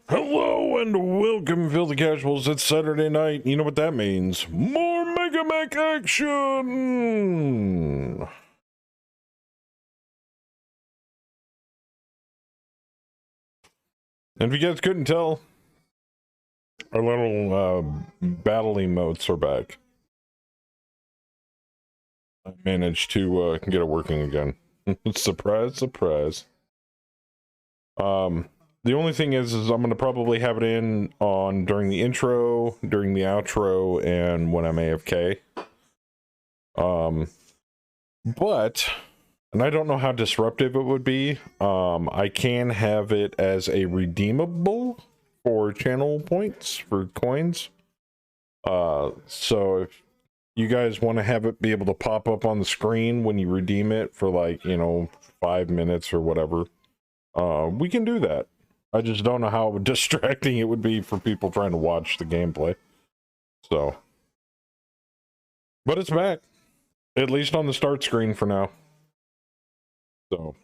Hello and welcome, Filthy Casuals. It's Saturday night. You know what that means. More Mega Mech action! And if you guys couldn't tell, our little battle emotes are back. I managed to get it working again. Surprise, surprise. The only thing is I'm going to probably have it in on during the intro, during the outro, and when I'm AFK. But, and I don't know how disruptive it would be, I can have it as a redeemable for channel points, for coins. So if you guys want to have it be able to pop up on the screen when you redeem it for, like, you know, 5 minutes or whatever, we can do that. I just don't know how distracting it would be for people trying to watch the gameplay. So, but it's back, at least on the start screen for now. So,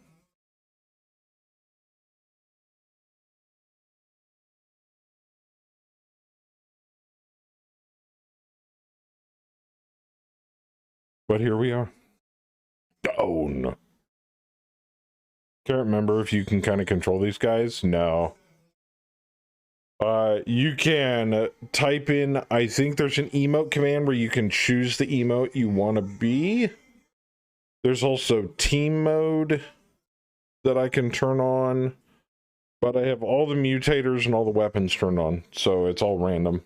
but here we are. Down. Can't remember if you can kind of control these guys. No. You can type in, I think there's an emote command where you can choose the emote you want to be. There's also team mode that I can turn on, but I have all the mutators and all the weapons turned on, so it's all random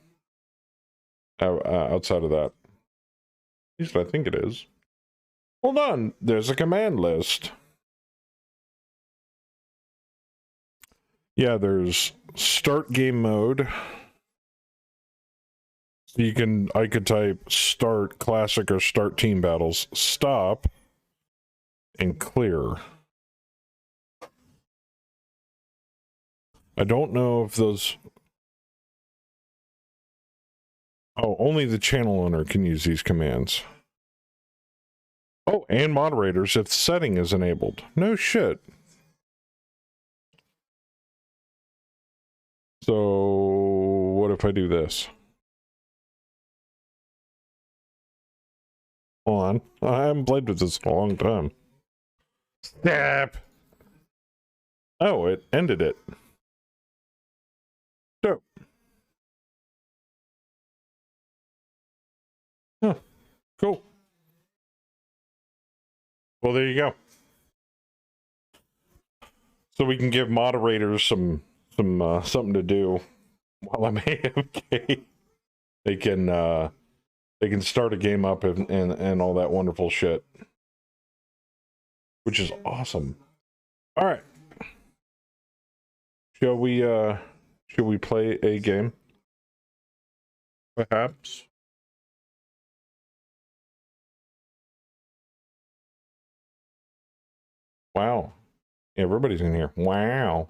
outside of that. At least I think it is. Hold on, there's a command list. Yeah, there's start game mode. You can, I could type start classic or start team battles, stop, and clear. I don't know if those... Oh, only the channel owner can use these commands. Oh, and moderators if the setting is enabled. No shit. So, what if I do this? Hold on. I haven't played with this in a long time. Snap! Oh, it ended it. Dope. Huh. Cool. Well, there you go. So we can give moderators some something to do while I'm AFK. They can start a game up and all that wonderful shit, which is awesome. All right, shall we play a game? Perhaps. Wow, everybody's in here. Wow.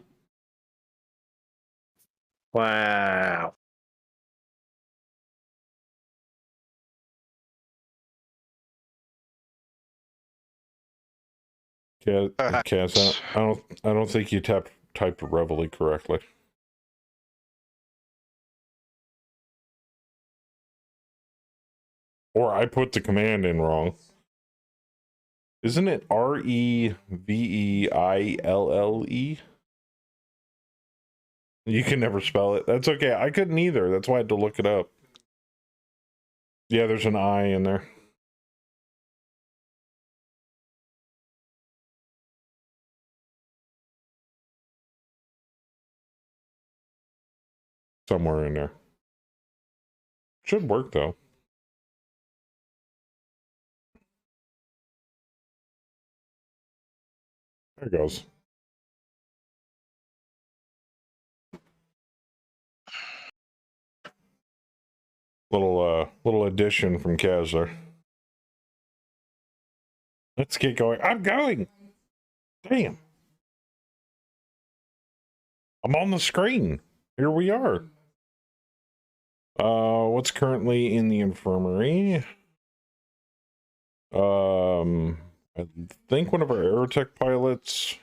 Wow. Kaz, I don't think you typed Reveille correctly. Or I put the command in wrong. Isn't it Reveille? You can never spell it. That's okay. I couldn't either. That's why I had to look it up. Yeah, there's an I in there. Somewhere in there. Should work though. There it goes. Little addition from Kaz there. Let's get going. I'm going. Damn. I'm on the screen. Here we are. What's currently in the infirmary? I think one of our Aerotech pilots.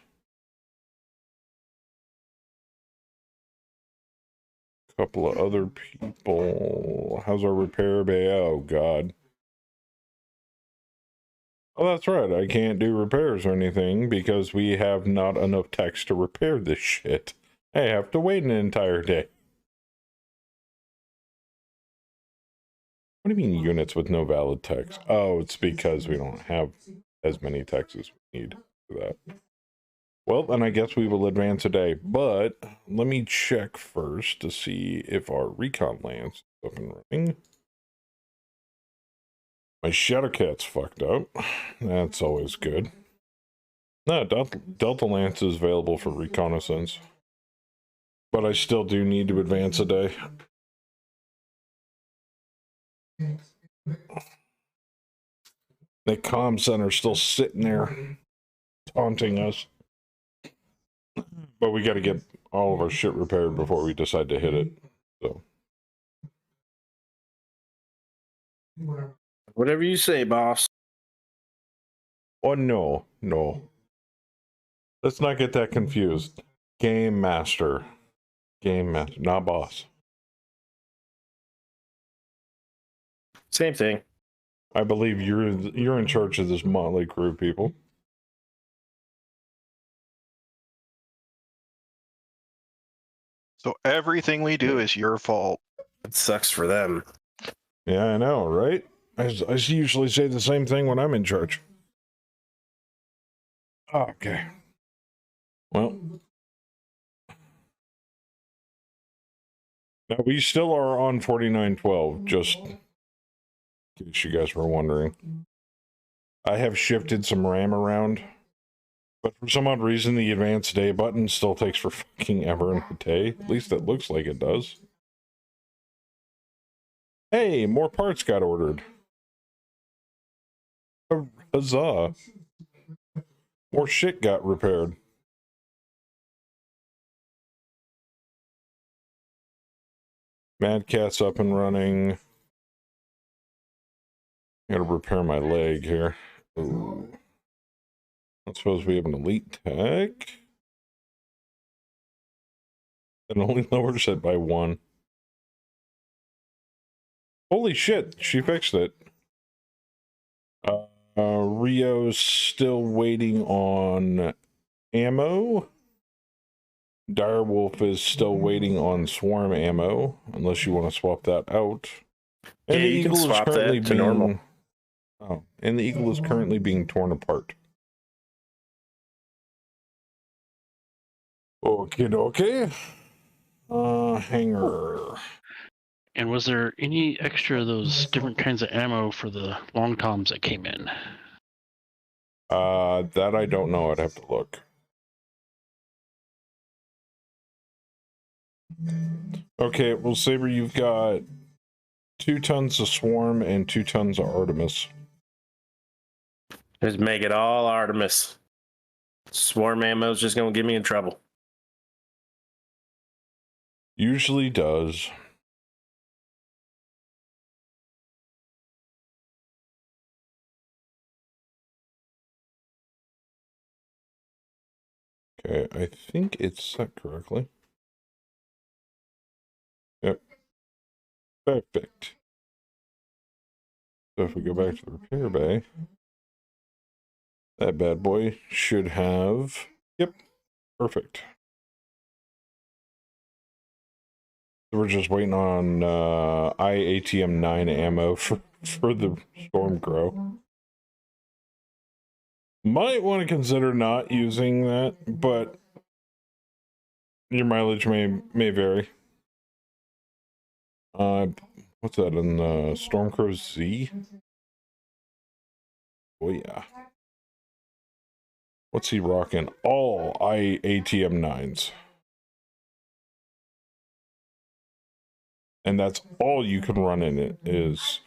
couple of other people. How's our repair bay? Oh, God. Oh, that's right. I can't do repairs or anything because we have not enough techs to repair this shit. I have to wait an entire day. What do you mean units with no valid techs? Oh, it's because we don't have as many techs as we need for that. Well, then I guess we will advance a day, but let me check first to see if our recon lands is up and running. My Shadowcat's fucked up. That's always good. No, Delta Lance is available for reconnaissance, but I still do need to advance a day. The comm center's still sitting there taunting us. But we got to get all of our shit repaired before we decide to hit it. So, Whatever you say, boss. oh no, no. Let's not get that confused. Game master, not boss. Same thing. I believe you're in charge of this motley crew, people. So everything we do is your fault. It sucks for them. Yeah, I know, right? I usually say the same thing when I'm in charge. Okay. Well. Now, we still are on 49.12, just in case you guys were wondering. I have shifted some RAM around, but for some odd reason, the advanced day button still takes for fucking ever and a day. At least it looks like it does. Hey, more parts got ordered. Huzzah. More shit got repaired. Mad Cat's up and running. Gotta repair my leg here. Ooh. I suppose we have an elite tech. It only lowers it by 1. Holy shit, she fixed it. Rio's still waiting on ammo. Direwolf is still waiting on swarm ammo, unless you want to swap that out. And yeah, you can swap that to normal. Oh, and the Eagle is currently being torn apart. Okay, okay. Hanger. And was there any extra of those different kinds of ammo for the long toms that came in? That I don't know. I'd have to look. Okay, well, Saber, you've got 2 tons of Swarm and 2 tons of Artemis. Just make it all Artemis. Swarm ammo's just gonna get me in trouble. Usually does. Okay, I think it's set correctly. Yep. Perfect. So if we go back to the repair bay, that bad boy should have... Yep. Perfect. So we're just waiting on IATM 9 ammo for the Storm Crow. Might want to consider not using that, but your mileage may vary. What's that in the Stormcrow Z? Oh yeah. What's he rocking? All IATM 9s. And that's all you can run in it is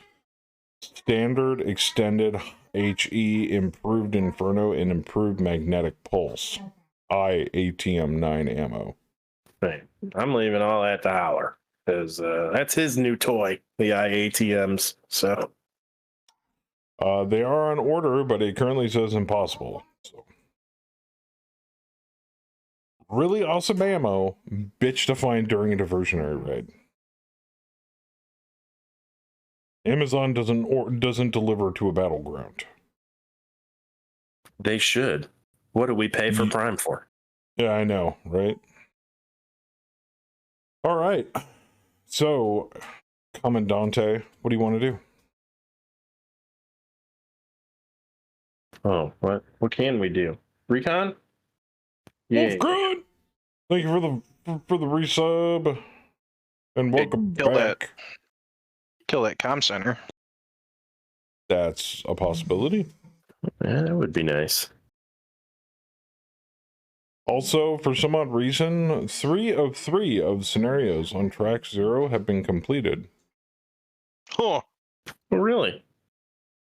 standard, extended, HE, improved Inferno, and improved magnetic pulse. IATM 9 ammo. Right. I'm leaving all that to Howler. Because that's his new toy, the IATMs. So they are on order, but it currently says impossible. So really awesome ammo, bitch to find during a diversionary raid. Amazon doesn't deliver to a battleground. They should. What do we pay for Prime for? Yeah, I know, right? All right. So, Commandante, what do you want to do? Oh, what can we do? Recon? Yeah. Wolfgren! Thank you for the resub and welcome kill that. back. Kill that comm center. That's a possibility. Yeah, that would be nice. Also, for some odd reason, 3 of 3 of scenarios on track 0 have been completed. Oh, Oh, really?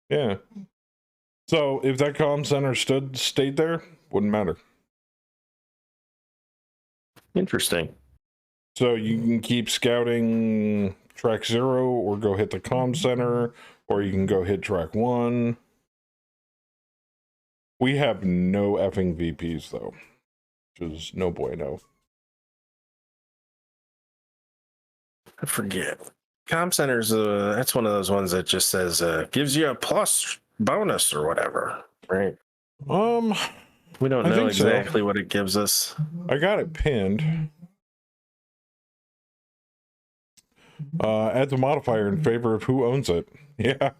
Yeah. So if that comm center stayed there, wouldn't matter. Interesting. So you can keep scouting track 0 or go hit the comm center, or you can go hit track 1. We have no effing VPs though, which is no bueno. I forget. Comm center's that's one of those ones that just says gives you a plus bonus or whatever, right? We don't I know think so. exactly what it gives us. I got it pinned. Adds a modifier in favor of who owns it. Yeah.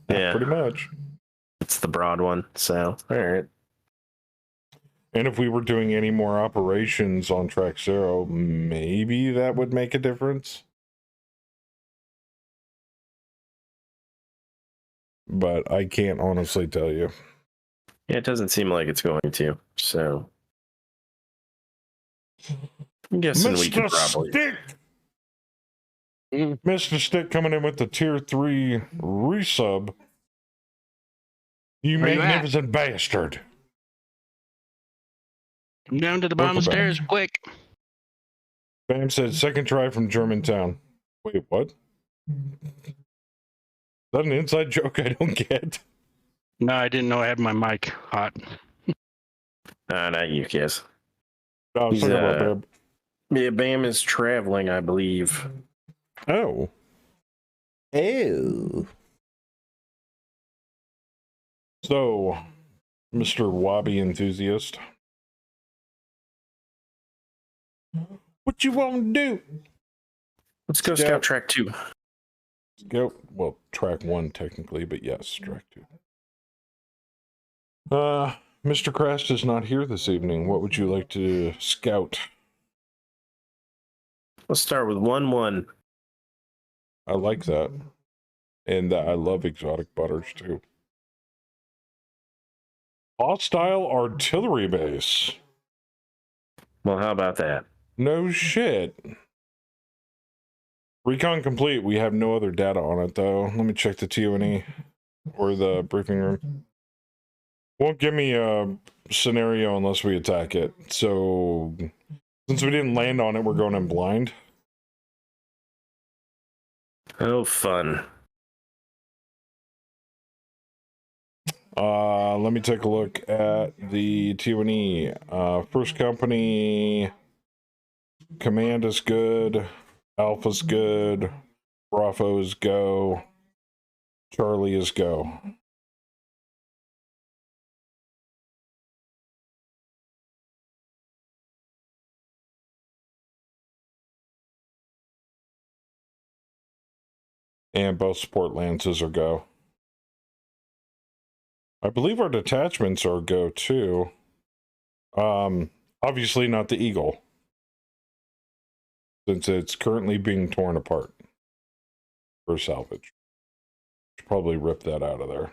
Yeah. Pretty much. It's the broad one. So, all right. And if we were doing any more operations on track 0, maybe that would make a difference. But I can't honestly tell you. Yeah, it doesn't seem like it's going to. So, I'm guessing we could probably. Stick! Mr. Stick coming in with the tier 3 resub. You Where you at? magnificent bastard. Come down to the bottom of the Welcome stairs, quick. Bam said second try from Germantown. Wait, what? Is that an inside joke I don't get? No, I didn't know I had my mic hot. Not you, Kiss. No, I was He's, talking about Bam. Yeah, Bam is traveling, I believe. Oh. Oh. So, Mr. Wabi enthusiast. What you want to do? Let's go Scout. scout track 2. Go. Well, track 1 technically, but yes, track 2. Mr. Crest is not here this evening. What would you like to scout? Let's start with 1-1. I like that. And I love exotic butters too. Hostile artillery base. Well, how about that? No shit. Recon complete. We have no other data on it though. Let me check the TONE or the briefing room. Won't give me a scenario unless we attack it. So since we didn't land on it, we're going in blind. Oh, fun. Let me take a look at the TONE. First company, command is good, alpha's good, Bravo is go, Charlie is go. And both support lances are go. I believe our detachments are go too. Obviously not the Eagle, since it's currently being torn apart for salvage. Should probably rip that out of there.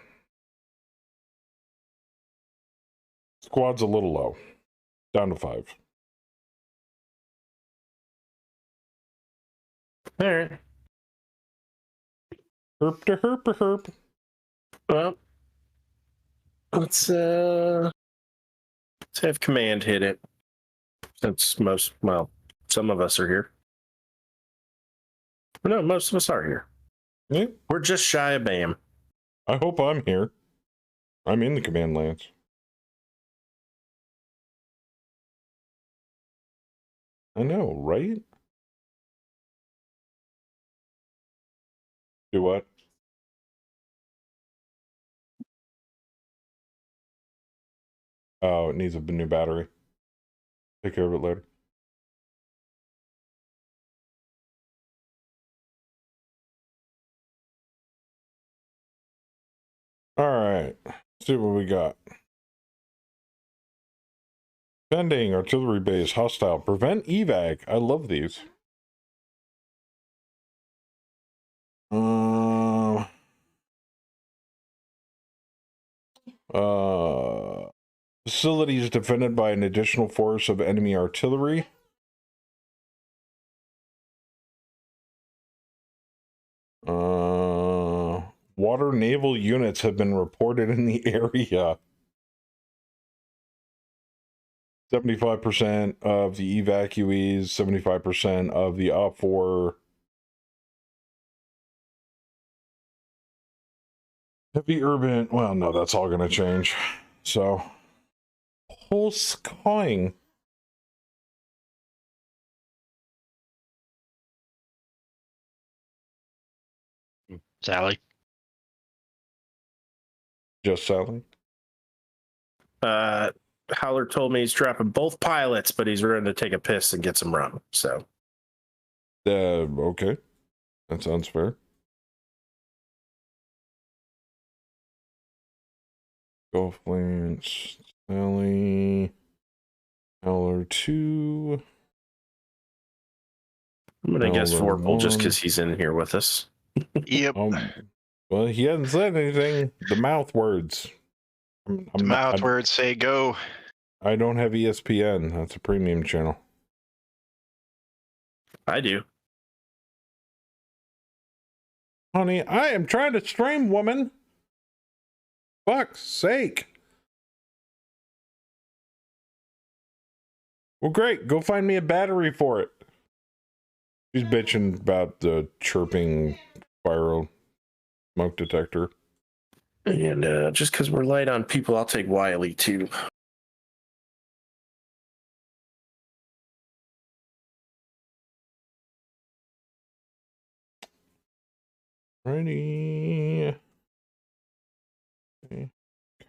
Squad's a little low, down to 5. All right. Herp to herp to herp. Well, let's have command hit it. Since some of us are here. No, most of us are here. Yeah, We're just shy of Bam. I hope I'm here. I'm in the command lance. I know, right? Do what? Oh, it needs a new battery. Take care of it later. All right. Let's see what we got. Defending artillery base hostile. Prevent evac. I love these. Facilities defended by an additional force of enemy artillery. Water naval units have been reported in the area. 75% of the evacuees, 75% of the OPFOR. Heavy urban, well, no, that's all going to change. So, pulse calling. Sally. Just Sally. Howler told me he's dropping both pilots, but he's ready to take a piss and get some rum. So, Okay. That sounds fair. Gulf Lance, Sally, Howler 2. I'm gonna guess Howler Vorpal just 1. because he's in here with us. Yep. Well, he hasn't said anything. The mouth words. Words say go. I don't have ESPN. That's a premium channel. I do. Honey, I am trying to stream, woman. Fuck's sake. Well, great. Go find me a battery for it. She's bitching about the chirping viral smoke detector. And just because we're light on people, I'll take Wiley too. Ready.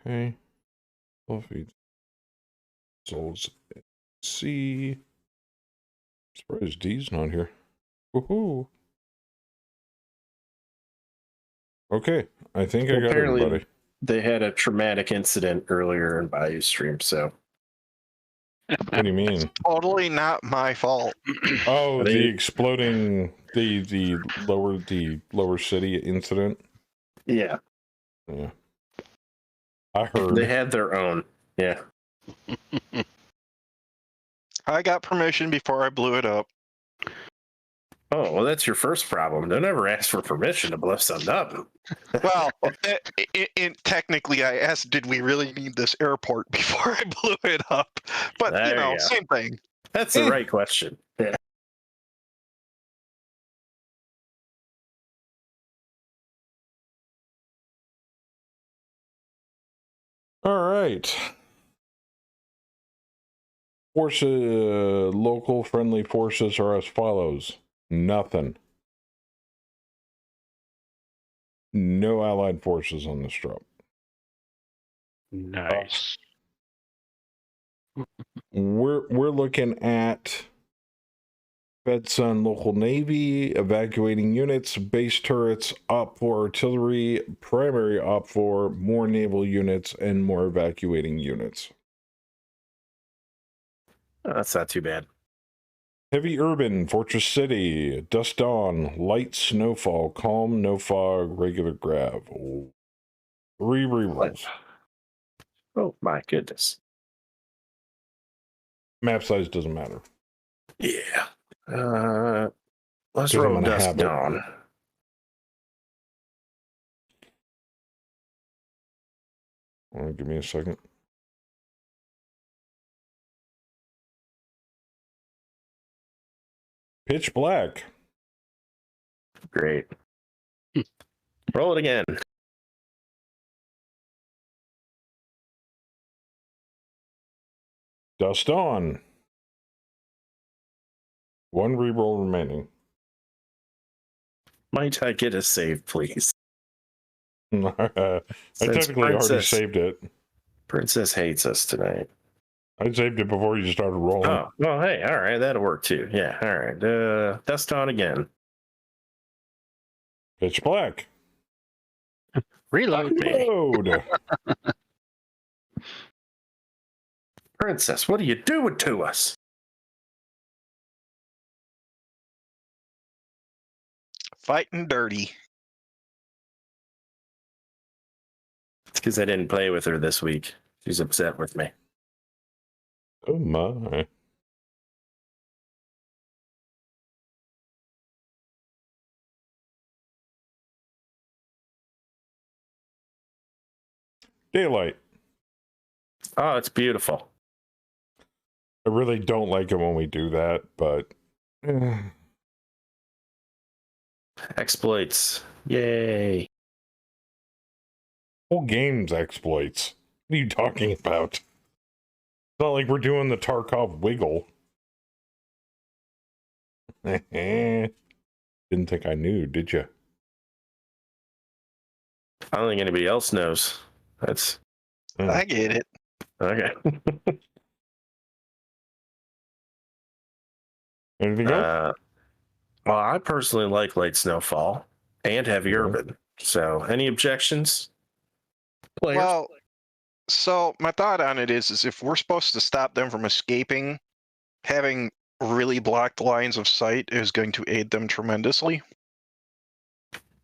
Okay. Fluffy. Souls. C. Surprised D's not here. Woohoo. Okay. I think I got Apparently, everybody. they had a traumatic incident earlier in Bayou Stream, so. What do you mean? Totally not my fault. Oh, They- the exploding the lower city incident. Yeah, Yeah. I heard. they had their own. Yeah. I got permission before I blew it up. Oh, well, that's your first problem. Don't ever ask for permission to blow something up. Well, technically, I asked, did we really need this airport before I blew it up? But, There you know, you go. same thing. That's the right question. Yeah. All right. Local friendly forces are as follows. Nothing. No allied forces on this drop. Nice. We're looking at FedSun local navy, evacuating units, base turrets, OPFOR artillery, primary OPFOR, more naval units, and more evacuating units. Oh, that's not too bad. Heavy urban, Fortress City, dusk dawn, light snowfall, calm, no fog, regular grav. 3 rerolls. Oh, my goodness. Map size doesn't matter. Yeah. Let's 'Cause I'm roll gonna Dusk have it. Dawn. Give me a second. Pitch black. Great. Roll it again. Dust on. 1 reroll remaining. Might I get a save, please? I Since technically already Princess- saved it. Princess hates us tonight. I saved it before you started rolling. Oh, well, hey, all right, that'll work too. Yeah, all right. Dust on again. Pitch black. Reload. Reload. Princess, what are you doing to us? Fighting dirty. It's because I didn't play with her this week. She's upset with me. Oh my. Daylight. Oh, it's beautiful. I really don't like it when we do that, but Exploits. Yay. whole game's exploits. What are you talking about? It's not like we're doing the Tarkov wiggle. Didn't think I knew, did you? I don't think anybody else knows. That's I get it. okay. Anything else? Well, I personally like light snowfall and heavy urban. So, any objections? Players? Well, so my thought on it is if we're supposed to stop them from escaping, having really blocked lines of sight is going to aid them tremendously.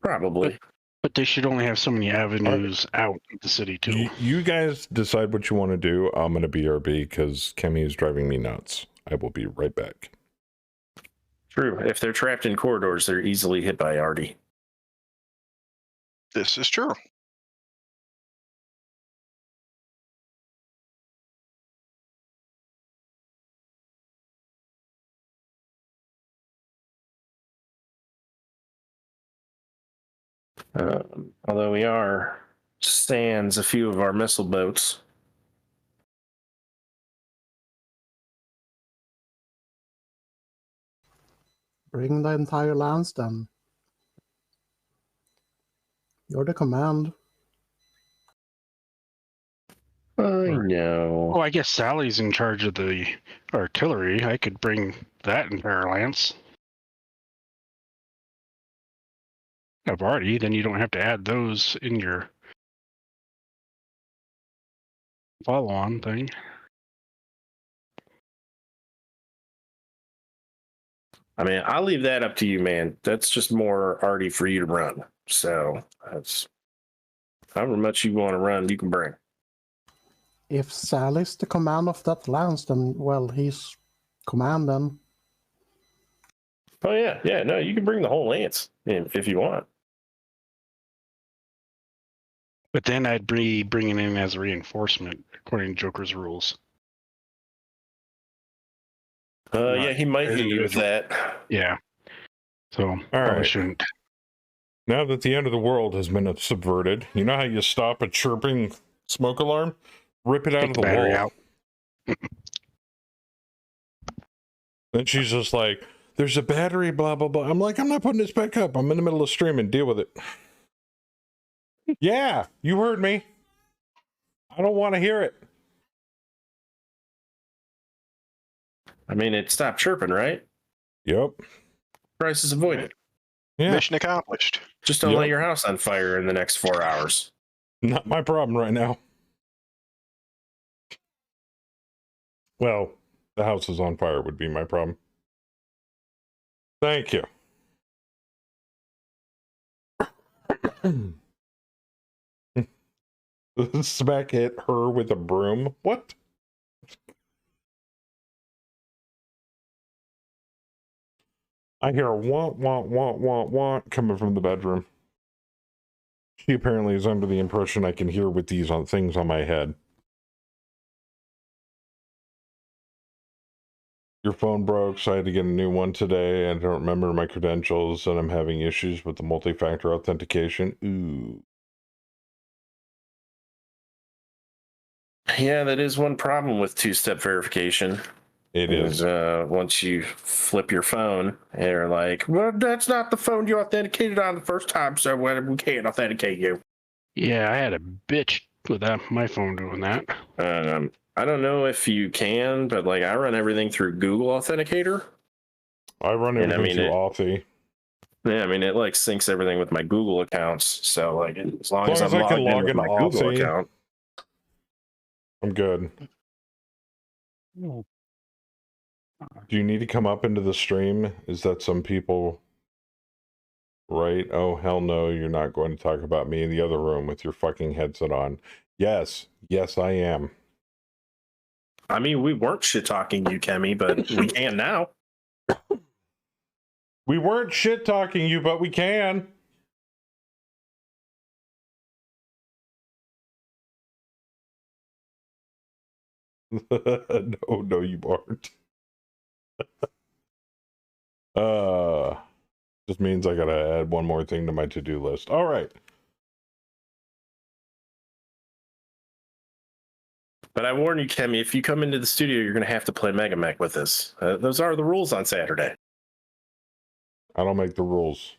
Probably. But they should only have so many avenues out of the city, too. You guys decide what you want to do. I'm going to BRB because Kemi is driving me nuts. I will be right back. True. If they're trapped in corridors, they're easily hit by Artie. This is true. Although we are sans a few of our missile boats. Bring the entire lance then. You're the command. I know. Oh, I guess Sally's in charge of the artillery. I could bring that entire lance. I've already, then you don't have to add those in your follow-on thing. I mean, I'll leave that up to you, man. That's just more Artie for you to run. So that's however much you want to run, you can bring. If Sally's the command of that lance, then, well, he's command then. Oh, yeah. No, you can bring the whole lance if you want. But then I'd be bringing in as a reinforcement, according to Joker's rules. Yeah, he might hit you with that. Yeah. So, right. I shouldn't. Now that the end of the world has been subverted, you know how you stop a chirping smoke alarm? Rip it out of the battery wall. out. Then she's just like, there's a battery, blah, blah, blah. I'm like, I'm not putting this back up. I'm in the middle of streaming. Deal with it. Yeah, you heard me. I don't want to hear it. I mean, it stopped chirping, right? Yep. Crisis avoided. Yeah. Mission accomplished. Just don't Yep. let your house on fire in the next 4 hours. Not my problem right now. Well, the house is on fire would be my problem. Thank you. Smack hit her with a broom. What? I hear a want coming from the bedroom. She apparently is under the impression I can hear with these on things on my head. Your phone broke, so I had to get a new one today. I don't remember my credentials, and I'm having issues with the multi-factor authentication. Ooh. Yeah, that is one problem with two-step verification. It is. Once you flip your phone, they're like, well, that's not the phone you authenticated on the first time, so we can't authenticate you. Yeah, I had a bitch with that, my phone doing that. I don't know if you can, but like I run everything through Google Authenticator. I run And I everything mean, through Authy. Yeah, I mean it like syncs everything with my Google accounts. So like as long as I'm I can logged in log with in my Google Authy, account, I'm good. Oh. Do you need to come up into the stream? Is that some people... Right? Oh, hell no, you're not going to talk about me in the other room with your fucking headset on. Yes. Yes, I am. I mean we weren't shit talking you, Kemi, but we can now. We weren't shit talking you, but we can. No, you aren't. Just means I gotta add one more thing to my to-do list. All right. But I warn you, Kemi, if you come into the studio, you're going to have to play Mega Mech with us. Those are the rules on Saturday. I don't make the rules.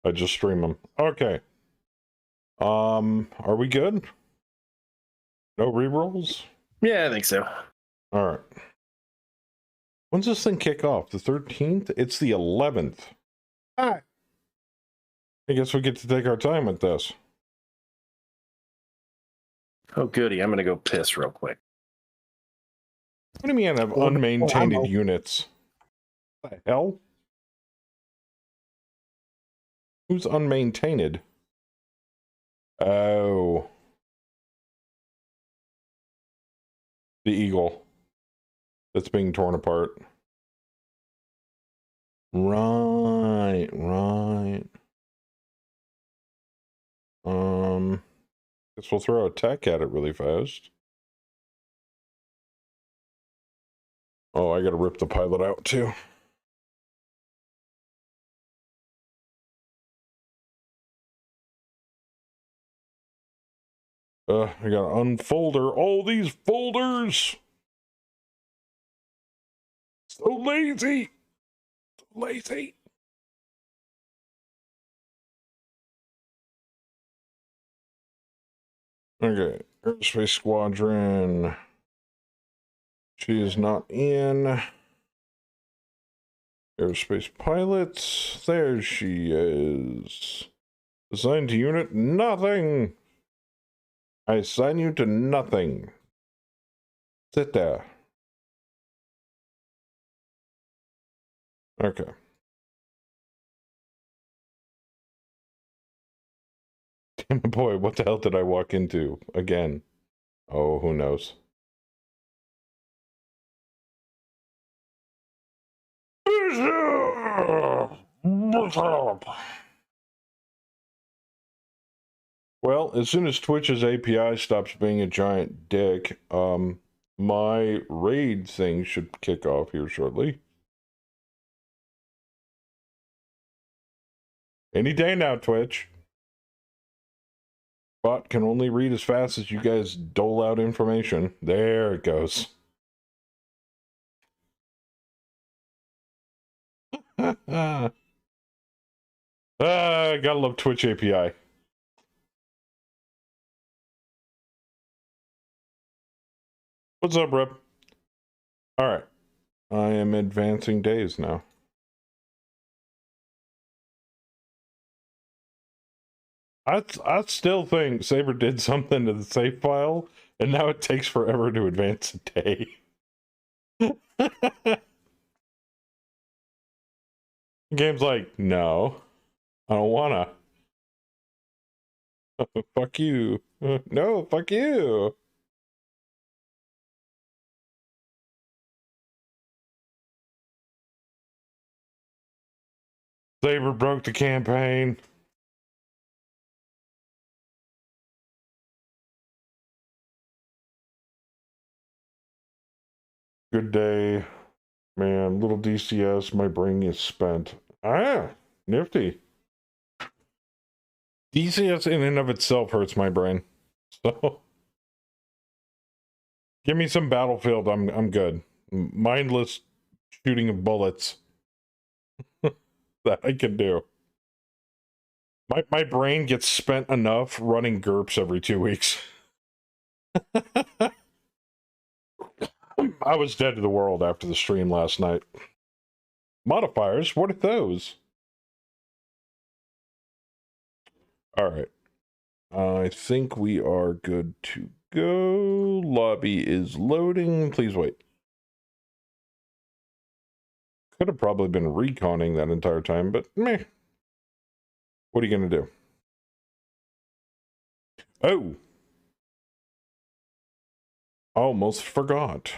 I just stream them. Okay. Are we good? No rerolls? Yeah, I think so. All right. When's this thing kick off? The 13th? It's the 11th. I guess we get to take our time with this. Oh, goody. I'm going to go piss real quick. What do you mean I have unmaintained units? What the hell? Who's unmaintained? Oh. The Eagle. That's being torn apart. Right. Guess we'll throw a tech at it really fast. Oh, I gotta rip the pilot out too. I gotta unfolder all these folders. So lazy. So lazy. Okay, Aerospace Squadron. She is not in. Aerospace Pilots. There she is. Assigned to unit, nothing. I assign you to nothing. Sit there. Okay. Damn it, boy, what the hell did I walk into again? Oh, who knows? Well, as soon as Twitch's API stops being a giant dick, my raid thing should kick off here shortly. Any day now, Twitch. Bot can only read as fast as you guys dole out information. There it goes. Gotta love Twitch API. What's up, Rip? Alright. I am advancing days now. I still think Saber did something to the save file, and now it takes forever to advance a day. The game's like, no, I don't wanna. Fuck you. No, fuck you. Saber broke the campaign. Good day. Man, little DCS, my brain is spent. Ah, nifty. DCS in and of itself hurts my brain. So give me some Battlefield, I'm good. Mindless shooting of bullets. That I can do. My brain gets spent enough running GURPS every 2 weeks. I was dead to the world after the stream last night. Modifiers? What are those? All right. I think we are good to go. Lobby is loading. Please wait. Could have probably been reconning that entire time, but meh. What are you going to do? Oh! Almost forgot.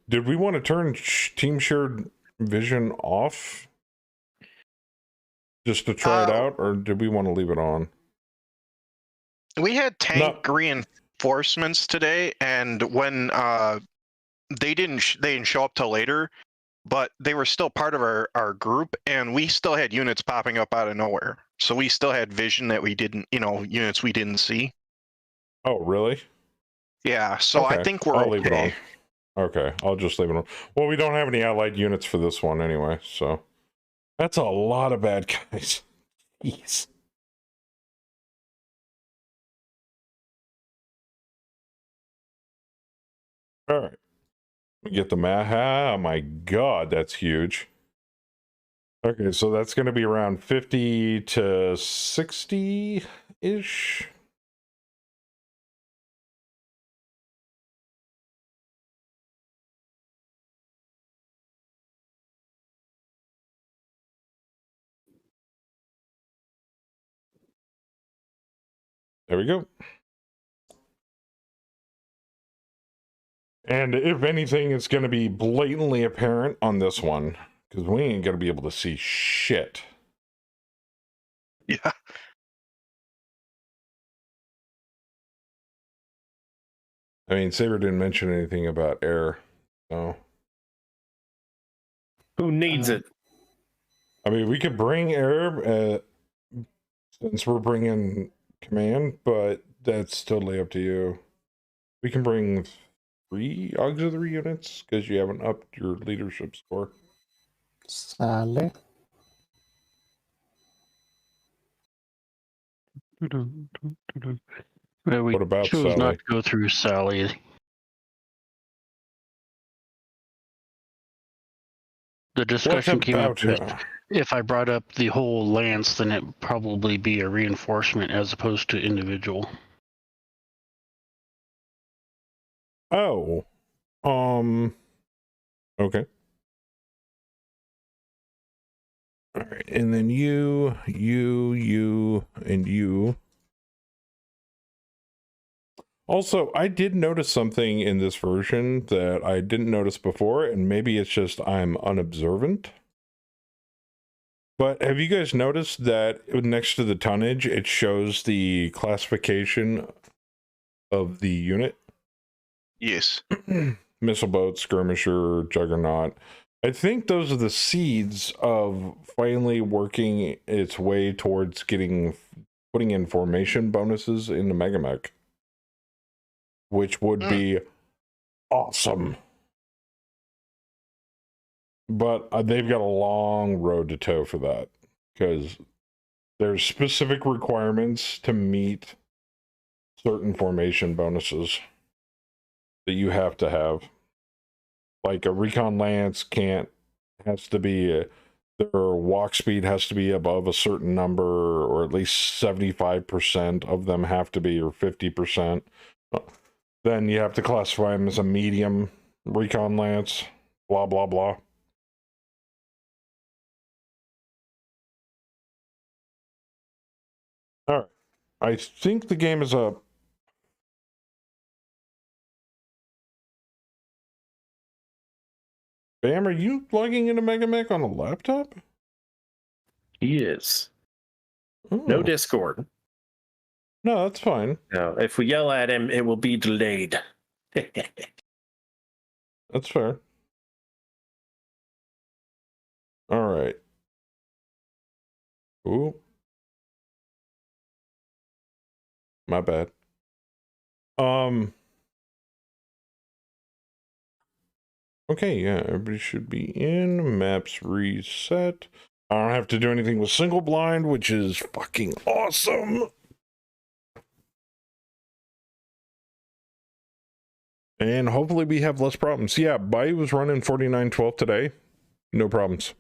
Did we want to turn team shared vision off? Just to try it out, or did we want to leave it on? We had tank reinforcements today, and when they didn't show up till later, but they were still part of our group, and we still had units popping up out of nowhere. So we still had vision that we didn't, units we didn't see. Oh, really? Yeah, so okay. I think we're I'll okay. leave it on. Okay, I'll just leave it on. Well, we don't have any allied units for this one anyway, so that's a lot of bad guys. Jeez. All right. We get the map. Oh my god, that's huge. Okay, so that's going to be around 50 to 60-ish. There we go. And if anything, it's going to be blatantly apparent on this one, because we ain't going to be able to see shit. Yeah. I mean, Saber didn't mention anything about air, so. Who needs it? I mean, we could bring air since we're bringing command, but that's totally up to you. We can bring 3 auxiliary units because you haven't upped your leadership score. Sally. Well, we What about chose Sally? not to go through Sally. The discussion came up that if I brought up the whole lance, then it would probably be a reinforcement as opposed to individual. Oh. Okay. All right, and then you, and you. Also, I did notice something in this version that I didn't notice before, and maybe it's just I'm unobservant. But have you guys noticed that next to the tonnage, it shows the classification of the unit? Yes. Missile boat, skirmisher, juggernaut. I think those are the seeds of finally working its way towards putting in formation bonuses in the Megamech, which would be awesome. But they've got a long road to toe for that, because there's specific requirements to meet certain formation bonuses that you have to have. Like a recon lance has to be, their walk speed has to be above a certain number, or at least 75% of them have to be, or 50%. Then you have to classify them as a medium recon lance, blah, blah, blah. All right. I think the game is up. Bam, are you logging into Megamech on a laptop? He is. Oh. No Discord. No, that's fine. No, if we yell at him, it will be delayed. That's fair. All right. Ooh. My bad. Okay, yeah, everybody should be in. Maps reset. I don't have to do anything with single blind, which is fucking awesome. And hopefully we have less problems. Yeah, Bai was running 49.12 today. No problems.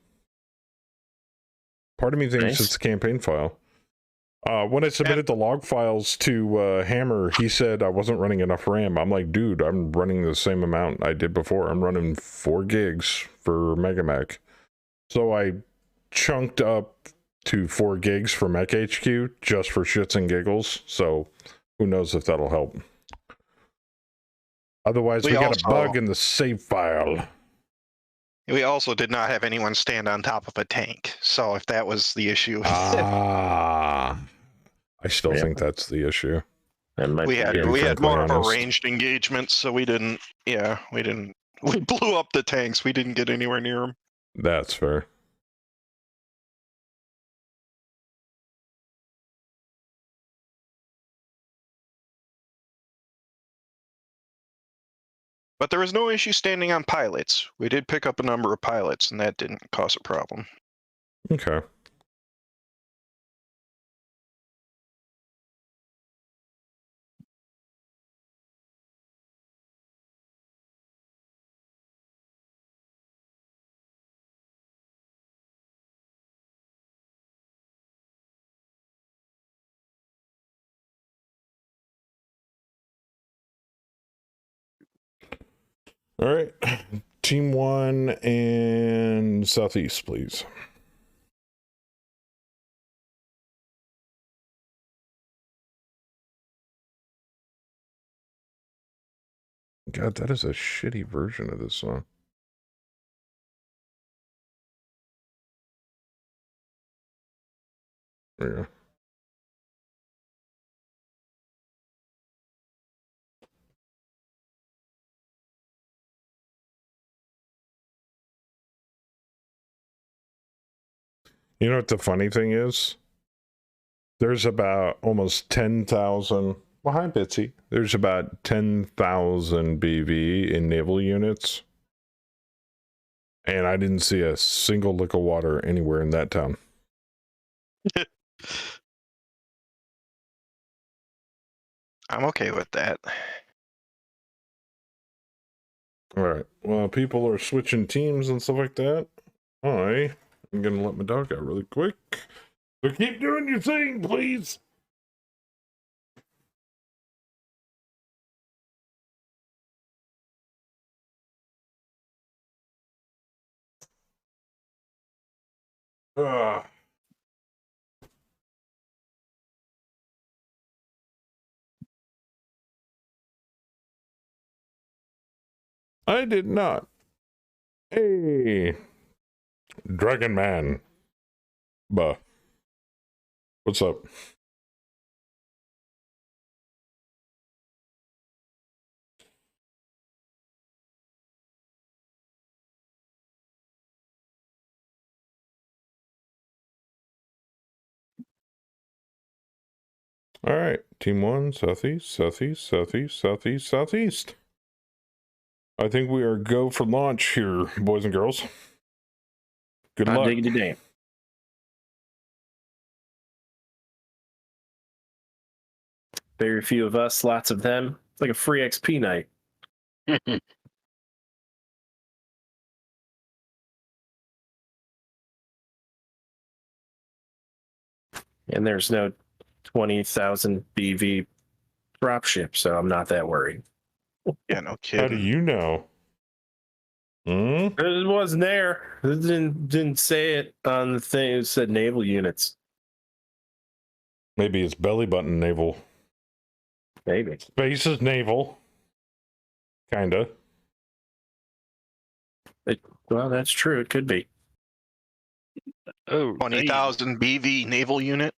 Part of me thinks it's a campaign file. When I submitted the log files to Hammer, he said I wasn't running enough RAM. I'm like, dude, I'm running the same amount I did before. I'm running 4 gigs for MegaMech. So I chunked up to 4 gigs for Mech HQ just for shits and giggles. So who knows if that'll help. Otherwise, we got a bug in the save file. We also did not have anyone stand on top of a tank. So if that was the issue. I still think that's the issue. We had more of a ranged engagement, so we didn't. Yeah, we didn't. We blew up the tanks. We didn't get anywhere near them. That's fair. But there was no issue standing on pilots. We did pick up a number of pilots, and that didn't cause a problem. Okay. All right. Team 1 and Southeast, please. God, that is a shitty version of this song. There you go. You know what the funny thing is? There's about almost 10,000. Well, hi, Bitsy. There's about 10,000 BV in naval units. And I didn't see a single lick of water anywhere in that town. I'm okay with that. All right. Well, people are switching teams and stuff like that. I'm going to let my dog out really quick. So keep doing your thing, please. I did not. Hey, Dragon Man. Bah. What's up? All right, Team 1, Southeast, Southeast, Southeast, Southeast, Southeast. I think we are go for launch here, boys and girls. Good luck. Diggity. Very few of us, lots of them. It's like a free XP night. And there's no 20,000 BV dropship, so I'm not that worried. Yeah, no kidding. How do you know? It wasn't there. It didn't say it on the thing. It said naval units. Maybe it's belly button naval. Maybe. Space is naval. Kinda. Well, that's true. It could be. Oh, 20,000 BV naval unit.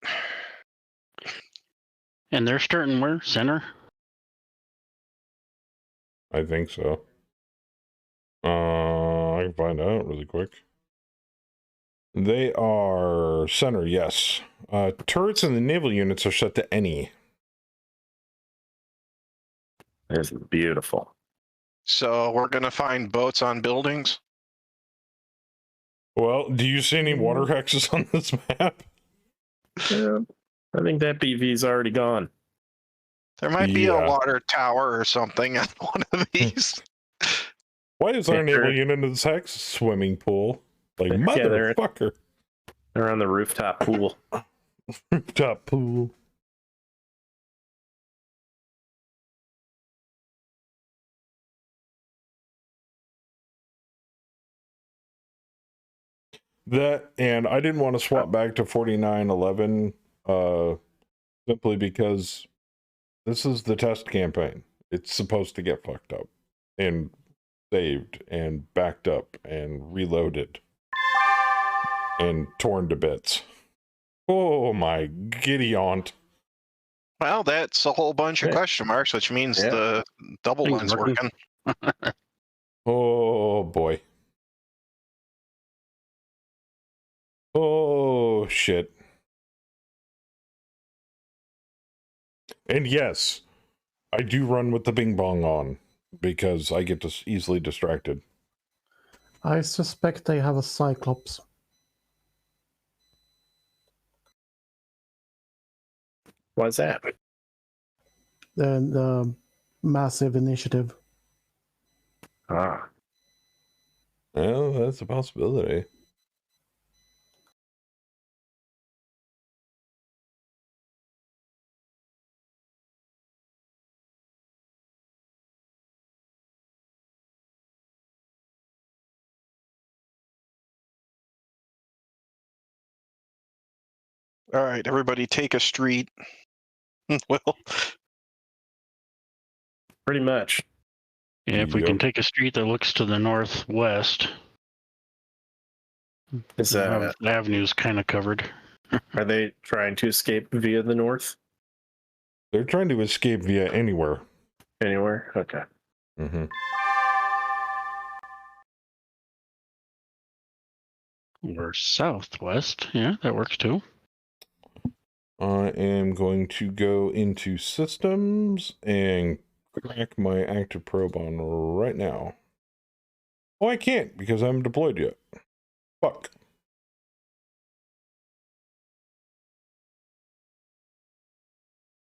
And they're starting where? Center? I think so. I can find out really quick. They are center, yes. Turrets in the naval units are set to any. It's beautiful. So we're going to find boats on buildings? Well, do you see any water hexes on this map? Yeah, I think that BV is already gone. There might be a water tower or something on one of these. Why is our naval unit in this hex swimming pool? Like, motherfucker. They're on the rooftop pool. Rooftop pool. That, and I didn't want to swap back to 49.11 simply because this is the test campaign. It's supposed to get fucked up and saved and backed up and reloaded and torn to bits. Oh my giddy aunt. Well, that's a whole bunch of question marks, which means the double one's working. Oh boy. Oh shit. And yes, I do run with the bing bong on because I get easily distracted. I suspect they have a Cyclops. What's that? The massive initiative. Ah. Well, that's a possibility. All right, everybody take a street. Well, pretty much. Yeah, if we can take a street that looks to the northwest. The avenue's kind of covered. Are they trying to escape via the north? They're trying to escape via anywhere. Anywhere? Okay. Mm-hmm. Or southwest. Yeah, that works too. I am going to go into systems and crack my active probe on right now. Oh, I can't because I haven't deployed yet. Fuck.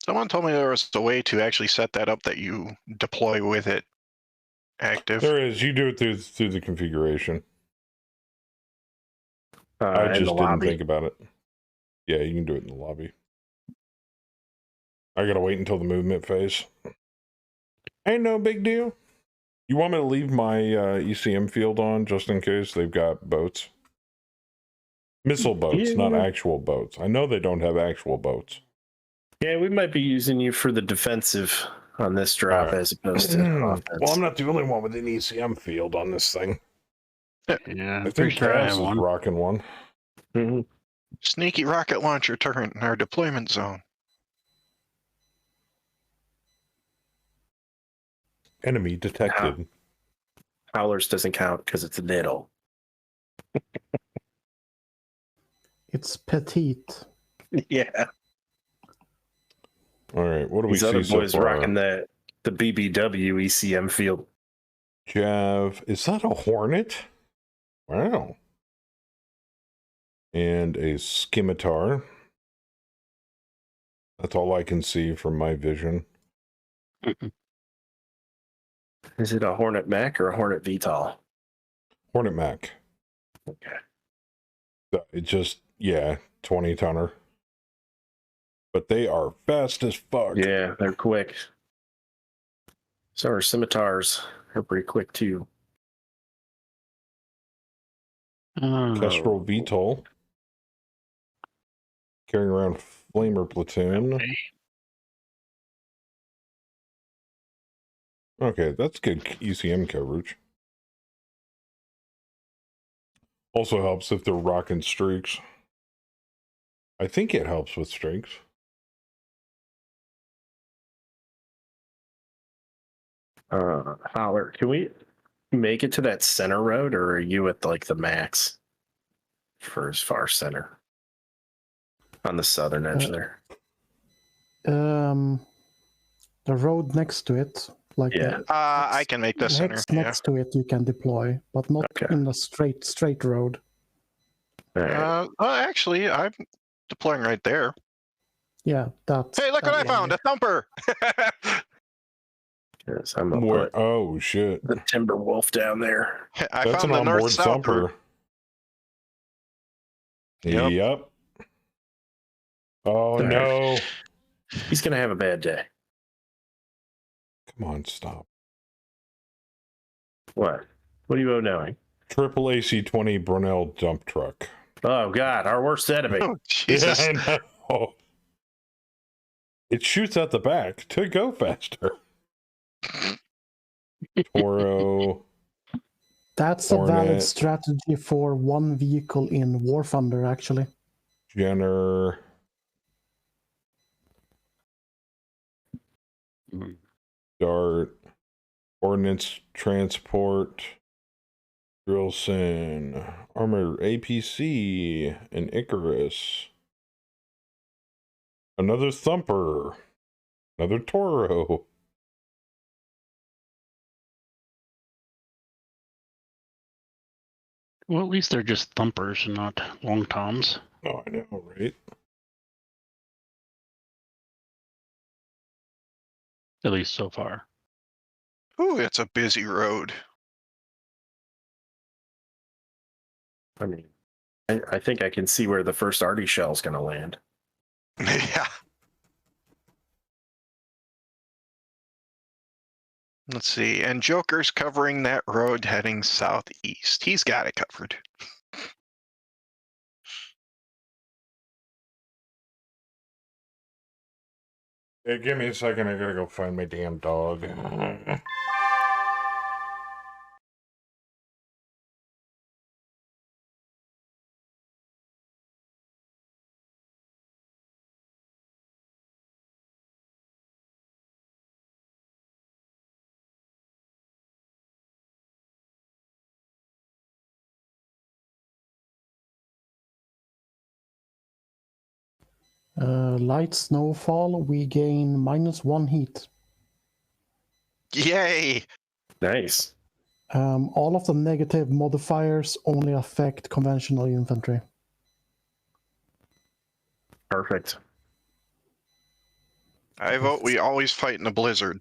Someone told me there was a way to actually set that up that you deploy with it active. There is. You do it through the configuration. I just didn't think about it. Yeah, you can do it in the lobby. I gotta wait until the movement phase. Ain't no big deal. You want me to leave my ECM field on just in case they've got boats? Missile boats, not actual boats. I know they don't have actual boats. Yeah, we might be using you for the defensive on this drop as opposed to offense. Well, I'm not the only one with an ECM field on this thing. Yeah, I think Cass is rocking one. Mm-hmm. Sneaky rocket launcher turret in our deployment zone. Enemy detected. Howlers doesn't count because it's a NATO. It's petite. Yeah. All right, what do we These see other so boys far? rocking the BBW ECM field. Jav, is that a Hornet? Wow. And a scimitar. That's all I can see from my vision. Is it a Hornet Mech or a Hornet VTOL? Hornet Mac. Okay. It just, 20-tonner. But they are fast as fuck. Yeah, they're quick. So are scimitars. They're pretty quick too. Kestrel VTOL. Carrying around Flamer platoon. Okay, that's good ECM coverage. Also helps if they're rocking streaks. I think it helps with streaks. Howler, can we make it to that center road, or are you at like the max for as far center on the southern edge there? The road next to it, like I can make the center. Next to it, you can deploy, but not in the straight road. All right. Actually, I'm deploying right there. Yeah, that's. Hey, look what I found! A thumper. Yes, I'm gonna Where? put Oh shit! the timber wolf down there. I That's found an the onboard north-south route. thumper. Yep. Yep. Oh All no! right. He's gonna have a bad day. Come on, stop. What? What are you knowing? Triple AC-20 Brunel dump truck. Oh God, our worst enemy. Oh, Jesus. Yeah, I know. It shoots out the back to go faster. Toro. That's a valid Hornet. strategy for one vehicle in War Thunder, actually. Jenner. Dart. Ordnance Transport. Drilson. Armored APC. And Icarus. Another Thumper. Another Toro. Well, at least they're just thumpers and not long toms. Oh, I know, right? At least so far. Ooh, it's a busy road. I mean, I think I can see where the first Artie shell is gonna land. Yeah. Let's see. And Joker's covering that road heading southeast. He's got it covered. Hey, give me a second. I gotta go find my damn dog. Light snowfall, we gain -1 heat. Yay! Nice. All of the negative modifiers only affect conventional infantry. Perfect. I vote we always fight in a blizzard.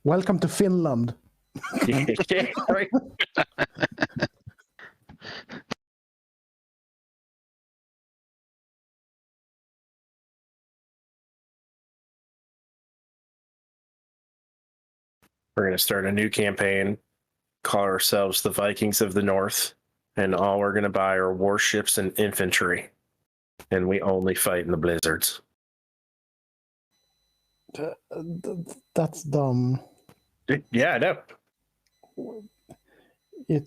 Welcome to Finland. Yeah, right. We're going to start a new campaign, call ourselves the Vikings of the North, and all we're going to buy are warships and infantry. And we only fight in the blizzards. That's dumb. Yeah, I know.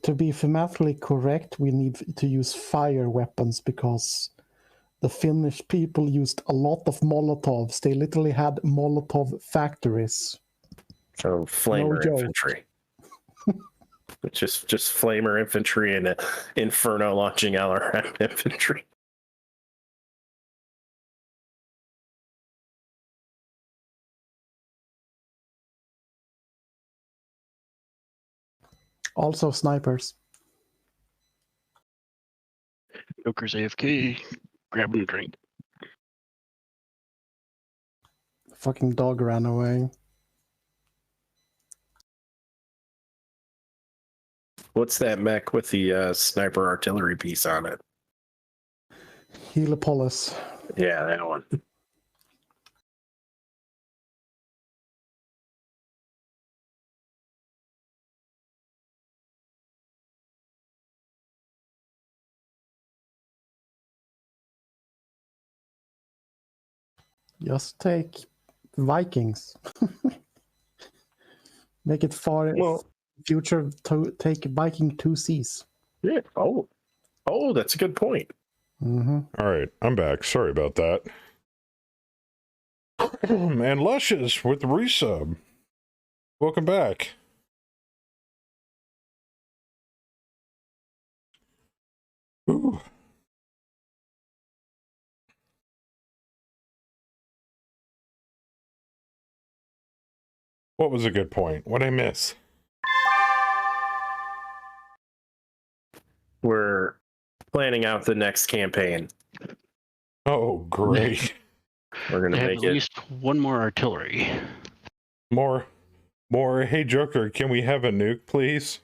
To be thematically correct, we need to use fire weapons because the Finnish people used a lot of Molotovs. They literally had Molotov factories. So flamer No infantry. just flamer infantry and inferno launching LRM infantry. Also snipers. Joker's AFK, grabbing a drink. Fucking dog ran away. What's that mech with the sniper artillery piece on it? Heliopolis. Yeah, that one. Just take Vikings. Make it far future to take Viking 2Cs. Yeah. Oh, that's a good point. Mm-hmm. All right, I'm back. Sorry about that. And Luscious with the resub. Welcome back. Ooh. What was a good point? What'd I miss? We're planning out the next campaign. Oh, great. We're gonna They have make at it. least one more artillery. More. Hey, Joker, can we have a nuke, please?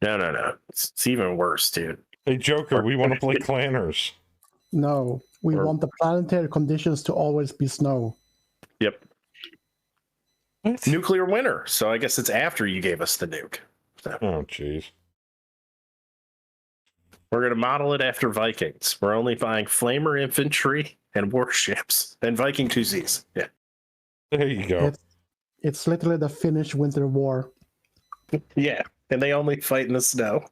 No. It's even worse, dude. Hey, Joker, we want to play Clanners. No, we Or- want the planetary conditions to always be snow. Yep. What? Nuclear winter. So I guess it's after you gave us the nuke. So Oh, jeez. we're gonna model it after Vikings. We're only buying flamer infantry and warships and Viking 2Zs. Yeah. There you go. It's literally the Finnish Winter War. Yeah. And they only fight in the snow.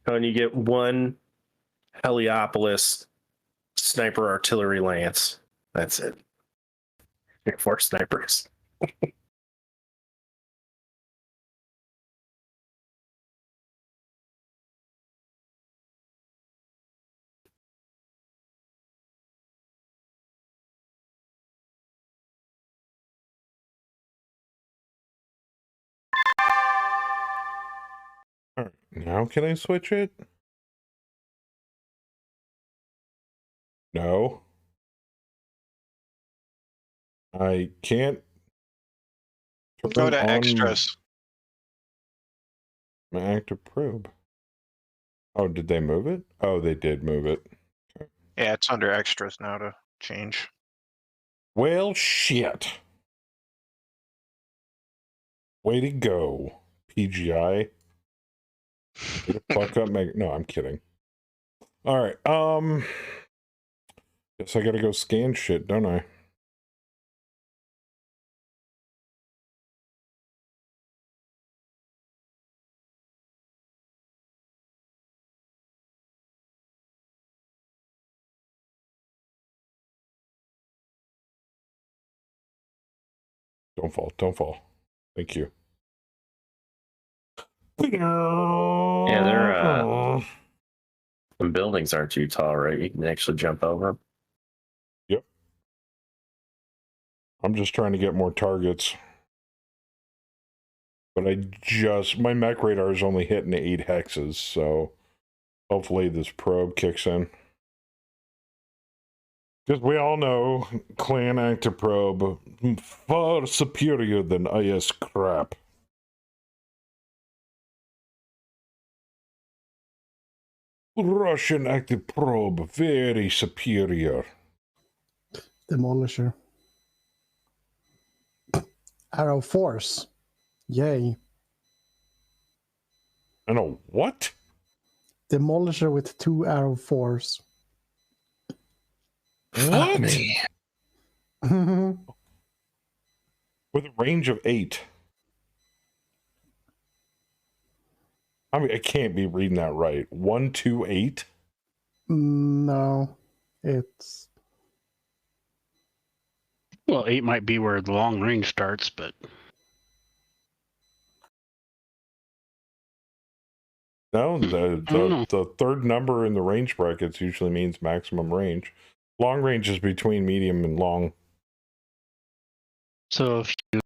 And you get one Heliopolis sniper artillery lance. That's it. 4 snipers. All right, now can I switch it? No. I can't. Go turn to on extras. My active probe. Oh, did they move it? Oh, they did move it. Yeah, it's under extras now to change. Well, shit. Way to go, PGI. Get the fuck up, Meg. No, I'm kidding. All right. Guess I gotta go scan shit, don't I? Don't fall. Don't fall. Thank you. Yeah, they're the buildings aren't too tall, right? You can actually jump over them. Yep. I'm just trying to get more targets. But my mech radar is only hitting 8 hexes, so hopefully this probe kicks in. Because we all know clan active probe far superior than IS crap. Russian active probe, very superior. Demolisher. Arrow Force. Yay. I know what? Demolisher with 2 Arrow Force. What? Arrow With a range of 8. I mean, I can't be reading that right. 1, 2, 8? No, it's Well, 8 might be where the long range starts, but No, I don't know. the third number in the range brackets usually means maximum range. Long range is between medium and long. So if you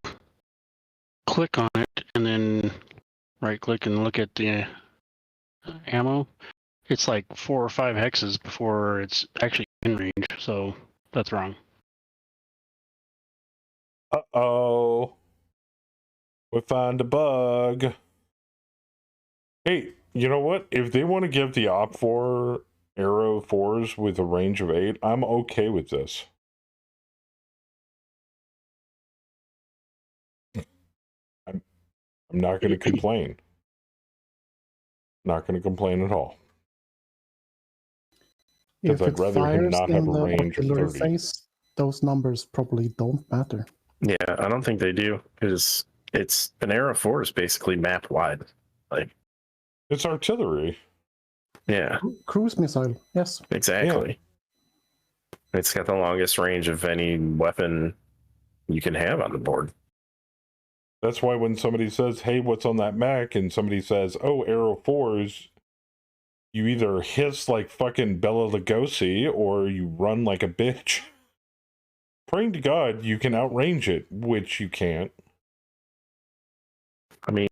click on it and then right click and look at the ammo, it's like 4 or 5 hexes before it's actually in range. So that's wrong. Uh-oh. We found a bug. Hey, you know what? If they want to give the Op 4 Arrow 4s with a range of 8, I'm okay with this. I'm not going to complain. Not going to complain at all. if I'd it rather him fires not in have a the range of artillery 30. phase, those numbers probably don't matter. Yeah, I don't think they do because it's an Arrow 4 is basically map wide. Like, It's artillery. yeah, Cruise missile, yes. exactly. It's got the longest range of any weapon you can have on the board. That's why when somebody says, hey, what's on that Mac? And somebody says, oh, Arrow 4s, you either hiss like fucking Bela Lugosi or you run like a bitch. Praying to God you can outrange it, which you can't. I mean,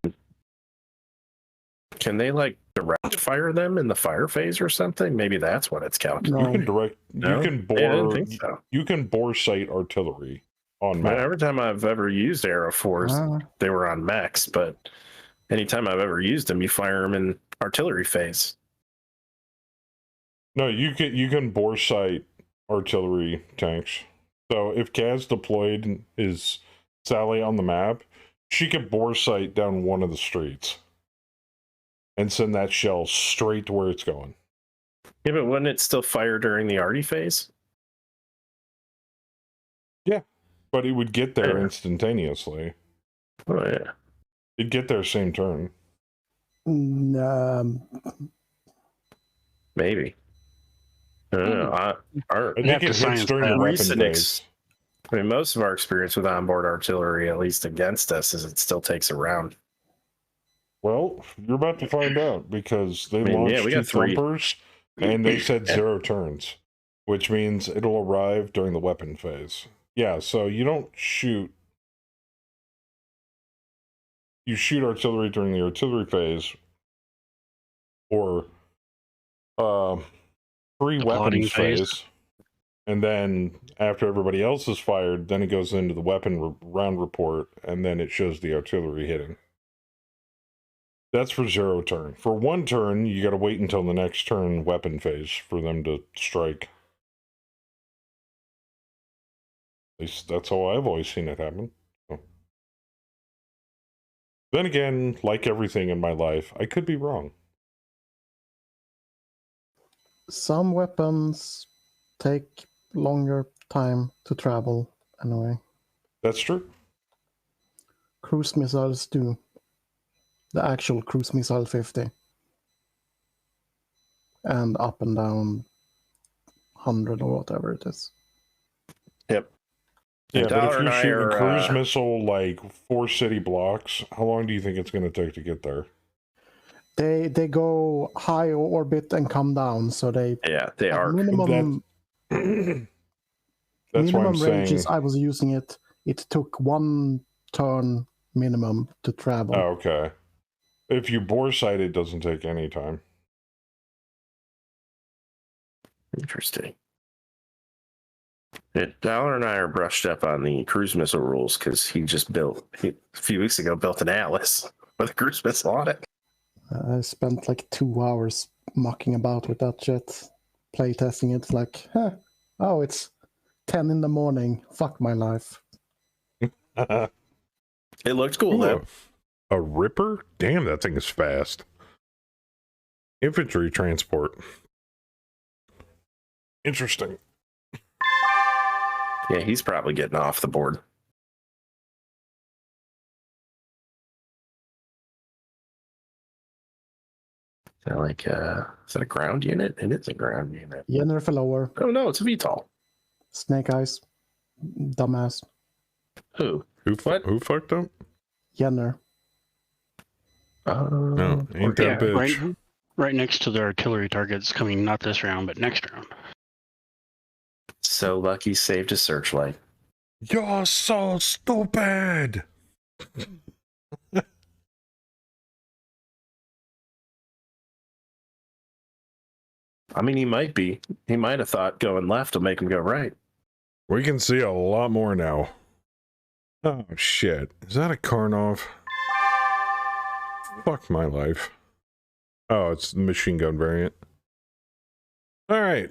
can they like direct fire them in the fire phase or something? Maybe that's what it's calculating. You No. can direct. No? You can bore. Yeah, I didn't think so. You can bore sight artillery on Well, map. every time I've ever used Arrow 4s, they were on mechs, but anytime I've ever used them, you fire them in artillery phase. No, you can bore sight artillery tanks. So if Kaz deployed his Sally on the map, she could bore sight down one of the streets and send that shell straight to where it's going. Yeah, but wouldn't it still fire during the arty phase? Yeah, but it would get there Yeah. instantaneously. Oh yeah. It'd get there same turn. Maybe. I don't know. I have think to it hits science during the that. weapon Recent phase. I mean, most of our experience with onboard artillery, at least against us, is it still takes a round. Well, you're about to find out because they I mean, launched yeah, we two got 3. thumpers and they said Yeah. 0 turns, which means it'll arrive during the weapon phase. Yeah, so you don't shoot. You shoot artillery during the artillery phase or pre-weapons phase. And then after everybody else is fired, then it goes into the weapon round report and then it shows the artillery hitting. That's for 0 turn. For 1 turn, you got to wait until the next turn weapon phase for them to strike. At least that's how I've always seen it happen. So. Then again, like everything in my life, I could be wrong. Some weapons take longer time to travel anyway. That's true. Cruise missiles do. The actual cruise missile 50. And up and down 100 or whatever it is. Yep. Yeah, And but if Dollar you're and I shooting are, cruise missile like 4 city blocks, how long do you think it's going to take to get there? They go high orbit and come down, so they they at are. minimum That's why minimum I'm ranges. saying. I was using it. It took 1 turn minimum to travel. Oh, okay. If you bore sight, it doesn't take any time. Interesting. Yeah, Dollar and I are brushed up on the cruise missile rules because he a few weeks ago built an Atlas with a cruise missile on it. I spent like 2 hours mucking about with that shit, playtesting it. Like, oh, it's 10 in the morning. Fuck my life. It looked cool Ooh, though. a Ripper? Damn, that thing is fast. Infantry transport. Interesting. Yeah, he's probably getting off the board. Is that like is that a ground unit? It is a ground unit. Jenner for lower. Oh no, it's a VTOL. Snake Eyes. Dumbass. Who? What? Who fucked up? Jenner. No, ain't that bitch. Right next to the artillery targets coming not this round, but next round. So lucky saved his searchlight. You're so stupid. I mean, he might be. He might have thought going left will make him go right. We can see a lot more now. Oh, shit. Is that a Karnov? Fuck my life. Oh, it's the machine gun variant. Alright.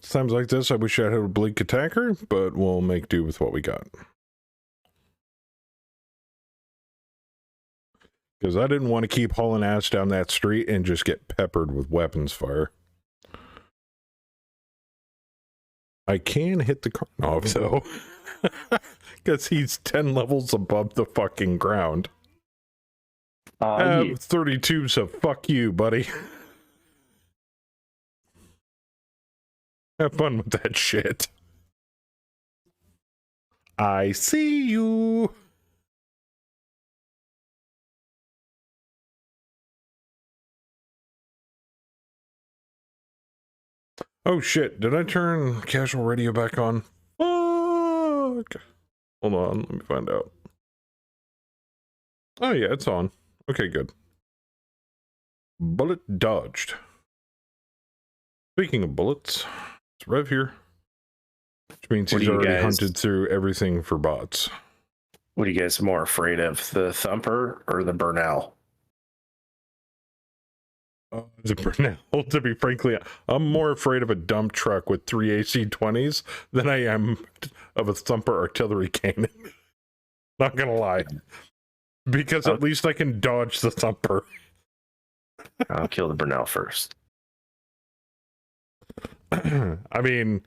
Times like this, I wish I had a Bleak Attacker, but we'll make do with what we got. Because I didn't want to keep hauling ass down that street and just get peppered with weapons fire. I can hit the Karnov, though. Because he's 10 levels above the fucking ground. I have 32, so fuck you, buddy. Have fun with that shit. I see you. Oh shit, did I turn casual radio back on? Fuck. Hold on, let me find out. Oh yeah, it's on. Okay, good. Bullet dodged. Speaking of bullets, it's Rev here. Which means he's already hunted through everything for bots. What are you guys more afraid of, the Thumper or the Burnell? The Burnell, to be frankly, I'm more afraid of a dump truck with 3 AC-20s than I am of a Thumper artillery cannon. Not gonna lie. Because at least I can dodge the Thumper. I'll kill the Burnell first. I mean,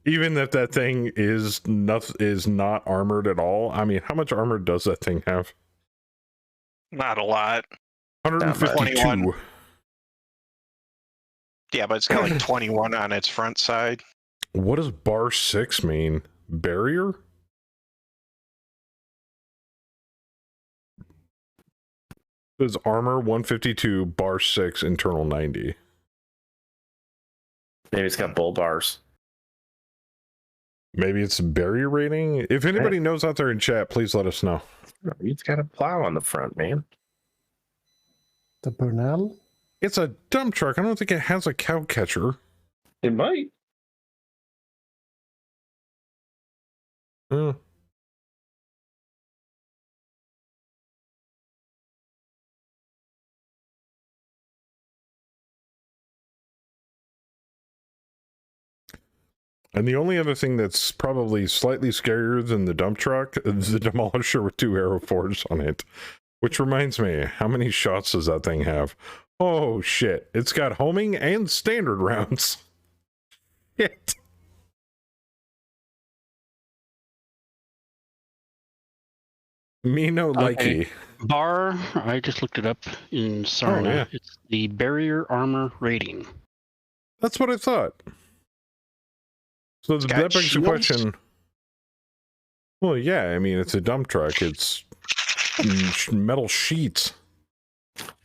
even if that thing is not armored at all, I mean, how much armor does that thing have? Not a lot. 152. Yeah, but it's got like 21 on its front side. What does bar 6 mean? Barrier? Says armor 152, bar 6, internal 90. Maybe it's got bull bars. Maybe it's barrier rating? If anybody knows out there in chat, please let us know. It's got a plow on the front, man. The Burnell? It's a dump truck. I don't think it has a cow catcher. It might. And the only other thing that's probably slightly scarier than the dump truck is the Demolisher with 2 arrow fours on it. Which reminds me, how many shots does that thing have? Oh shit, it's got homing and standard rounds. Shit. Me no likey. Bar, I just looked it up in Sarna. Oh, yeah. It's the barrier armor rating. That's what I thought. So that begs the shields? question. Well, yeah, I mean, it's a dump truck. It's metal sheets.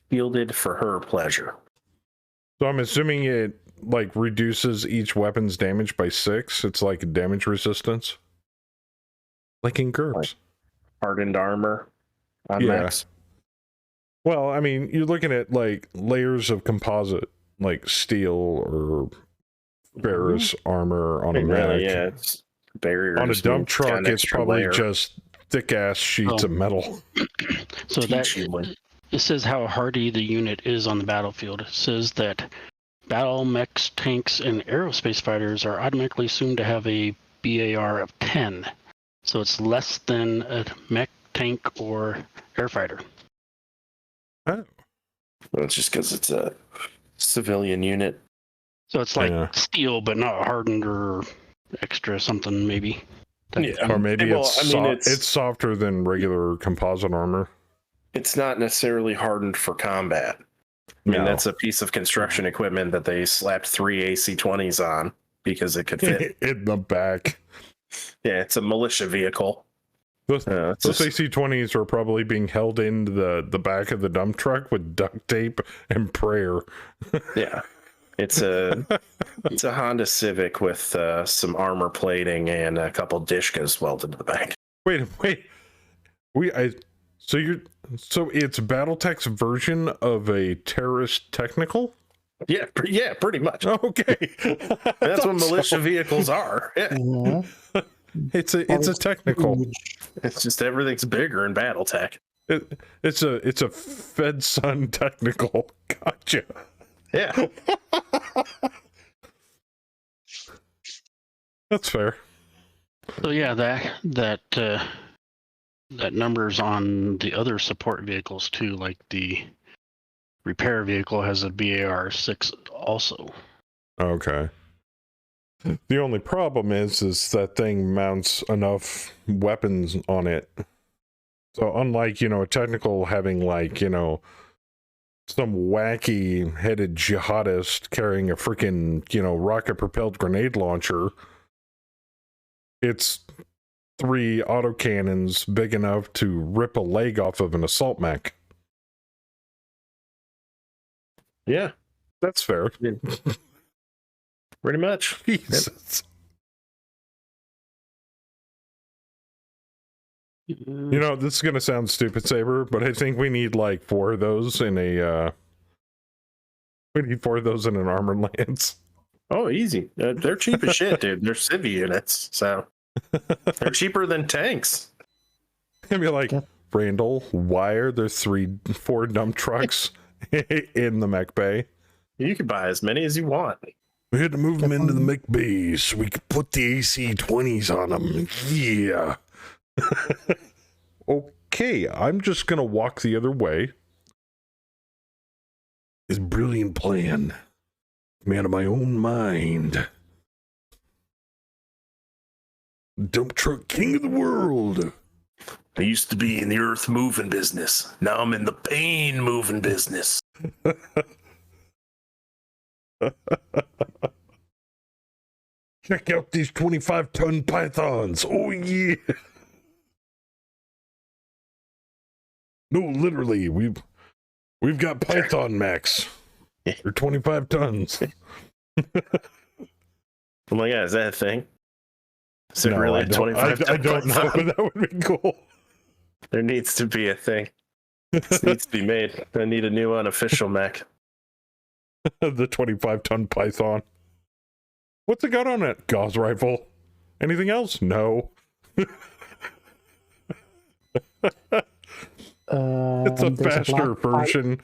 Fielded for her pleasure. So I'm assuming it, like, reduces each weapon's damage by 6. It's like damage resistance. Like in GURPS. Hardened armor on max. Well, I mean, you're looking at, like, layers of composite, like steel or ferrous armor on a mech. Yeah, it's barriers. On a dump truck, it's probably just thick-ass sheets of metal. So that it says how hardy the unit is on the battlefield. It says that battle mechs, tanks, and aerospace fighters are automatically assumed to have a BAR of 10. So it's less than a mech, tank, or airfighter. Oh. Well, it's just because it's a civilian unit. So it's like steel, but not hardened or extra something, maybe. Yeah, or maybe it's softer than regular composite armor. It's not necessarily hardened for combat. I mean, that's a piece of construction equipment that they slapped 3 AC-20s on because it could fit in the back. Yeah, it's a militia vehicle. Those AC-20s are probably being held into the back of the dump truck with duct tape and prayer. Yeah. It's a Honda Civic with some armor plating and a couple Dishkas welded to the back. Wait. So it's Battletech's version of a terrorist technical? Yeah, pretty much. Okay. That's what militia vehicles are. Yeah. It's a technical. It's just everything's bigger in Battletech. It's a FedSun technical. Gotcha. Yeah. That's fair. So yeah, that number's on the other support vehicles too, like the repair vehicle has a BAR 6 also. Okay. The only problem is that thing mounts enough weapons on it. So unlike, a technical having some wacky headed jihadist carrying a freaking, rocket propelled grenade launcher, it's 3 autocannons big enough to rip a leg off of an assault mech. Yeah. That's fair. Pretty much. Jesus. You know, this is gonna sound stupid, Saber, but I think we need like 4 of those in a we need 4 of those in an armored lance. Oh, easy. They're cheap as shit, dude. They're civ units, so they're cheaper than tanks. I'd be like, Randall, why are there 4 dump trucks in the mech bay? You can buy as many as you want. We had to move them into the mech bays so we could put the AC-20s on them. Yeah. Okay, I'm just gonna walk the other way. It's a brilliant plan. Man of my own mind. Dump truck king of the world. I used to be in the earth moving business. Now I'm in the pain moving business. Check out these 25-ton pythons. Oh, yeah. No, literally, we've got python mechs. They're 25 tons. Oh my god, is that a thing? Is it No, really I a don't, 25 I don't know, but that would be cool. There needs to be a thing. This needs to be made. I need a new unofficial mech. The 25-ton python. What's it got on it? Gauss rifle. Anything else? No. It's a faster version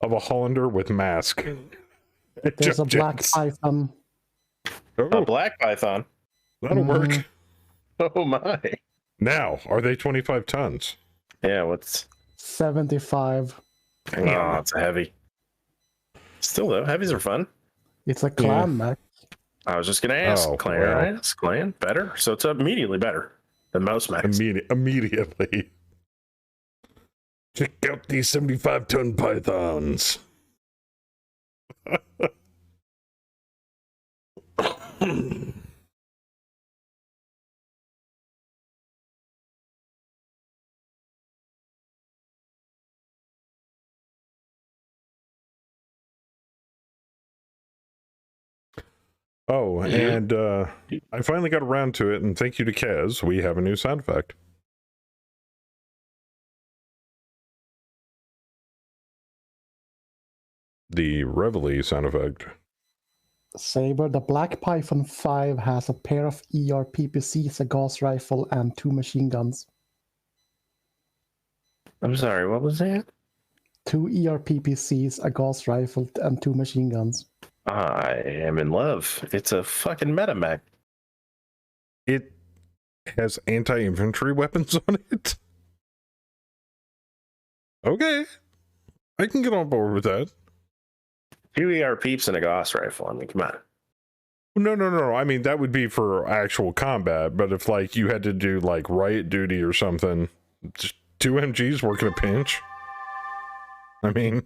of a Hollander with mask. There's a black python. A black python. That'll work. Oh my. Now, are they 25 tons? Yeah, what's 75. Oh, it's a heavy. Still though, heavies are fun. It's a clan mech. I was just gonna ask. Clan better. So it's immediately better than most mechs. Immediately. Check out these 75-ton pythons. Oh, and I finally got around to it, and thank you to Kez, we have a new sound effect. The Reveille sound effect. Saber, the Black Python 5 has a pair of ERPPCs, a Gauss rifle, and 2 machine guns. I'm sorry, what was that? 2 ERPPCs, a Gauss rifle, and 2 machine guns. I am in love. It's a fucking meta mech. It has anti-infantry weapons on it? Okay. I can get on board with that. 2 ER peeps and a Gauss rifle. I mean, come on. No. I mean, that would be for actual combat, but if, like, you had to do, like, riot duty or something, just 2 MGs working a pinch. I mean,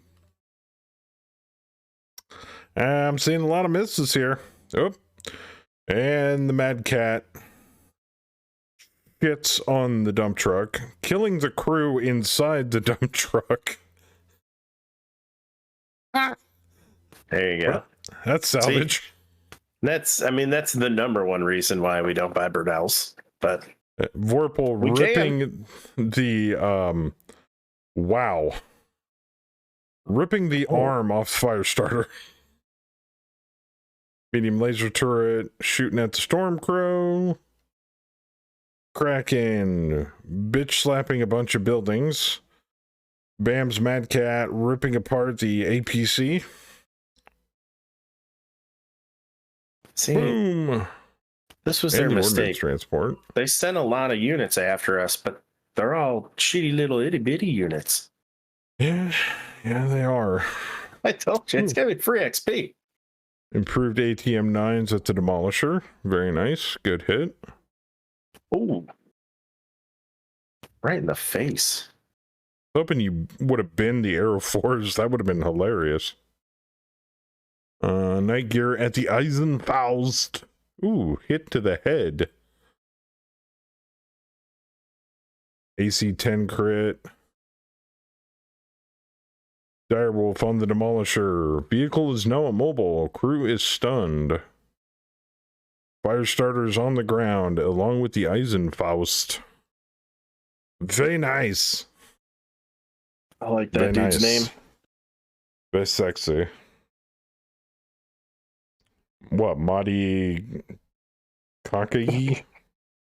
I'm seeing a lot of misses here. Oh, and the Mad Cat gets on the dump truck, killing the crew inside the dump truck. There you go. That's salvage. See, that's the number one reason why we don't buy Burdels. But Vorpal ripping the wow. Ripping the arm off Firestarter. Medium laser turret shooting at the Stormcrow. Kraken bitch slapping a bunch of buildings. Bam's Mad Cat ripping apart the APC. See, boom. This was their mistake. Transport. They sent a lot of units after us, but they're all shitty little itty bitty units. Yeah, they are. I told you, it's gonna be free XP. Improved ATM 9s at the Demolisher. Very nice. Good hit. Ooh. Right in the face. Hoping you would have been the Aero 4s. That would have been hilarious. Night Gear at the Eisenfaust. Ooh, hit to the head. AC 10 crit. Direwolf on the Demolisher. Vehicle is now immobile. Crew is stunned. Fire starters on the ground, along with the Eisenfaust. Very nice. I like that Very dude's nice. name. Very sexy. What, Madi Kakai?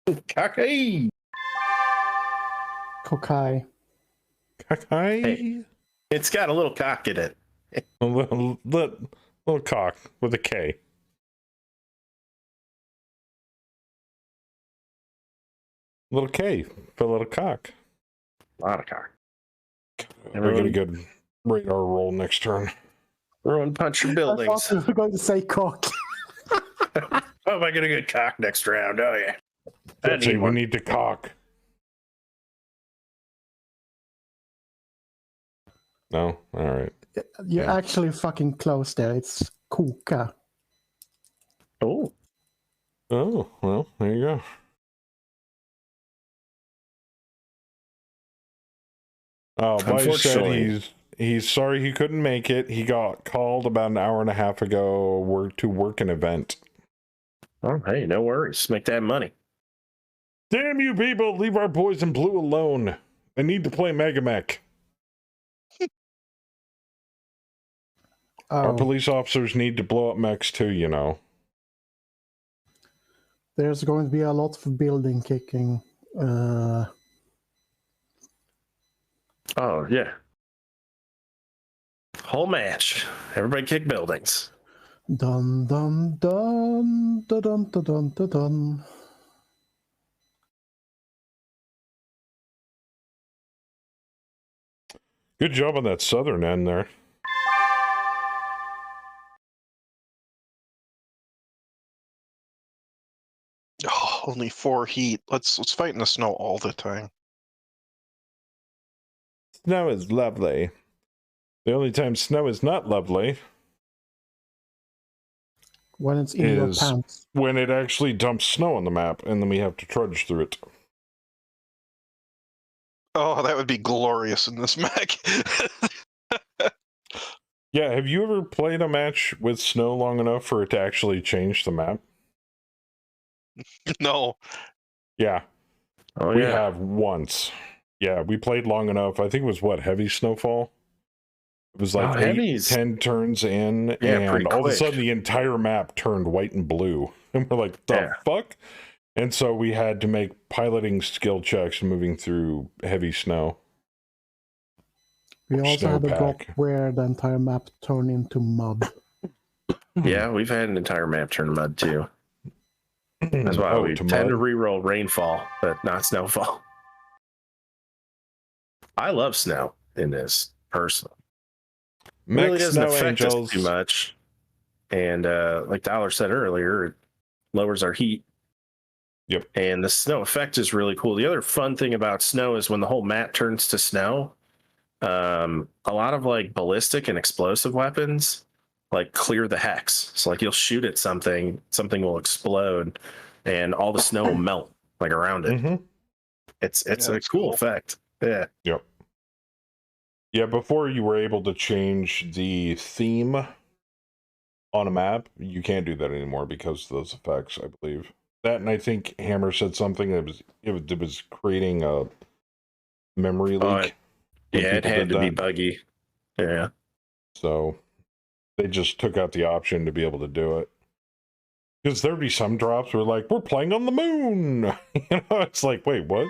Kakai. Kokai. Kakai? Hey. It's got a little cock in it. A little cock with a K. Little K for a little cock. A lot of cock. We get a good radar roll next turn. Everyone punch your I buildings. thought you were going to say cock. Oh, am I gonna get cock next round? Oh yeah. That's it, we need to cock. No? Alright. You're actually fucking close there. It's koka. Oh. Oh, well, there you go. Oh, Vice said he's sorry he couldn't make it. He got called about an hour and a half ago to work an event. Oh, hey, no worries. Make that money. Damn you people, leave our boys in blue alone. I need to play Megamech. Our police officers need to blow up mechs too, you know. There's going to be a lot of building kicking. Oh yeah. Whole match. Everybody kick buildings. Dun dun dun dun dun dun dun dun dun. Good job on that southern end there. Oh, only 4 heat. Let's fight in the snow all the time. Snow is lovely. The only time snow is not lovely When it's in your pants. when it actually dumps snow on the map, and then we have to trudge through it. Oh, that would be glorious in this mech. Yeah, have you ever played a match with snow long enough for it to actually change the map? No. Yeah. Oh We yeah. have once. Yeah, we played long enough. I think it was what, heavy snowfall? It was like 10 turns in, and all of a sudden the entire map turned white and blue. And we're like, the fuck? And so we had to make piloting skill checks moving through heavy snow. We also had a drop Snowpack. where the entire map turned into mud. Yeah, we've had an entire map turn mud too. That's why we tend to reroll rainfall, but not snowfall. I love snow in this personally. It really doesn't affect us too much. And like Dollar said earlier, it lowers our heat. Yep. And the snow effect is really cool. The other fun thing about snow is when the whole map turns to snow, a lot of like ballistic and explosive weapons like clear the hex. So like you'll shoot at something will explode, and all the snow will melt like around it. Mm-hmm. It's a cool effect. Yeah. Yep. Yeah, before you were able to change the theme on a map, you can't do that anymore because of those effects, I believe. That, and I think Hammer said something that it was creating a memory leak. Yeah, it had to be buggy. Yeah. So they just took out the option to be able to do it. Because there'd be some drops where like, we're playing on the moon. You know, it's like, wait, what?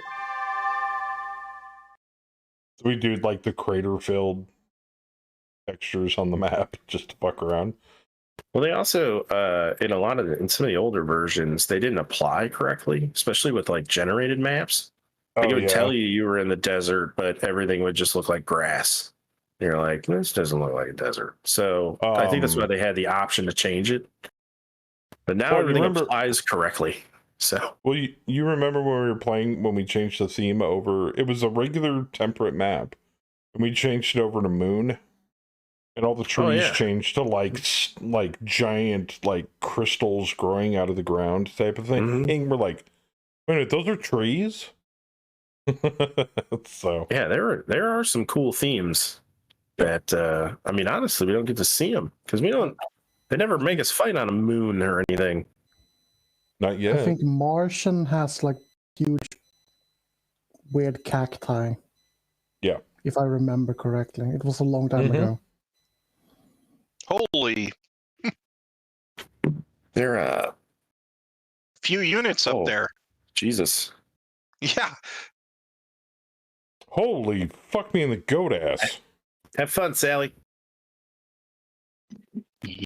So we do like the crater-filled textures on the map just to fuck around. Well, they also in some of the older versions, they didn't apply correctly, especially with like generated maps. Like it would tell you were in the desert, but everything would just look like grass. And you're like, this doesn't look like a desert. So I think that's why they had the option to change it. But now everything applies correctly. So well, you remember when we were playing when we changed the theme over? It was a regular temperate map, and we changed it over to moon. And all the trees changed to like giant like crystals growing out of the ground type of thing. Mm-hmm. And we're like, wait a minute, those are trees? So yeah, there are some cool themes that I mean, honestly, we don't get to see them because they never make us fight on a moon or anything. Not yet. I think Martian has like huge, weird cacti. Yeah. If I remember correctly, it was a long time ago. Holy, There are few units up there. Jesus. Yeah. Holy fuck me in the goat ass. Have fun, Sally.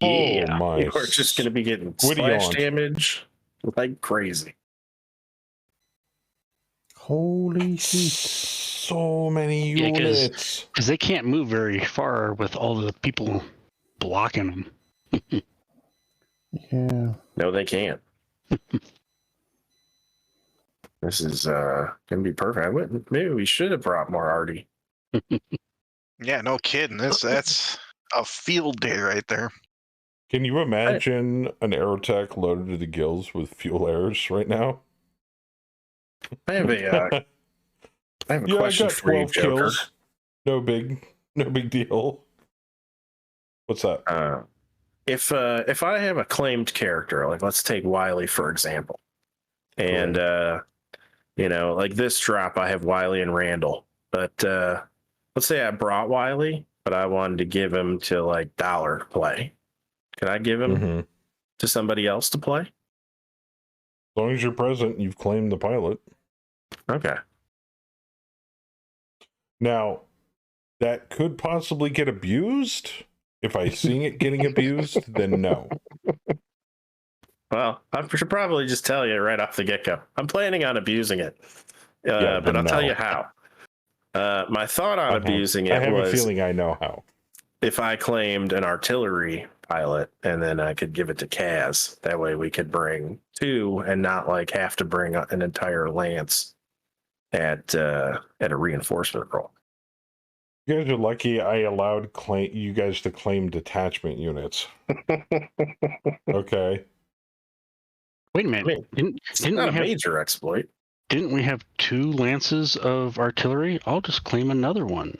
Oh my. You're just going to be getting Squiddy splash aunt. damage like crazy. Holy shit. So many Yeah, units. because they can't move very far with all the people blocking them. Yeah. No, they can't. This is gonna be perfect. Maybe we should have brought more Artie. Yeah, no kidding. That's a field day right there. Can you imagine an Aerotech loaded to the gills with fuel airs right now? I have a question I got for you, 12 Joker. kills. No big deal. What's that? If I have a claimed character, like let's take Wiley for example, and like this drop, I have Wiley and Randall, but let's say I brought Wiley, but I wanted to give him to like Dollar play. Can I give him to somebody else to play? As long as you're present, you've claimed the pilot. Okay. Now, that could possibly get abused. If I see it getting abused, then no. Well, I should probably just tell you right off the get-go. I'm planning on abusing it, but I'll tell you how. My thought on abusing it was... I have a feeling I know how. If I claimed an artillery pilot and then I could give it to Kaz, that way we could bring two and not like have to bring an entire lance at a reinforcement role. You guys are lucky I allowed you guys to claim detachment units. Okay. Wait a minute. Didn't not we a have major exploit. Didn't we have 2 lances of artillery? I'll just claim another one.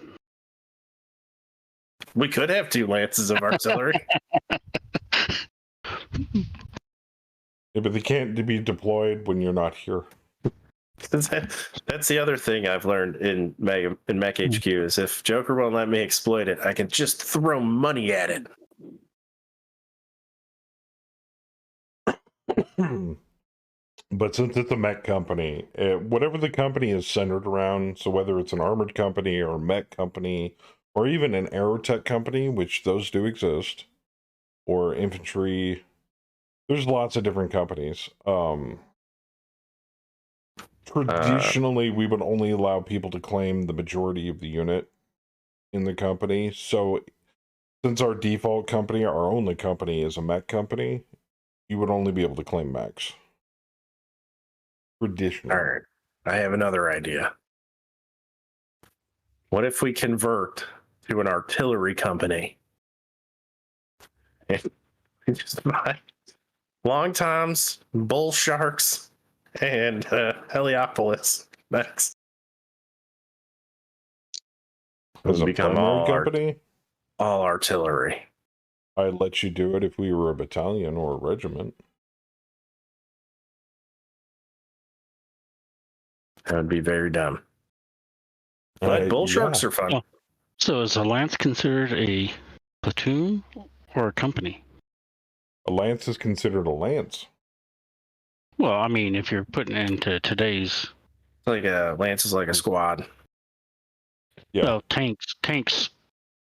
We could have 2 lances of artillery. Yeah, but they can't be deployed when you're not here. That's the other thing I've learned in Mech HQ is if Joker won't let me exploit it, I can just throw money at it. But since it's a mech company, whatever the company is centered around, so whether it's an armored company or a mech company, or even an aerotech company, which those do exist, or infantry, there's lots of different companies. Traditionally, we would only allow people to claim the majority of the unit in the company. So since our default company, our only company is a mech company, you would only be able to claim mechs. Traditionally. All right. I have another idea. What if we convert to an artillery company and we just buy Long Toms, Bull Sharks, and Heliopolis next? As a become primary company? All artillery. I'd let you do it if we were a battalion or a regiment. That would be very dumb. But Bull Sharks are fun. Oh. So is a lance considered a platoon or a company? A lance is considered a lance. Well, I mean, if you're putting it into today's... Like a lance is like a squad. Yeah. Well, tanks.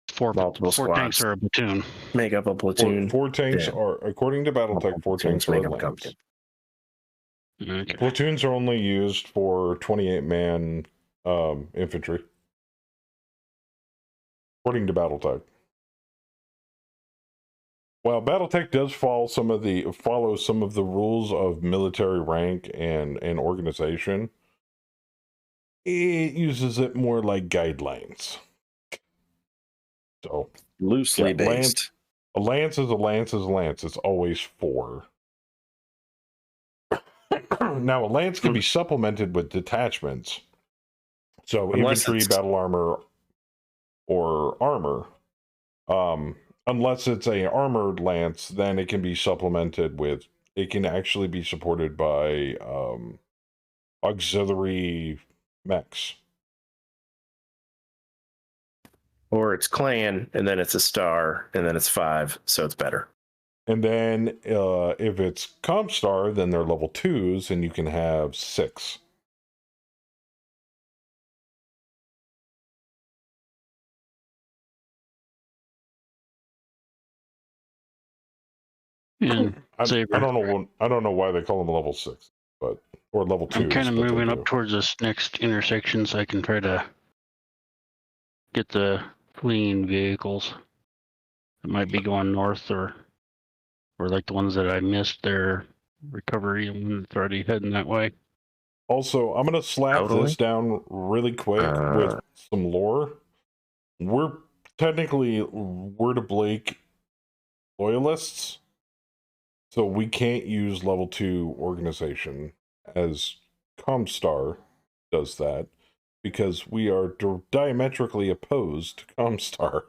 Four tanks are a platoon. Make up a platoon. Four tanks are, according to Battletech, 4 tanks are a lance. Okay. Platoons are only used for 28-man infantry. According to Battletech. While Battletech does follow some of the rules of military rank and organization, it uses it more like guidelines. So loosely based. A lance is a lance is a lance. It's always 4. Now, a lance can be supplemented with detachments. So infantry, battle armor, or armor. Unless it's a armored lance, then it can be supplemented with it can actually be supported by auxiliary mechs. Or it's clan, and then it's a star, and then it's 5, so it's better. And then if it's Comstar, then they're level 2s, and you can have 6. And I Saber. don't know why they call them level 6, but or level 2. I'm kind of moving up towards this next intersection so I can try to get the fleeing vehicles that might be going north, or like the ones that I missed their recovery and it's already heading that way. Also, I'm gonna slap this down really quick with some lore. We're technically Word of Blake loyalists, so we can't use level 2 organization as Comstar does that, because we are diametrically opposed to Comstar.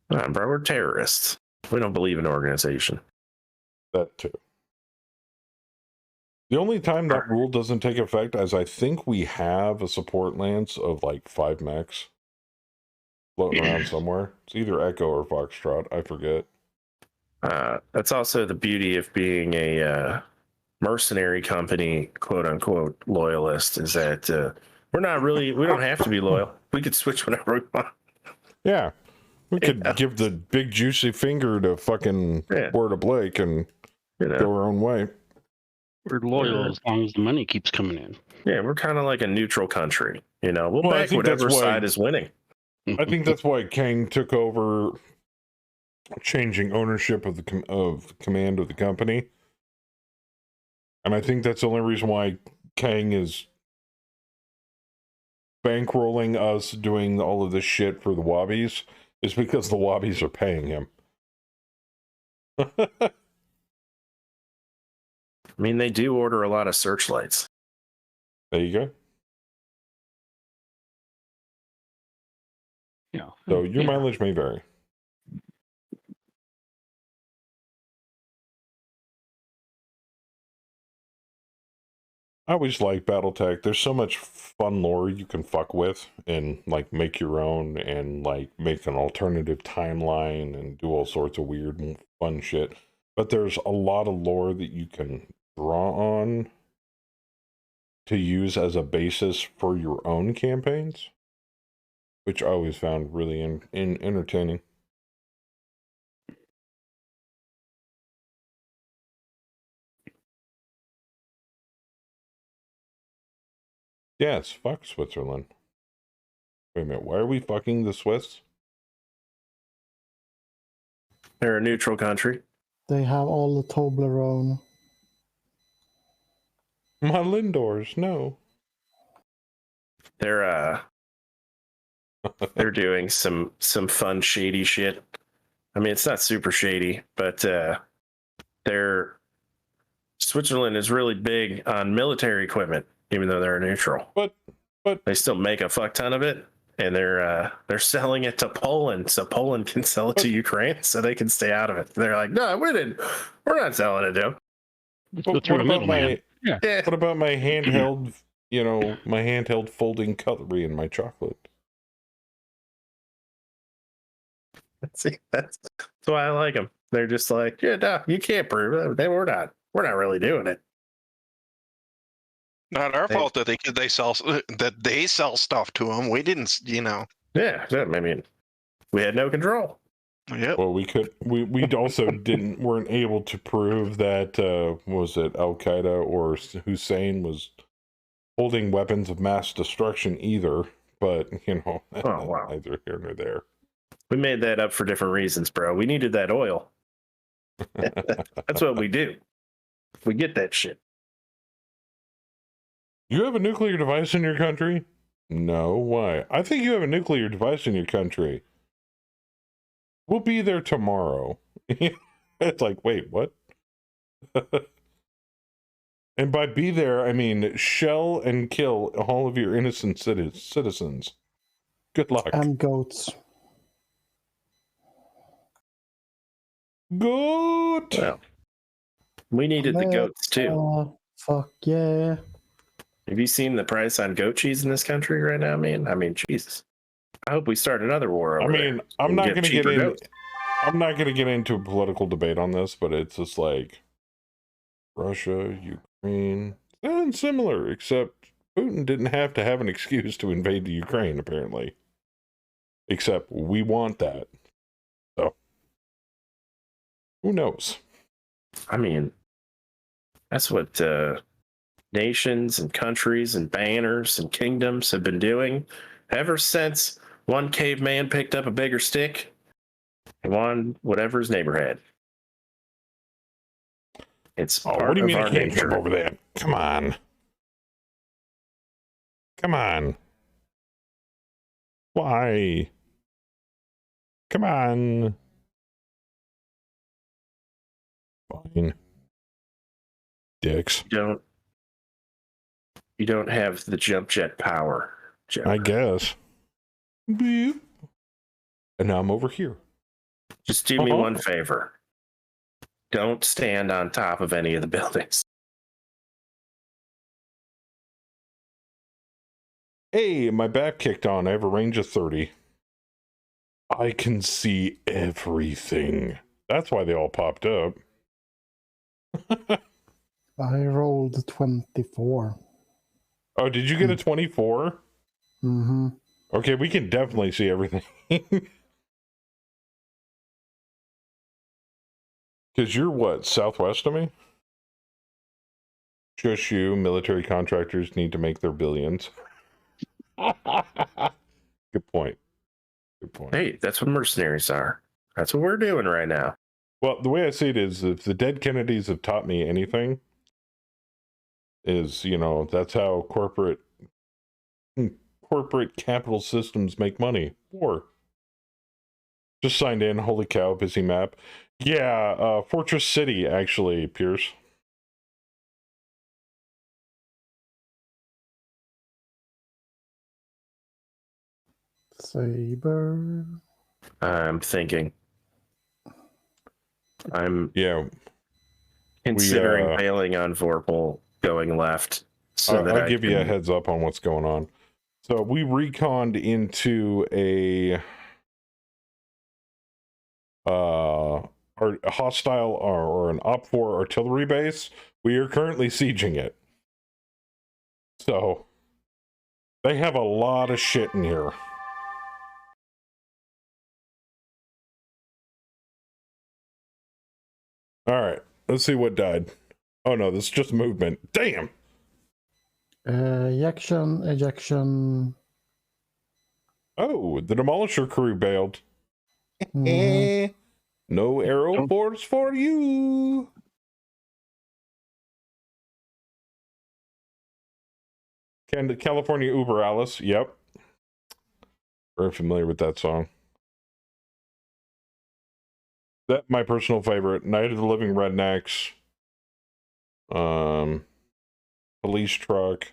Bro, we're terrorists. We don't believe in organization. That too. The only time that rule doesn't take effect is I think we have a support lance of like 5 mechs floating around somewhere. It's either Echo or Foxtrot. I forget. That's also the beauty of being a mercenary company, quote unquote, loyalist, is that we don't have to be loyal. We could switch whenever we want. Yeah. We could give the big juicy finger to fucking Word of Blake and go our own way. We're loyal as long as the money keeps coming in. Yeah, we're kind of like a neutral country. We'll back whatever side is winning. I think that's why Kang took over, changing ownership of the command of the company. And I think that's the only reason why Kang is bankrolling us doing all of this shit for the Wobbies, is because the Wobbies are paying him. I mean, they do order a lot of searchlights. There you go. Yeah. So your mileage may vary. I always like Battletech. There's so much fun lore you can fuck with and like make your own and like make an alternative timeline and do all sorts of weird and fun shit. But there's a lot of lore that you can draw on to use as a basis for your own campaigns, which I always found really entertaining. Yes, fuck Switzerland. Wait a minute, why are we fucking the Swiss? They're a neutral country. They have all the Toblerone. My Lindors, no. They're doing some fun shady shit. I mean, it's not super shady, but Switzerland is really big on military equipment, even though they're neutral. But they still make a fuck ton of it, and they're selling it to Poland, so Poland can sell it to Ukraine, so they can stay out of it. They're like, no, we're not selling it to them. What about my handheld, my handheld folding cutlery and my chocolate? See, that's why I like them. They're just like, yeah, no, you can't prove it. We're not really doing it. Not our fault that they sell stuff to them. We didn't, Yeah, I mean, we had no control. Yep. Well, we also weren't able to prove that was it Al Qaeda or Hussein was holding weapons of mass destruction either. But neither here nor there. We made that up for different reasons, bro. We needed that oil. That's what we do. We get that shit. You have a nuclear device in your country? No, why? I think you have a nuclear device in your country. We'll be there tomorrow. It's like, wait, what? And by be there, I mean shell and kill all of your innocent citizens. Good luck. And goats. Goat! Well, We needed the goats too. Fuck yeah. Have you seen the price on goat cheese in this country right now, man? I mean, Jesus. I hope we start another war over there. I'm not going to get in. Goats. I'm not going to get into a political debate on this, but it's just like Russia, Ukraine, and similar, except Putin didn't have to have an excuse to invade the Ukraine, apparently. Except we want that. So, who knows? I mean, that's what nations and countries and banners and kingdoms have been doing ever since one caveman picked up a bigger stick and won whatever his neighbor had. It's part what do you mean of I our can't nature. jump over there? Come on. Come on. Why? Come on. Fine. Dicks. You don't have the jump jet power, Joe. I guess. Beep. And now I'm over here. Just do me one favor. Don't stand on top of any of the buildings. Hey, my back kicked on. I have a range of 30. I can see everything. That's why they all popped up. I rolled 24. Oh, did you get a 24? Mm-hmm. Okay, we can definitely see everything. Because you're what, southwest of me? Shush you, military contractors need to make their billions. Good point. Good point. Hey, that's what mercenaries are. That's what we're doing right now. Well, the way I see it is, if the dead Kennedys have taught me anything, is, you know, that's how corporate capital systems make money. War. Just signed in. Holy cow, busy map. Yeah, Fortress City, actually, Pierce. Saber. I'm thinking. I'm considering bailing on Vorpal, going left. So that I'll give you a heads up on what's going on. So we reconned into a hostile or an OP4 artillery base. We are currently sieging it. So they have a lot of shit in here. All right, let's see what died. Oh no, this is just movement. Damn. Ejection. Oh, the Demolisher crew bailed. Mhm. No arrow force for you. California Uber Alice. Yep. Very familiar with that song. That's my personal favorite. Night of the Living Rednecks. Police Truck.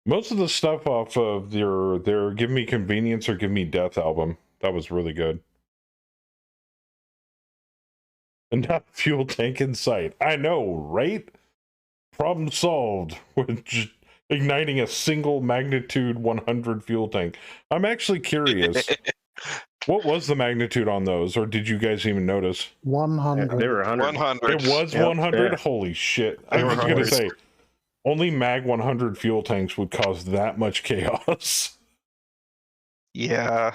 Most of the stuff off of their Give Me Convenience or Give Me Death album. That was really good. And not a fuel tank in sight. I know, right? Problem solved with just igniting a single magnitude 100 fuel tank. I'm actually curious. What was the magnitude on those, or did you guys even notice? 100. They were 100. 100. It was 100? Yeah. Holy shit. I was going to say, only Mag 100 fuel tanks would cause that much chaos. Yeah.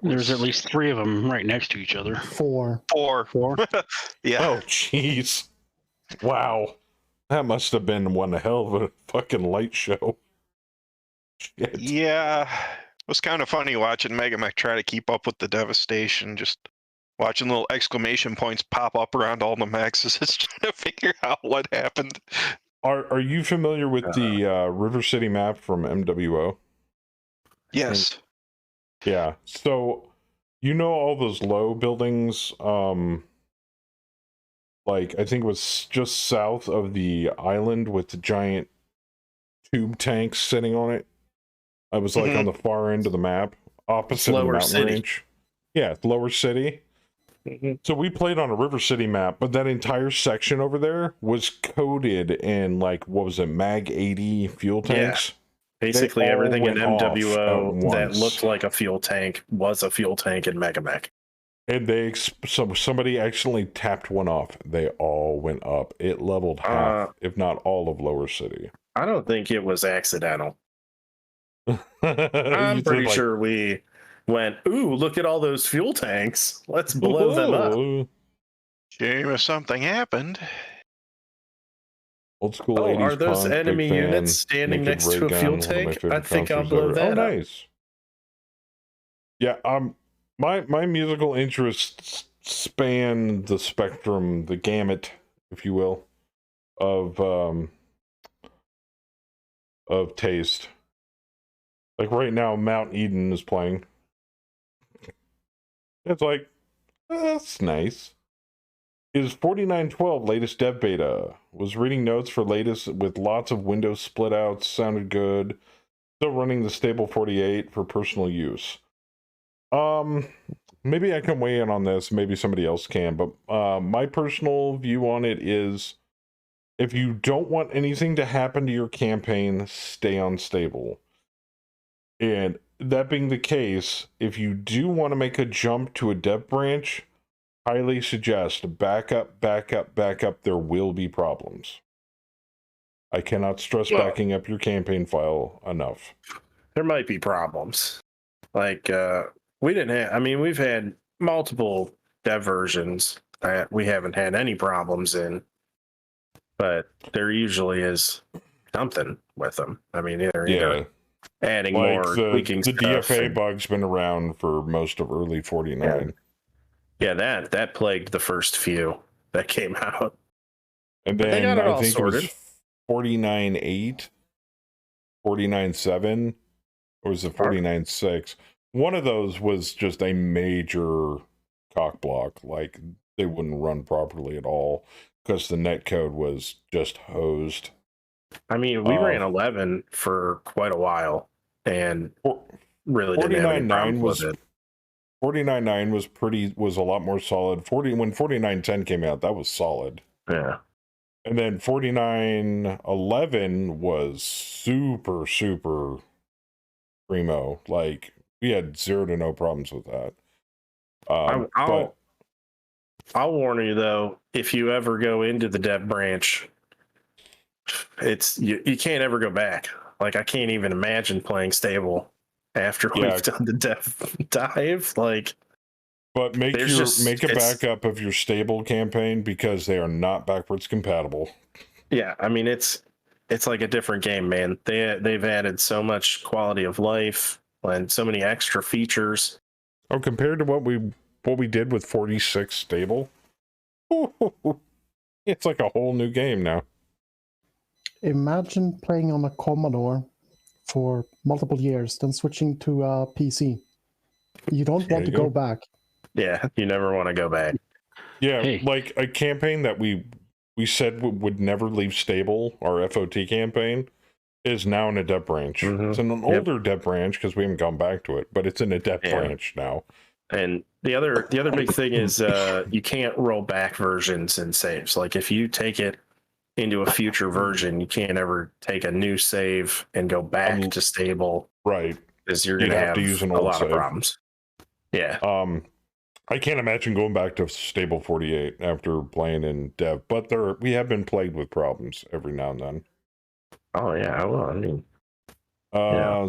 There's at least 3 of them right next to each other. 4. 4. Yeah. Oh, jeez. Wow. That must have been one hell of a fucking light show. Shit. Yeah. It was kind of funny watching Megamech try to keep up with the devastation, just watching little exclamation points pop up around all the mechs, just trying to figure out what happened. Are you familiar with the River City map from MWO? Yes. Yeah. So, you know all those low buildings, like, I think it was just south of the island with the giant tube tanks sitting on it? I was like on the far end of the map, opposite of the mountain range. Yeah, Lower City. So we played on a River City map, but that entire section over there was coated in like, what was it, Mag 80 fuel tanks? Basically everything in went off at MWO that once. looked like a fuel tank was a fuel tank in Megamech. And somebody accidentally tapped one off. They all went up. It leveled half, if not all of Lower City. I don't think it was accidental. You I'm pretty think, like, sure we went, ooh, look at all those fuel tanks. Let's blow them up. "Ooh." Shame if something happened. Old school Oh, 80s are those punk, big enemy fan. units standing Naked next to a Ray fuel Gun, one of my tank? I favorite think I'll concerts blow ever. that Oh, up. nice. Yeah, my musical interests span the spectrum, the gamut, if you will, of taste. Like right now, Mount Eden is playing. It's like, that's nice. Is 49.12 latest dev beta. Was reading notes for latest with lots of Windows split outs. Sounded good. Still running the stable 48 for personal use. Maybe I can weigh in on this. Maybe somebody else can. But my personal view on it is, if you don't want anything to happen to your campaign, stay on stable. And that being the case, if you do want to make a jump to a dev branch, highly suggest backup. There will be problems. I cannot stress backing up your campaign file enough. There might be problems. Like, we didn't have, I mean, we've had multiple dev versions that we haven't had any problems in, but there usually is something with them. I mean, either adding like more, tweaking the stuff. DFA bug's been around for most of early 49. Yeah, that plagued the first few that came out. And But they then got it I all think sorted. it was 49.8, 49.7, or was it 49.6? One of those was just a major cock block. Like, they wouldn't run properly at all because the netcode was just hosed. I mean, we ran 11 for quite a while and really didn't have any problems with it. 49.9 was a lot more solid. When 49.10 came out, that was solid. Yeah. And then 49.11 was super primo. Like, we had 0 to no problems with that. I'll warn you though, if you ever go into the dev branch, it's you can't ever go back. Like, I can't even imagine playing stable after we've done the dev dive. Like, but make a backup of your stable campaign, because they are not backwards compatible. Yeah, I mean, it's like a different game, man. They've added so much quality of life and so many extra features. Oh, compared to what we did with 46 stable, it's like a whole new game now. Imagine playing on a Commodore for multiple years, then switching to a PC. You don't want to go back. Yeah, you never want to go back. Yeah, like a campaign that we said would never leave stable, our FOT campaign, is now in a dev branch. Mm-hmm. It's in an older dev branch because we haven't gone back to it, but it's in a dev branch now. And the other big thing is you can't roll back versions and saves. Like, if you take it into a future version, you can't ever take a new save and go back to stable. Right. Because you're going to have to use a lot of problems. Yeah. I can't imagine going back to stable 48 after playing in dev, but we have been plagued with problems every now and then. Oh yeah, well, I mean,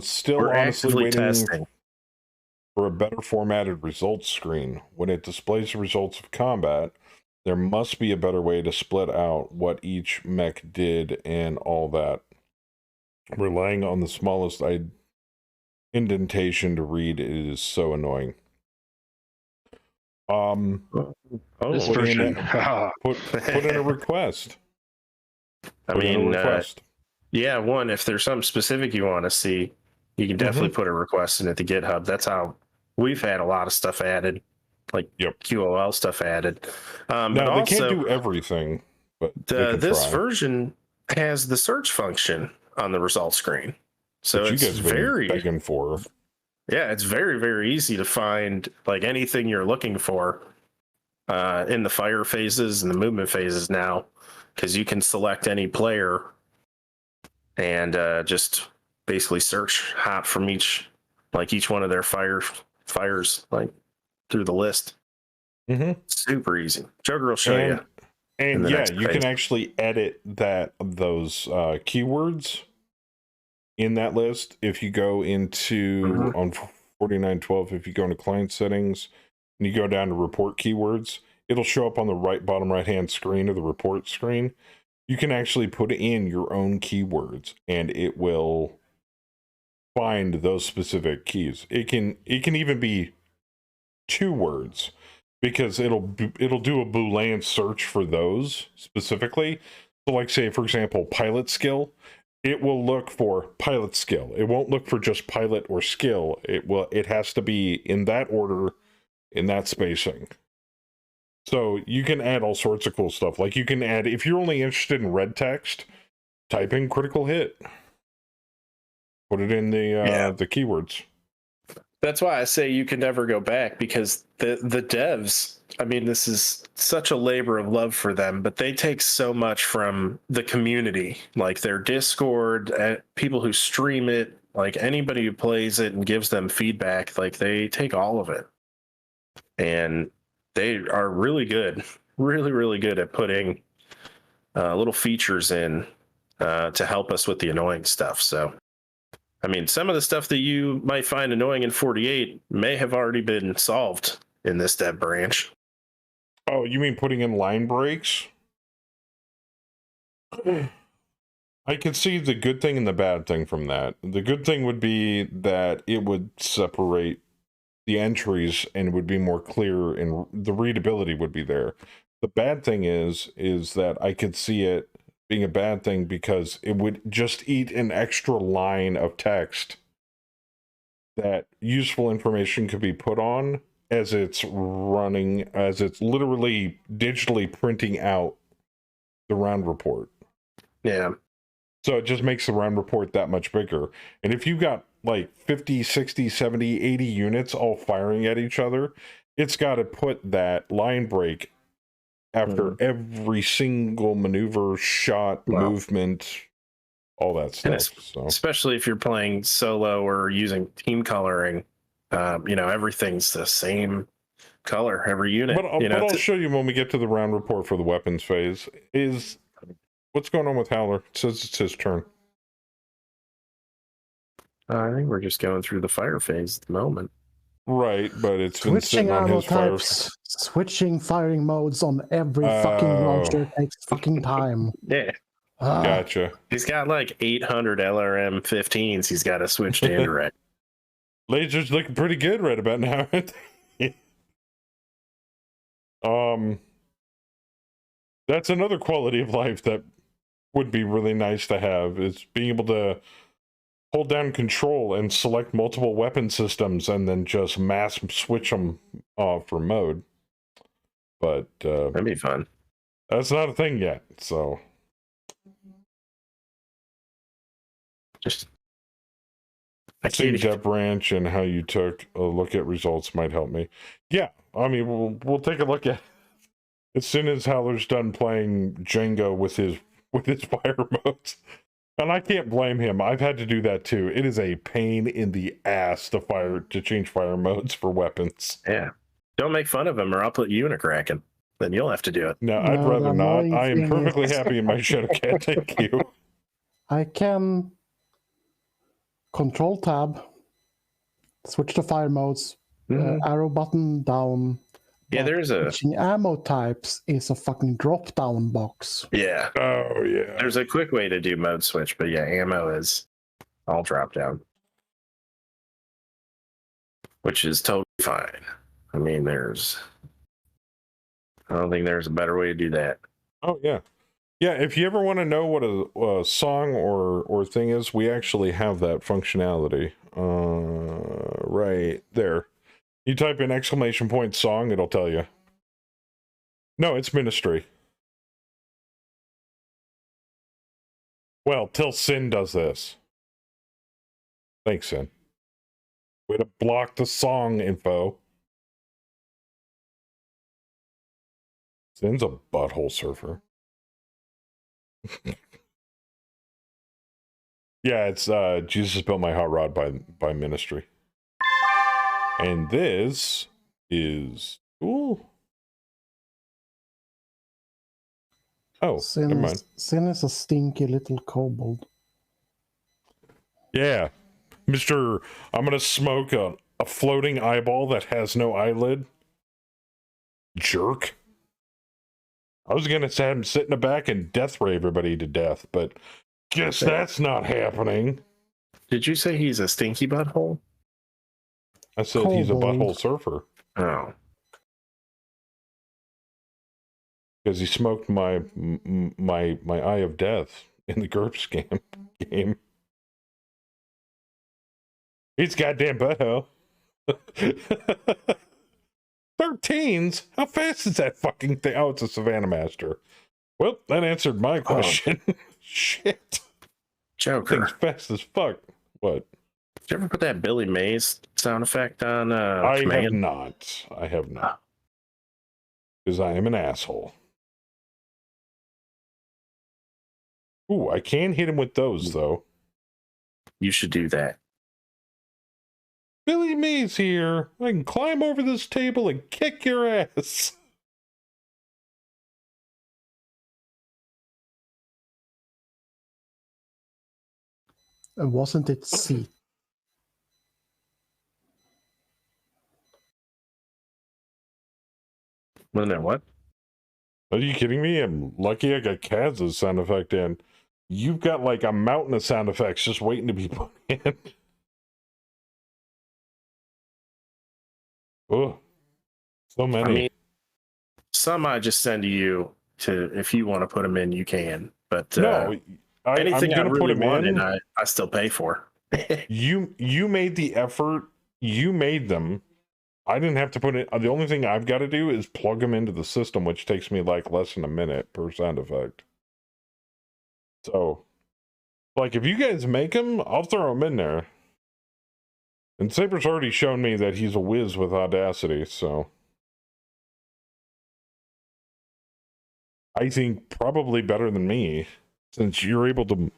still we're honestly waiting for a better formatted results screen. When it displays the results of combat, there must be a better way to split out what each mech did and all that. Relying on the smallest indentation to read is so annoying. This version. Put in a request. Yeah, if there's something specific you want to see, you can definitely put a request in at the GitHub. That's how we've had a lot of stuff added, like QOL stuff added. Now, but they can't do everything, but this version has the search function on the results screen. So it's very begging for. Yeah, it's very, very easy to find like anything you're looking for in the fire phases and the movement phases now, because you can select any player and just basically search hop from each one of their fires like through the list. Super easy. Joker will show you. And yeah, you can actually edit those keywords in that list. If you go into on 49.12, if you go into client settings and you go down to report keywords, it'll show up on the bottom right hand screen of the report screen. You can actually put in your own keywords and it will find those specific keys. It can even be 2 words, because it'll do a Boolean search for those specifically. So like, say for example, pilot skill, it will look for pilot skill. It won't look for just pilot or skill. It has to be in that order, in that spacing. So you can add all sorts of cool stuff. Like you can add, if you're only interested in red text, type in critical hit. Put it in the keywords. That's why I say you can never go back, because the devs, I mean, this is such a labor of love for them, but they take so much from the community, like their Discord, people who stream it, like anybody who plays it and gives them feedback, like they take all of it. And they are really good, really, really good at putting little features in to help us with the annoying stuff. So, I mean, some of the stuff that you might find annoying in 48 may have already been solved in this dev branch. Oh, you mean putting in line breaks? I could see the good thing and the bad thing from that. The good thing would be that it would separate the entries and would be more clear, and the readability would be there. The bad thing is that I could see it being a bad thing because it would just eat an extra line of text that useful information could be put on as it's running, as it's literally digitally printing out the round report. Yeah. So it just makes the round report that much bigger. And if you've got like 50, 60, 70, 80 units all firing at each other, it's got to put that line break after every single maneuver, shot, movement, all that stuff. So especially if you're playing solo or using team coloring, everything's the same color every unit. But I'll show you when we get to the round report for the weapons phase. What's going on with Howler? It says it's his turn. I think we're just going through the fire phase at the moment. Right, but it's been sitting on his fire. Switching firing modes on every fucking launcher takes fucking time. Yeah. Gotcha. He's got like 800 LRM 15s he's got to switch to indirect. Lasers looking pretty good right about now. That's another quality of life that would be really nice to have, is being able to hold down control and select multiple weapon systems and then just mass switch them for mode. But that'd be fun. That's not a thing yet, so just seeing Dev Branch and how you took a look at results might help me. Yeah, I mean we'll take a look at it as soon as Howler's done playing Jenga with his fire modes. And I can't blame him. I've had to do that too. It is a pain in the ass to change fire modes for weapons. Yeah. Don't make fun of him or I'll put you in a Kraken. Then you'll have to do it. No, I'd rather not. I am perfectly happy in my Shadowcat. Thank you. I can control tab, switch to fire modes, arrow button down. Yeah, there's switching ammo types is a fucking drop down box. Yeah. Oh yeah. There's a quick way to do mode switch, but yeah, ammo is all drop down, which is totally fine. I mean, I don't think there's a better way to do that. Oh yeah. Yeah, if you ever want to know what a song or thing is, we actually have that functionality. Right there. You type in !song, it'll tell you. No, it's Ministry. Well, till Sin does this. Thanks, Sin. Way to block the song info. Sin's a butthole surfer. Yeah, it's Jesus Built My Hot Rod by Ministry. And this is ooh. Oh, never mind. Sin is a stinky little kobold. Yeah. Mr. I'm gonna smoke a floating eyeball that has no eyelid. Jerk. I was gonna have him sit in the back and death ray everybody to death, but guess that's not happening. Did you say he's a stinky butthole? I said he's a butthole surfer. Oh. Because he smoked my eye of death in the GURPS game. He's goddamn butthole. 13s? How fast is that fucking thing? Oh, it's a Savannah Master. Well, that answered my question. Shit. Joker. Thing's fast as fuck. What? Did you ever put that Billy Mays sound effect on I Command? have not. I have not. Because I am an asshole. Ooh, I can hit him with those, though. You should do that. Billy Mays here. I can climb over this table and kick your ass. And wasn't it C? Wasn't that what? Are you kidding me? I'm lucky I got Kaz's sound effect in. You've got like a mountain of sound effects just waiting to be put in. Oh, so many. I mean, some I just send to you to if you want to put them in, you can. But no, anything I'm I gonna really put him want, in. and I still pay for. You made the effort. You made them. I didn't have to put it. The only thing I've got to do is plug them into the system, which takes me like less than a minute per sound effect. So, like, if you guys make them, I'll throw them in there. And Saber's already shown me that he's a whiz with Audacity, so I think probably better than me, since you're able to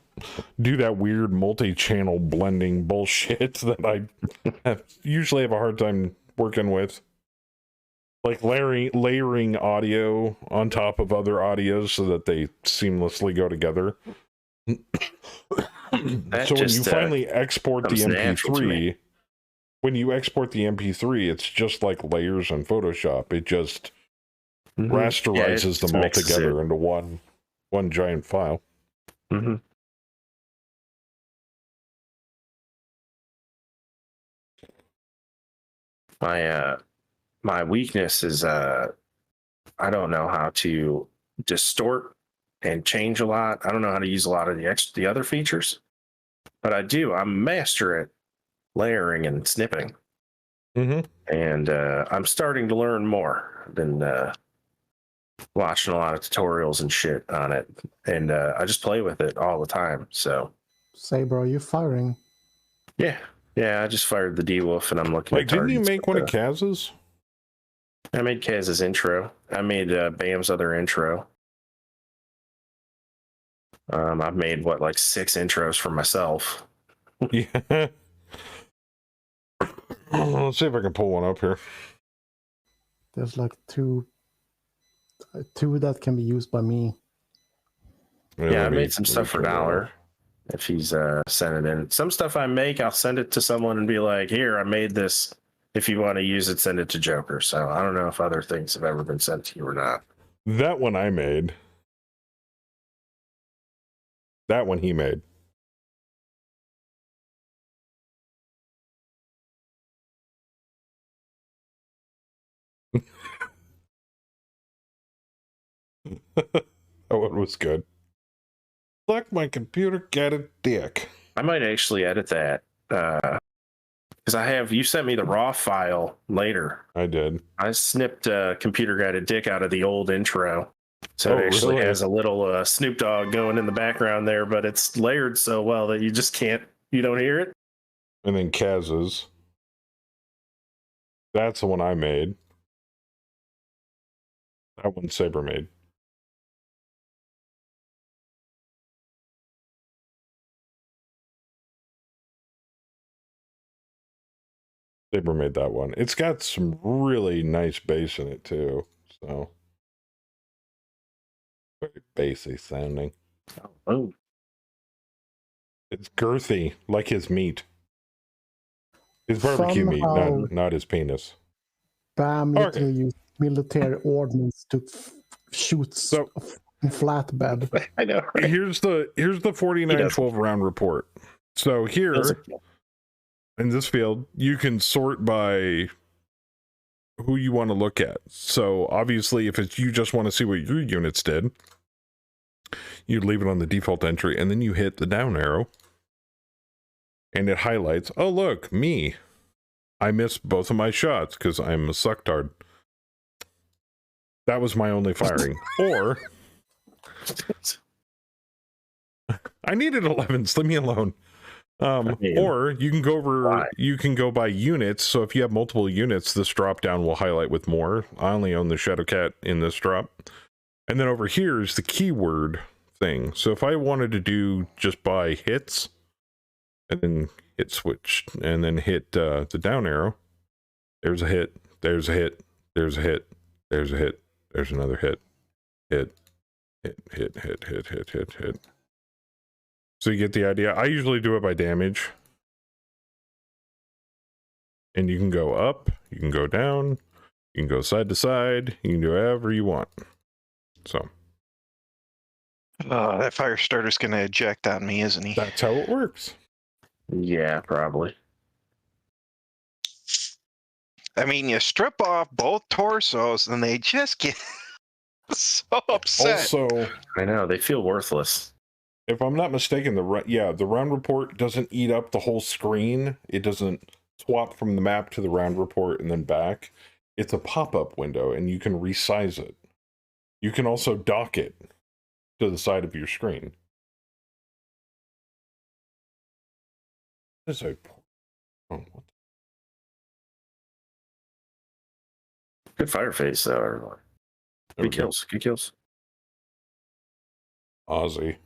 do that weird multi-channel blending bullshit that I usually have a hard time working with. Like layering audio on top of other audios so that they seamlessly go together. So when you finally export the MP3, when you export the MP3, it's just like layers in Photoshop. It just rasterizes them all together into one giant file. Mm-hmm. My weakness is I don't know how to distort and change a lot. I don't know how to use a lot of the other features, but I'm master at layering and snipping. And I'm starting to learn more than watching a lot of tutorials and shit on it. And I just play with it all the time. So, Saber, are you firing? Yeah, I just fired the D-Wolf, and I'm looking. Like, didn't you make one of Kaz's? I made Kaz's intro. I made Bam's other intro. I've made like 6 intros for myself. Yeah. Let's see if I can pull one up here. There's like two that can be used by me. Yeah, I made some stuff for $1 if he's sent it in. Some stuff I make, I'll send it to someone and be like, here, I made this. If you want to use it, send it to Joker. So I don't know if other things have ever been sent to you or not. That one I made. That one he made. That one was good. Fuck my computer, get a dick. I might actually edit that. Because you sent me the raw file later. I did. I snipped Computer Guided Dick out of the old intro. So it actually has a little Snoop Dogg going in the background there, but it's layered so well that you don't hear it. And then Kaz's. That's the one I made. That one's Saber made. Saber made that one. It's got some really nice bass in it too. So very bassy sounding. Oh, It's girthy, like his meat. His barbecue meat, Somehow- not his penis. BAM Okay. literally used military ordnance to shoot So- flatbed. I know. Right? Here's the 49.12 round report. So here in this field, you can sort by who you want to look at. So obviously, if it's you just want to see what your units did, you leave it on the default entry, and then you hit the down arrow, and it highlights, oh look, me. I missed both of my shots because I'm a sucktard. That was my only firing. Or I needed 11s, leave me alone. Or you can go over, you can go by units. So if you have multiple units, this drop down will highlight with more. I only own the Shadowcat in this drop. And then over here is the keyword thing. So if I wanted to do just by hits, and then hit switch, and then hit the down arrow, there's a hit, there's a hit, there's a hit, there's a hit, there's another hit, hit, hit, hit, hit, hit, hit, hit, hit. So you get the idea. I usually do it by damage. And you can go up, you can go down, you can go side to side, you can do whatever you want. So That fire starter's going to eject on me, isn't he? that's how it works. Yeah, probably. I mean, you strip off both torsos and they just get so upset. Also, I know. They feel worthless. if I'm not mistaken, the round report doesn't eat up the whole screen. It doesn't swap from the map to the round report and then back. It's a pop-up window, and you can resize it. You can also dock it to the side of your screen. What? Good fire face, though, everyone. Good kills. Good kills. Aussie.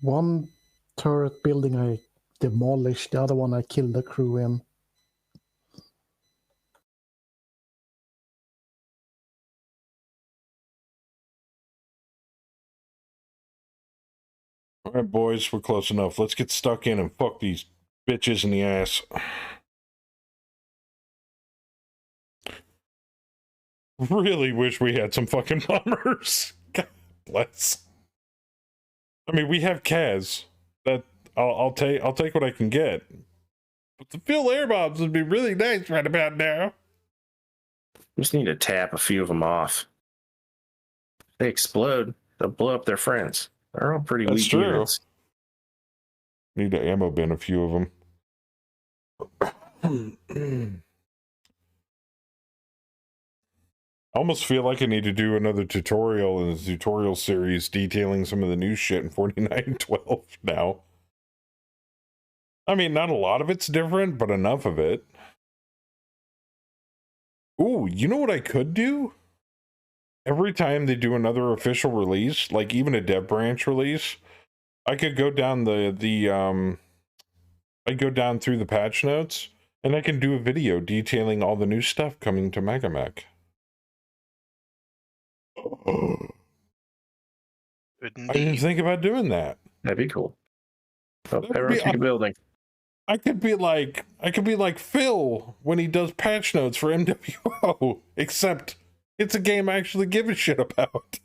One turret building I demolished, the other one I killed the crew in. All right, boys, we're close enough. Let's get stuck in and fuck these bitches in the ass. Really wish we had some fucking bombers. God bless. I mean, we have Kaz. That I'll take what I can get. But the field air bombs would be really nice right about now. Just need to tap a few of them off. If they explode, they'll blow up their friends. They're all pretty That's weak true. units. Need to ammo bin a few of them. I almost feel like I need to do another tutorial in the tutorial series detailing some of the new shit in 49.12 now. I mean, not a lot of it's different, but enough of it. Ooh, you know what I could do? Every time they do another official release, like even a dev branch release, I could go down I go down through the patch notes, and I can do a video detailing all the new stuff coming to Megamech. I didn't think about doing that. That'd be cool. Oh, That would everyone be keep building. I could be like Phil when he does patch notes for MWO, except it's a game I actually give a shit about.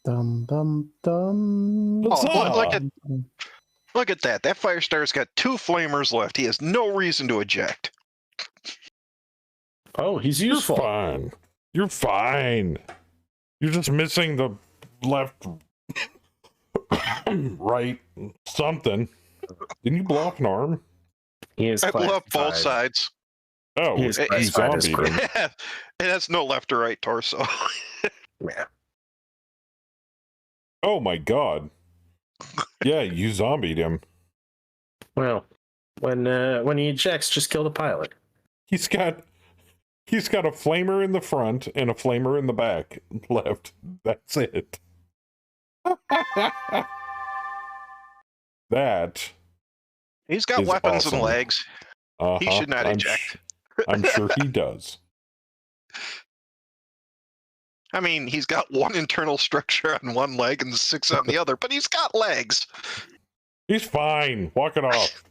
Dun dun dun. What's up? Look at that. That fire starter's got 2 flamers left. He has no reason to eject. Oh, he's You're useful. fine. You're fine. You're just missing the left, right, something. Didn't you blow off an arm? He is I blew up both classified. sides. Oh, He is you classified as zombied him. It has no left or right torso. Yeah. Oh my god. Yeah, you zombied him. Well, when he ejects, just kill the pilot. He's got a flamer in the front and a flamer in the back left. That's it. That He's got is weapons awesome. and legs. He should not eject. I'm sure he does. I mean, he's got one internal structure on one leg and 6 on the other, but he's got legs. He's fine. Walk it off.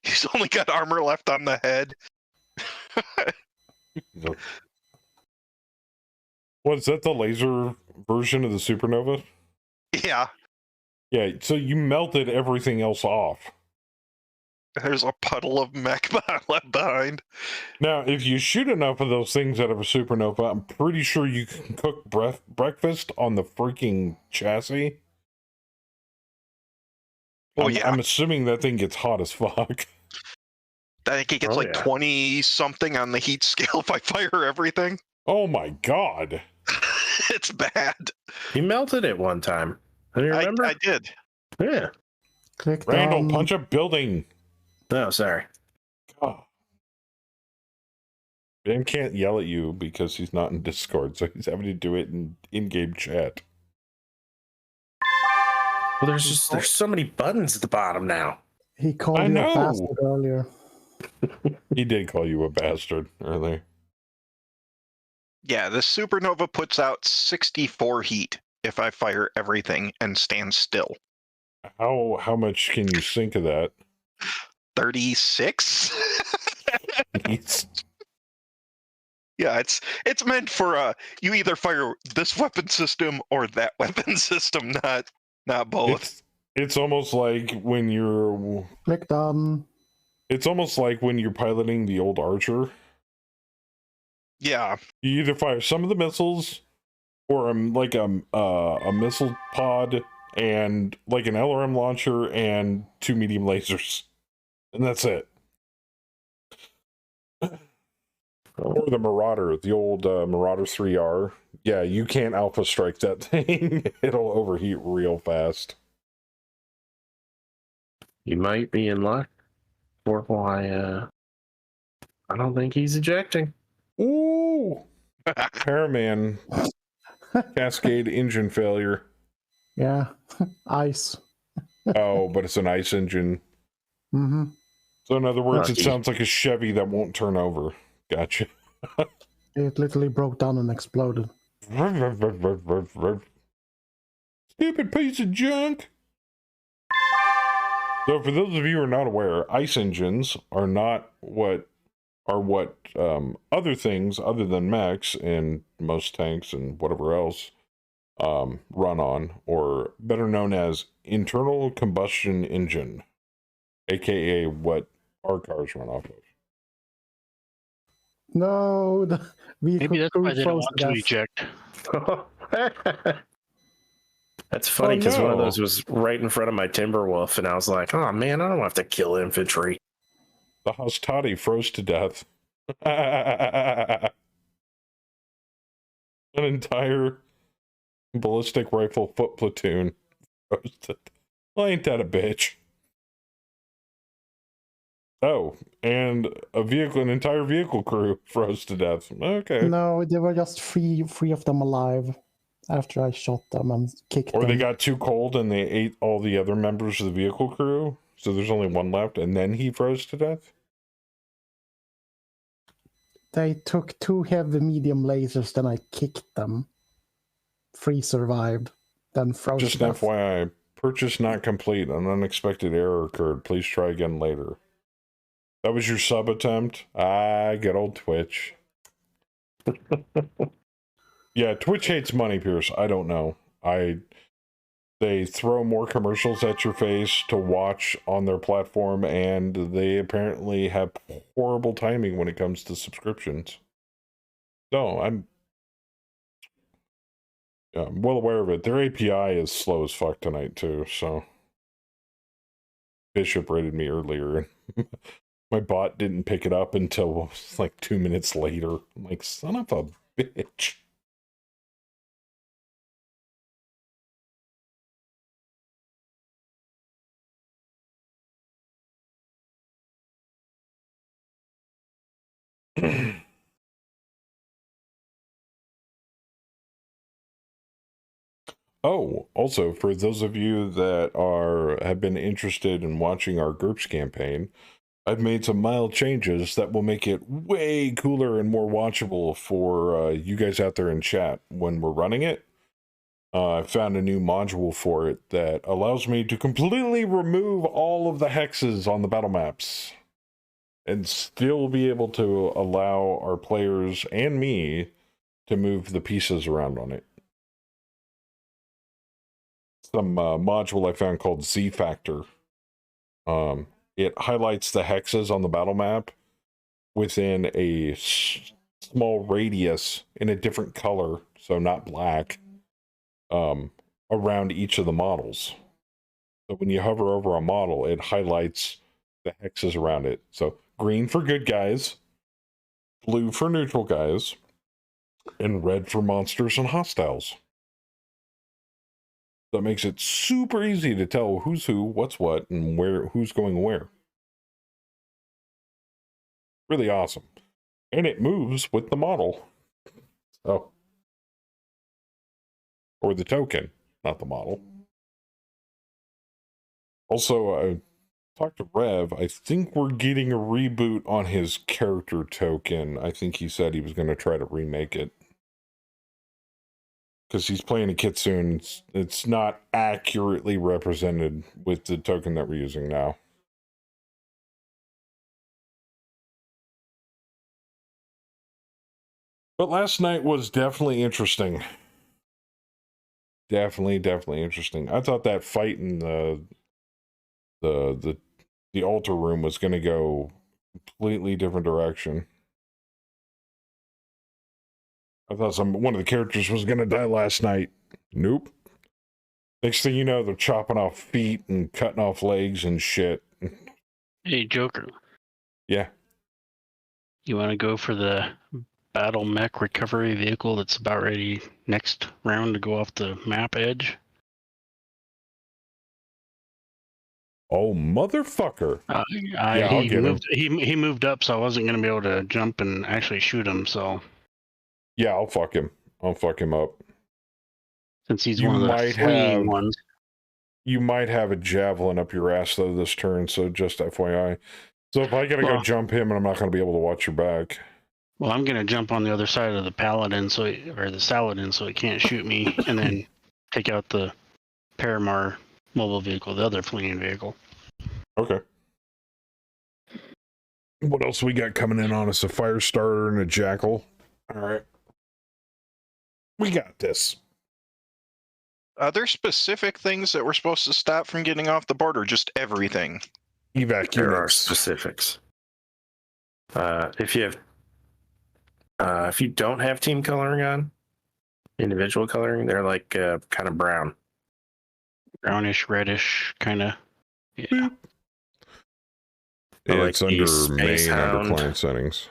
He's only got armor left on the head. What is that? The laser version of the supernova? Yeah. Yeah. So you melted everything else off. There's a puddle of mech left behind. Now, if you shoot enough of those things out of a supernova, I'm pretty sure you can cook breakfast on the freaking chassis. Oh, yeah. I'm assuming that thing gets hot as fuck. I think it gets 20-something on the heat scale if I fire everything. Oh my god. It's bad. He melted it one time. Do you remember? I did. Yeah. Click Randall, down. punch a building. No, sorry. God. Ben can't yell at you because he's not in Discord, so he's having to do it in in-game chat. Well, there's so many buttons at the bottom now. He called I you know. a bastard earlier. He did call you a bastard earlier. Yeah, the supernova puts out 64 heat if I fire everything and stand still. How much can you sink of that? 36? He's- Yeah, it's meant for you either fire this weapon system or that weapon system, not both. It's almost like when you're Click done. It's almost like when you're piloting the old Archer. Yeah. You either fire some of the missiles, or a missile pod and like an LRM launcher and 2 medium lasers, and that's it. Or the Marauder, the old Marauder 3R. Yeah, you can't alpha strike that thing. It'll overheat real fast. You might be in luck. Or why? I don't think he's ejecting. Ooh! Paraman. Cascade engine failure. Yeah. Ice. Oh, but it's an ice engine. Mm-hmm. So in other words, Oh, it geez. sounds like a Chevy that won't turn over. Gotcha. It literally broke down and exploded. Stupid piece of junk. So for those of you who are not aware, ice engines are not what other things other than mechs and most tanks and whatever else run on, or better known as internal combustion engine, aka what our cars run off of. No, the vehicle Maybe that's crew why they don't froze want to to death. eject. That's funny Oh, because one of no. those was right in front of my Timberwolf, and I was like, "Oh man, I don't have to kill infantry." The Hostati froze to death. An entire ballistic rifle foot platoon froze to death. Well, ain't that a bitch? Oh, and an entire vehicle crew froze to death. Okay. No, there were just three of them alive after I shot them and kicked Or them. they got too cold and they ate all the other members of the vehicle crew, so there's only one left, and then he froze to death? They took 2 heavy medium lasers, then I kicked them. 3 survived, then froze Just to an death. FYI, purchase not complete. An unexpected error occurred. Please try again later. That was your sub attempt? Ah, good old Twitch. Yeah, Twitch hates money, Pierce. I don't know. They throw more commercials at your face to watch on their platform, and they apparently have horrible timing when it comes to subscriptions. No, I'm well aware of it. Their API is slow as fuck tonight, too, so. Bishop rated me earlier, and my bot didn't pick it up until like 2 minutes later. I'm like, son of a bitch. Oh, also, for those of you that have been interested in watching our GURPS campaign, I've made some mild changes that will make it way cooler and more watchable for you guys out there in chat when we're running it. I found a new module for it that allows me to completely remove all of the hexes on the battle maps and still be able to allow our players and me to move the pieces around on it. Some module I found called Z Factor. It highlights the hexes on the battle map within a small radius in a different color, so not black, around each of the models. So when you hover over a model, it highlights the hexes around it. So green for good guys, blue for neutral guys, and red for monsters and hostiles. That makes it super easy to tell who's who, what's what, and who's going where. Really awesome. And it moves with the model. So, or the token, not the model. Also, I talked to Rev. I think we're getting a reboot on his character token. I think he said he was going to try to remake it. Because he's playing a Kitsune, it's not accurately represented with the token that we're using now. But last night was definitely interesting. Definitely interesting. I thought that fight in the altar room was going to go completely different direction. I thought one of the characters was going to die last night. Nope. Next thing you know, they're chopping off feet and cutting off legs and shit. Hey, Joker. Yeah. You want to go for the battle mech recovery vehicle that's about ready next round to go off the map edge? Oh, motherfucker. Yeah, I'll get him. He moved up, so I wasn't going to be able to jump and actually shoot him, so... Yeah, I'll fuck him. I'll fuck him up. Since he's one of the fleeing ones. You might have a javelin up your ass, though, this turn, so just FYI. So if I gotta go jump him, and I'm not going to be able to watch your back. Well, I'm going to jump on the other side of the paladin, or the Saladin, so he can't shoot me, and then take out the Paramar mobile vehicle, the other fleeing vehicle. Okay. What else we got coming in on us? A fire starter and a jackal. All right. We got this. Are there specific things that we're supposed to stop from getting off the board, or just everything? Evac There are units. specifics. If you don't have team coloring on, individual coloring, they're like kind of brown. Brownish, reddish, kind of. Yeah. Yeah, like it's under main under client settings.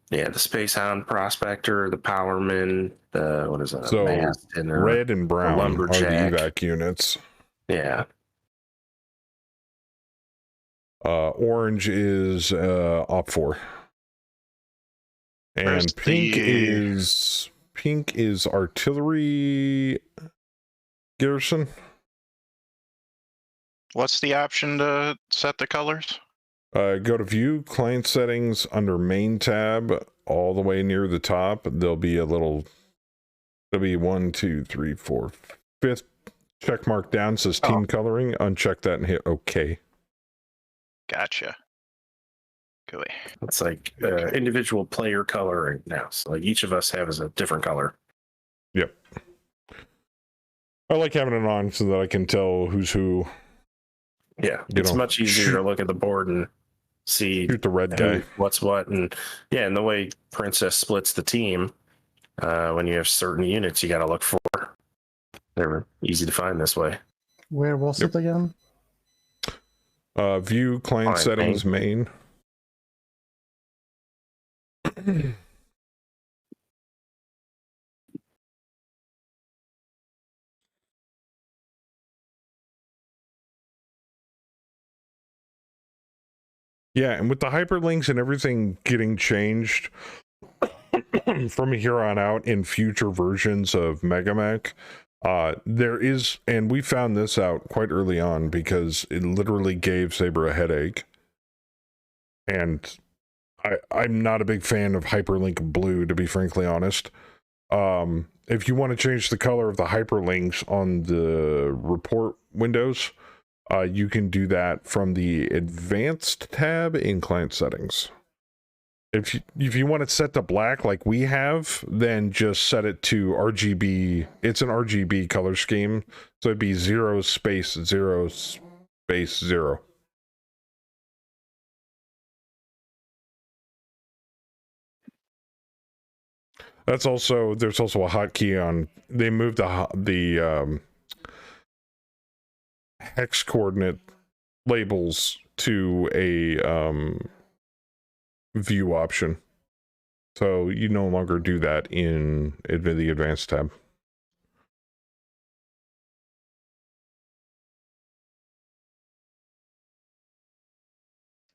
Yeah, the Space Hound Prospector, the Powerman, the what is that? So red and brown are the evac units. Yeah. Orange is op 4. And pink is artillery garrison. What's the option to set the colors? Go to view client settings under main tab all the way near the top. There'll be a little, there'll be 1, 2, 3, 4, 5th check mark down says team coloring. Uncheck that and hit OK. Gotcha. Gooey. It's like individual player coloring now. So like each of us has a different color. Yep. I like having it on so that I can tell who's who. Yeah, it's much easier to look at the board and see the red guy, what's what, and yeah, and the way Princess splits the team. When you have certain units, you got to look for. They're easy to find this way. Where was it again? View client settings main. Yeah, and with the hyperlinks and everything getting changed from here on out in future versions of MegaMech, there is, and we found this out quite early on because it literally gave Saber a headache. And I'm not a big fan of hyperlink blue, to be frankly honest. If you want to change the color of the hyperlinks on the report windows, you can do that from the advanced tab in client settings. If you want it set to black like we have, then just set it to RGB. It's an RGB color scheme, so it'd be 0 space 0 space 0. That's also, there's also a hotkey on, they moved the hex coordinate labels to a view option. So you no longer do that in the advanced tab.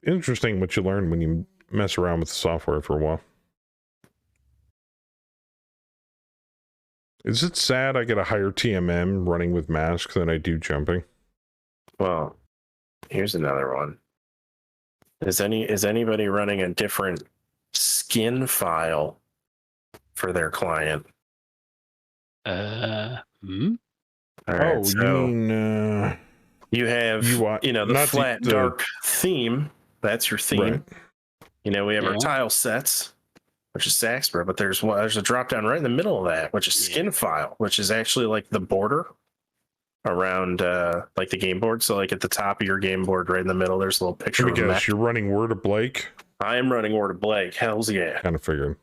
Interesting what you learn when you mess around with the software for a while. Is it sad I get a higher TMM running with mask than I do jumping? Well, here's another one. Is anybody running a different skin file for their client? Hmm? All right, Oh, so you mean you have the flat dark theme. That's your theme. Right. We have our Yeah. tile sets, which is Saxbra, but there's a drop down right in the middle of that, which is skin file, which is actually like the border around like the game board. So like at the top of your game board, right in the middle, there's a little picture of a mech. You're running Word of Blake? I am running Word of Blake. Hells yeah. Kind of figured.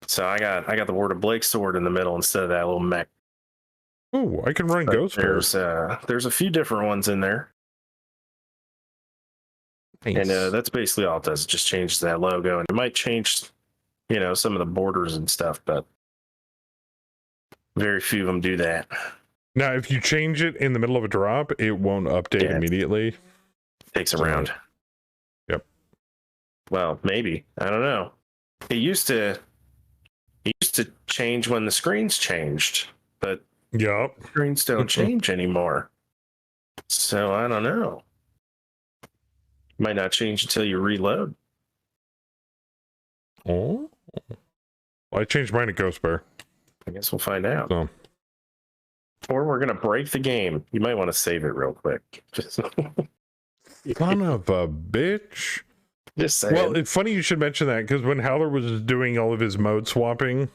So I got the Word of Blake sword in the middle instead of that little mech. Oh, I can run Ghost Bear. There's a few different ones in there. Nice. And that's basically all it does. It just changes that logo, and it might change, some of the borders and stuff, but very few of them do that. Now, if you change it in the middle of a drop, it won't update immediately. Takes a round. Yep. Well, maybe. I don't know. It used to change when the screens changed, but yep, screens don't change anymore. So I don't know. Might not change until you reload. Oh, well, I changed mine to Ghost Bear. I guess we'll find out. So. Or we're gonna break the game. You might want to save it real quick. Son of a bitch. Just saying. Well, it's funny you should mention that, because when Howler was doing all of his mode swapping,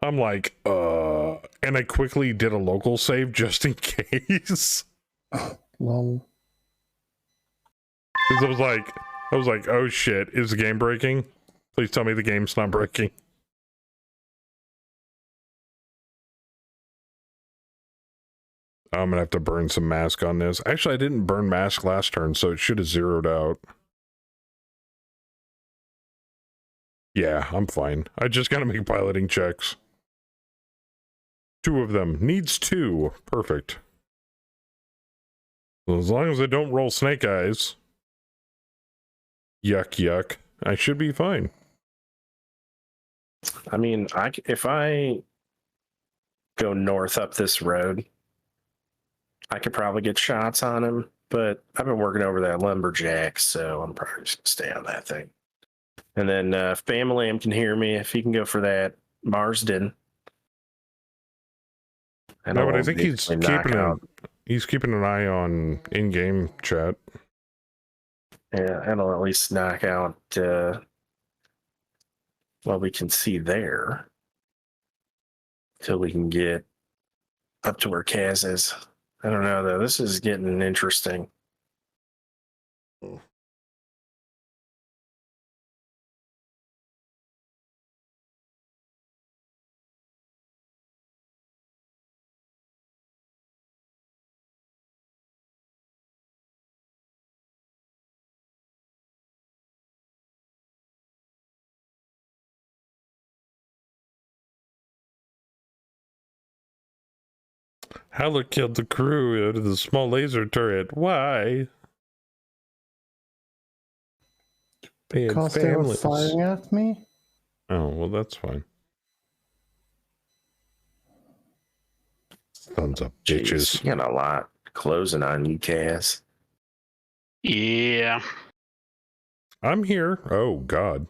I'm like, and I quickly did a local save just in case. Lol. Because I was like, oh shit, is the game breaking? Please tell me the game's not breaking. I'm gonna have to burn some mask on this. Actually, I didn't burn mask last turn, so it should have zeroed out. Yeah, I'm fine. I just gotta make piloting checks. 2 of them. Needs 2. Perfect. So as long as I don't roll snake eyes. Yuck, yuck. I should be fine. I mean, if I go north up this road, I could probably get shots on him, but I've been working over that lumberjack, so I'm probably just going to stay on that thing. And then if Bamalam can hear me, if he can go for that Marsden. No, but I think he's keeping an eye on in-game chat. Yeah, and I'll at least knock out what we can see there till we can get up to where Kaz is. I don't know, though. This is getting interesting. Howler killed the crew out of the small laser turret. Why? They had Because they were families. firing at me? Oh, well, that's fine. Sons of Jeez, bitches. you got a lot closing on you, Cass. Yeah. I'm here. Oh, God.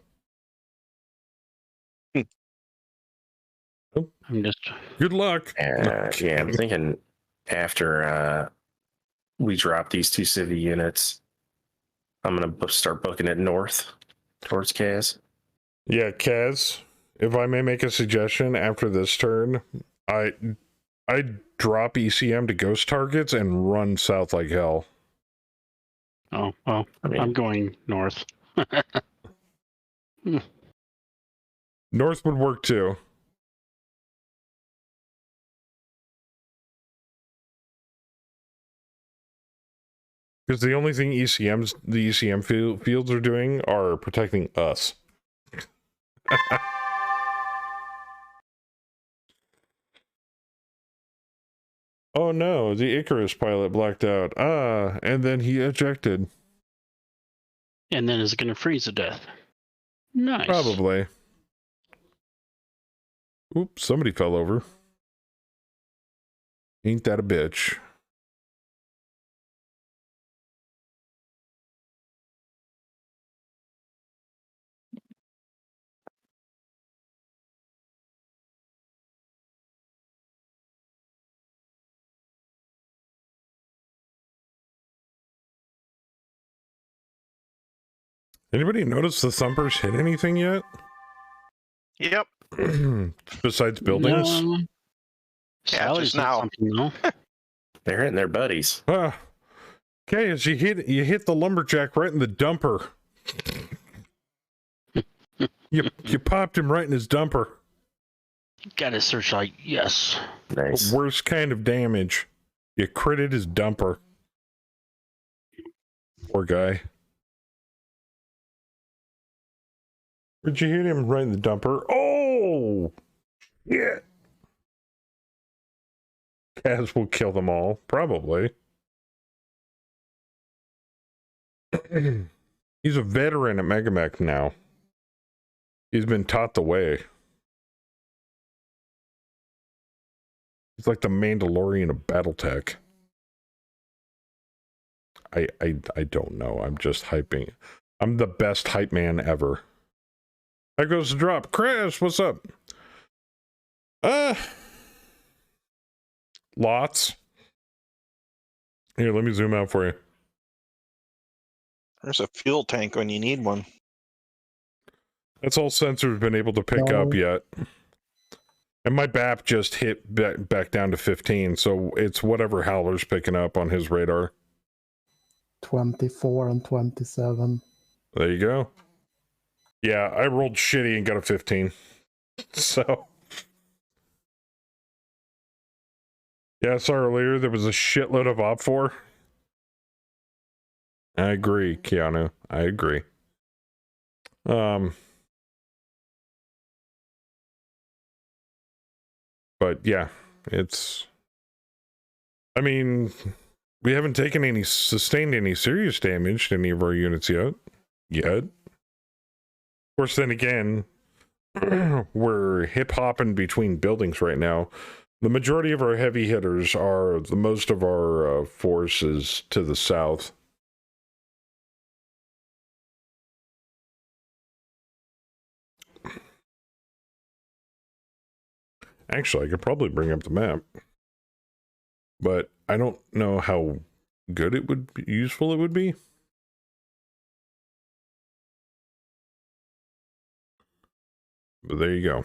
I'm just. Good luck. Yeah, I'm thinking after we drop these 2 civvy units, I'm going to start booking it north towards Cass. Yeah, Kaz, if I may make a suggestion after this turn, I drop ECM to ghost targets and run south like hell. Oh, well, I mean, I'm going north. North would work too. Because the only thing the ECM fields are doing are protecting us. Oh no, the Icarus pilot blacked out. And then he ejected. And then it's going to freeze to death. Nice. Probably. Oops, somebody fell over. Ain't that a bitch? Anybody notice the Thumpers hit anything yet? Yep. Besides buildings? Yeah, Sally's just now. No? they're hitting their buddies. Okay, as you hit the lumberjack right in the dumper. you popped him right in his dumper. Got his searchlight. Yes. Nice. The worst kind of damage. You critted his dumper. Poor guy. Where'd you hit him? Right in the dumper. Oh! Yeah. Kaz will kill them all. Probably. He's a veteran at Megamech now. He's been taught the way. He's like the Mandalorian of Battletech. I don't know. I'm just hyping. I'm the best hype man ever. There goes the drop. Crash, what's up? Lots. Here, let me zoom out for you. There's a fuel tank when you need one. That's all sensors been able to pick up yet. And my BAP just hit back down to 15, so it's whatever Howler's picking up on his radar. 24 and 27. There you go. Yeah, I rolled shitty and got a 15. So. Yeah, I saw earlier there was a shitload of OP4. I agree, Keanu. I agree. But yeah, it's. I mean, we haven't sustained any serious damage to any of our units yet. Of course, then again, we're hip hopping between buildings right now. The majority of our heavy hitters are most of our forces to the south. Actually, I could probably bring up the map, but I don't know how good it would be, useful it would be. But there you go.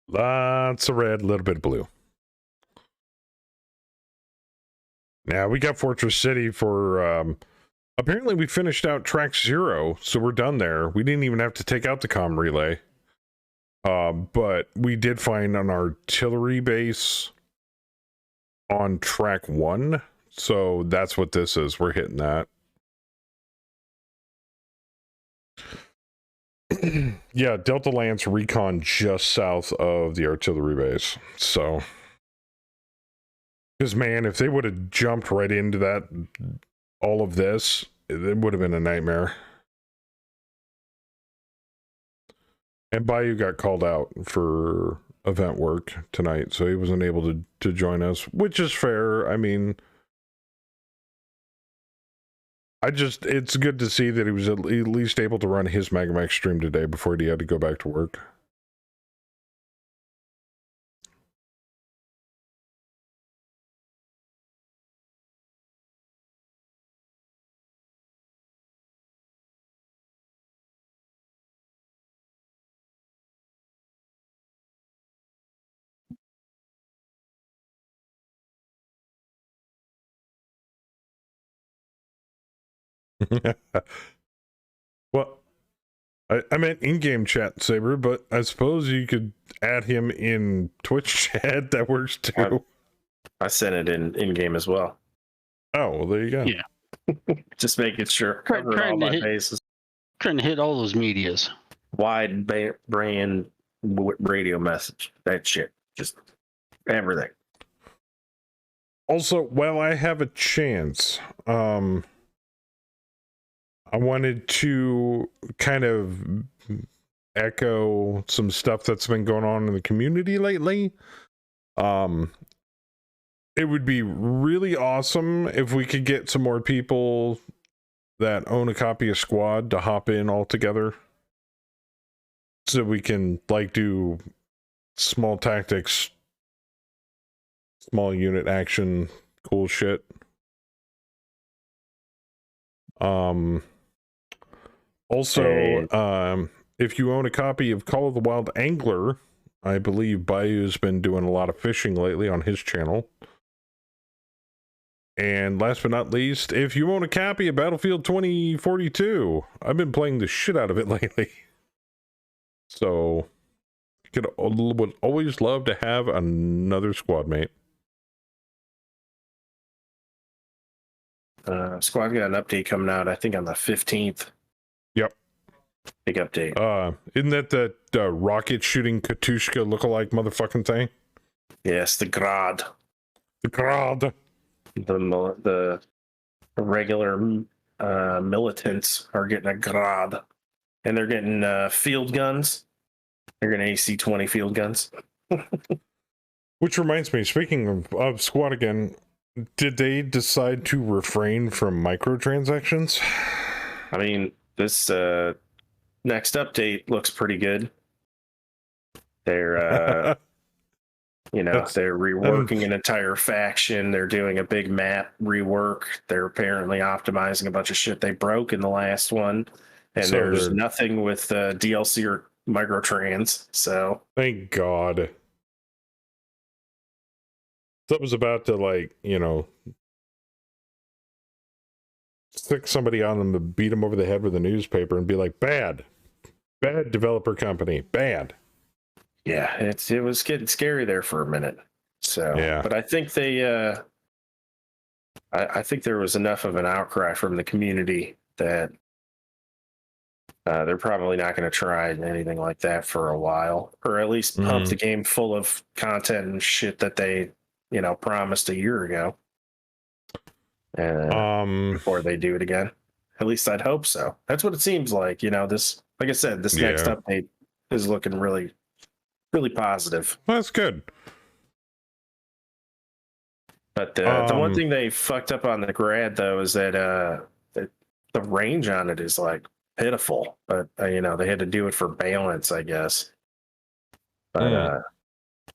Lots of red, a little bit of blue. Now we got Fortress City for, apparently we finished out track 0, so we're done there. We didn't even have to take out the comm relay. But we did find an artillery base on track 1, so that's what this is. We're hitting that. Yeah, Delta Lance recon just south of the artillery base. So Because, man, if they would have jumped right into that, all of this, it would have been a nightmare. And Bayou got called out for event work tonight, so he wasn't able to join us, which is fair. I mean, it's good to see that he was at least able to run his Magamax stream today before he had to go back to work. Well, I meant in-game chat, Saber, but I suppose you could add him in Twitch chat. That works too. I sent it in-game as well. Oh, well, there you go. Yeah. Just making sure. Trying Covered all to my hit- bases. Trying to hit all those medias. Wide brand radio message. That shit. Just everything. Also, while I have a chance, I wanted to kind of echo some stuff that's been going on in the community lately. It would be really awesome if we could get some more people that own a copy of Squad to hop in all together, so we can like do small tactics, small unit action, cool shit. Also, if you own a copy of Call of the Wild Angler, I believe Bayou's been doing a lot of fishing lately on his channel. And last but not least, if you own a copy of Battlefield 2042, I've been playing the shit out of it lately. So, would always love to have another squad mate. Squad got an update coming out, I think, on the 15th. Yep. Big update. Isn't that the rocket shooting Katushka lookalike motherfucking thing? Yes, the Grad. The Grad. The regular militants are getting a Grad. And they're getting field guns. They're getting AC-20 field guns. Which reminds me, speaking of Squad again, did they decide to refrain from microtransactions? I mean, this next update looks pretty good. They're, they're reworking an entire faction. They're doing a big map rework. They're apparently optimizing a bunch of shit they broke in the last one. And So there's they're- nothing with DLC or microtrans. So Thank God. Something's about to, stick somebody on them to beat them over the head with a newspaper and be like, bad developer company, bad. yeah, it was getting scary there for a minute. So, Yeah. but I think I think there was enough of an outcry from the community that they're probably not going to try anything like that for a while, or at least pump the game full of content and shit that they, promised a year ago. Before they do it again. At least I'd hope so. That's what it seems like. This, like I said, this next update is looking really, really positive. Well, that's good. But the one thing they fucked up on the Grad, though, is that the range on it is like pitiful. But they had to do it for balance, I guess. But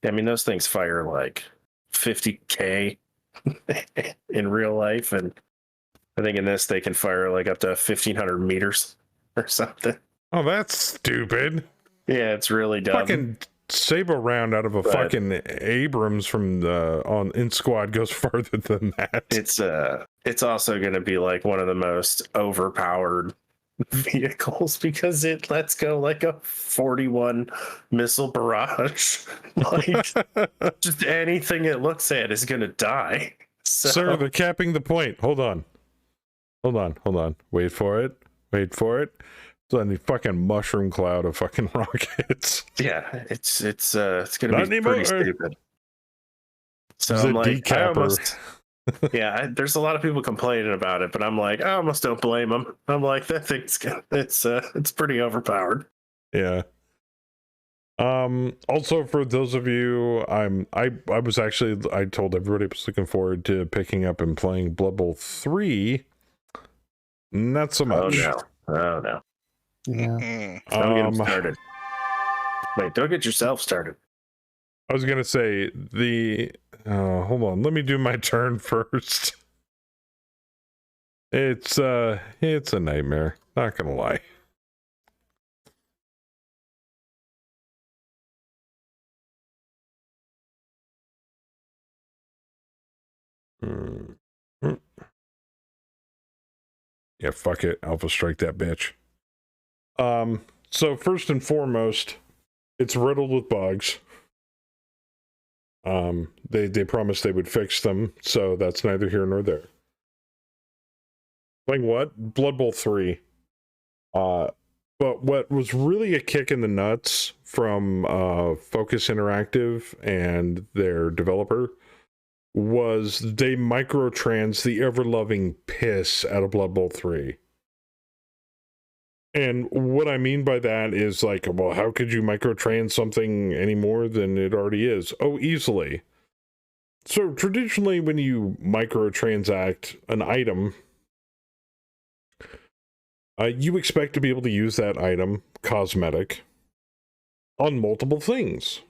I mean, those things fire like 50K in real life, and I think in this they can fire like up to 1,500 meters or something. Oh, that's stupid. Yeah, it's really dumb. Fucking saber round out of a fucking Abrams from in Squad goes farther than that. It's also going to be like one of the most overpowered vehicles because it lets go like a 41 missile barrage. Like just anything it looks at is going to die. So, Sir, they're capping the point. Hold on. Wait for it. It's on the fucking mushroom cloud of fucking rockets. yeah, it's going to be pretty stupid. So He's I'm a like, I decapper. almost, yeah, there's a lot of people complaining about it, but I'm like, I almost don't blame them. I'm like, that thing's it's pretty overpowered. Yeah. Also for those of you, I told everybody I was looking forward to picking up and playing Blood Bowl 3. Not so much. Oh no. Yeah. Don't get him started. Wait, don't get yourself started. I was gonna say hold on, let me do my turn first. It's a nightmare, not gonna lie. Yeah, fuck it. Alpha strike that bitch. So first and foremost, it's riddled with bugs. They promised they would fix them, so that's neither here nor there. Playing what? Blood Bowl 3. But what was really a kick in the nuts from Focus Interactive and their developer was they microtrans the ever-loving piss out of Blood Bowl 3. And what I mean by that is like, well, how could you microtrans something any more than it already is? Oh, easily. So traditionally when you microtransact an item, you expect to be able to use that item, cosmetic, on multiple things.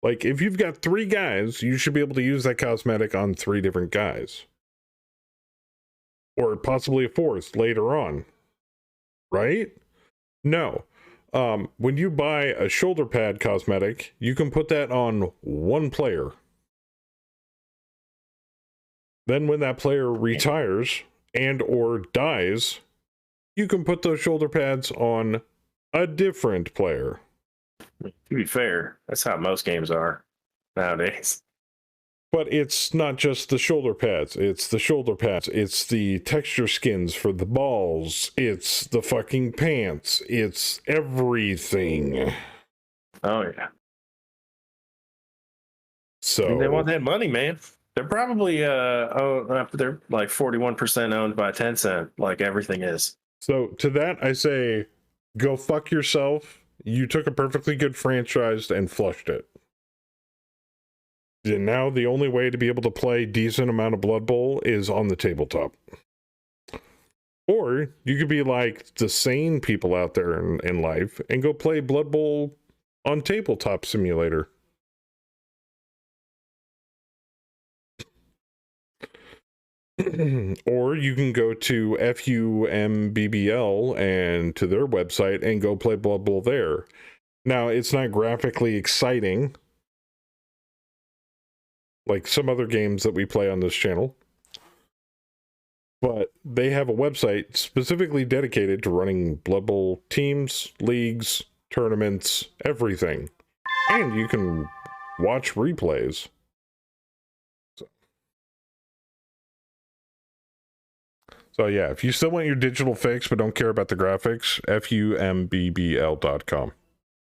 Like, if you've got 3 guys, you should be able to use that cosmetic on 3 different guys. Or possibly a 4th later on. Right? No. When you buy a shoulder pad cosmetic, you can put that on 1 player. Then when that player retires and or dies, you can put those shoulder pads on a different player. To be fair, that's how most games are nowadays. But it's not just the shoulder pads. It's the shoulder pads. It's the texture skins for the balls. It's the fucking pants. It's everything. Oh, yeah. So I mean, they want that money, man. They're probably they're like 41% owned by Tencent, like everything is. So to that I say, go fuck yourself. You took a perfectly good franchise and flushed it. And now the only way to be able to play decent amount of Blood Bowl is on the tabletop. Or you could be like the sane people out there in life and go play Blood Bowl on Tabletop Simulator. Or you can go to FUMBBL and to their website and go play Blood Bowl there. Now, it's not graphically exciting like some other games that we play on this channel, but they have a website specifically dedicated to running Blood Bowl teams, leagues, tournaments, everything. And you can watch replays. So yeah, if you still want your digital fix but don't care about the graphics, FUMBBL.com.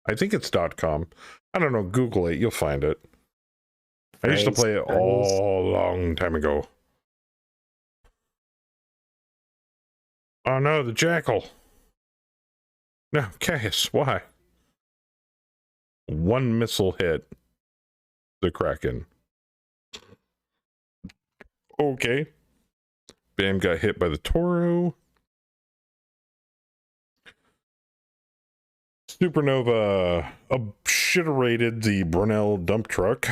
I think it's .com. I don't know, Google it, you'll find it. I used to play it all a long time ago. Oh no, the jackal. No, Caius, why? 1 missile hit the Kraken. Okay. Bam got hit by the Toro. Supernova shiterated the Brunel dump truck.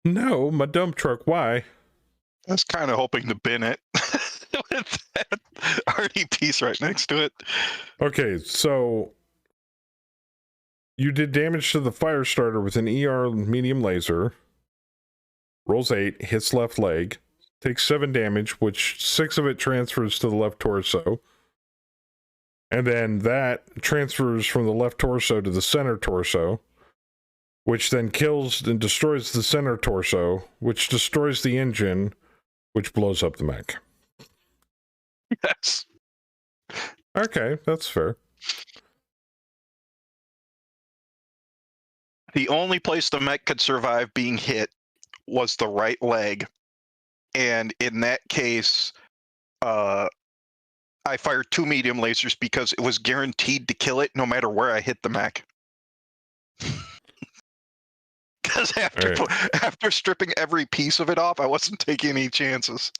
No, my dump truck, why? I was kind of hoping to bin it with that arty piece right next to it. Okay, so you did damage to the fire starter with an ER medium laser. Rolls 8, hits left leg. Takes 7 damage, which 6 of it transfers to the left torso. And then that transfers from the left torso to the center torso, which then kills and destroys the center torso, which destroys the engine, which blows up the mech. Yes. Okay, that's fair. The only place the mech could survive being hit was the right leg. And in that case, I fired 2 medium lasers because it was guaranteed to kill it no matter where I hit the mech. Because after stripping every piece of it off, I wasn't taking any chances.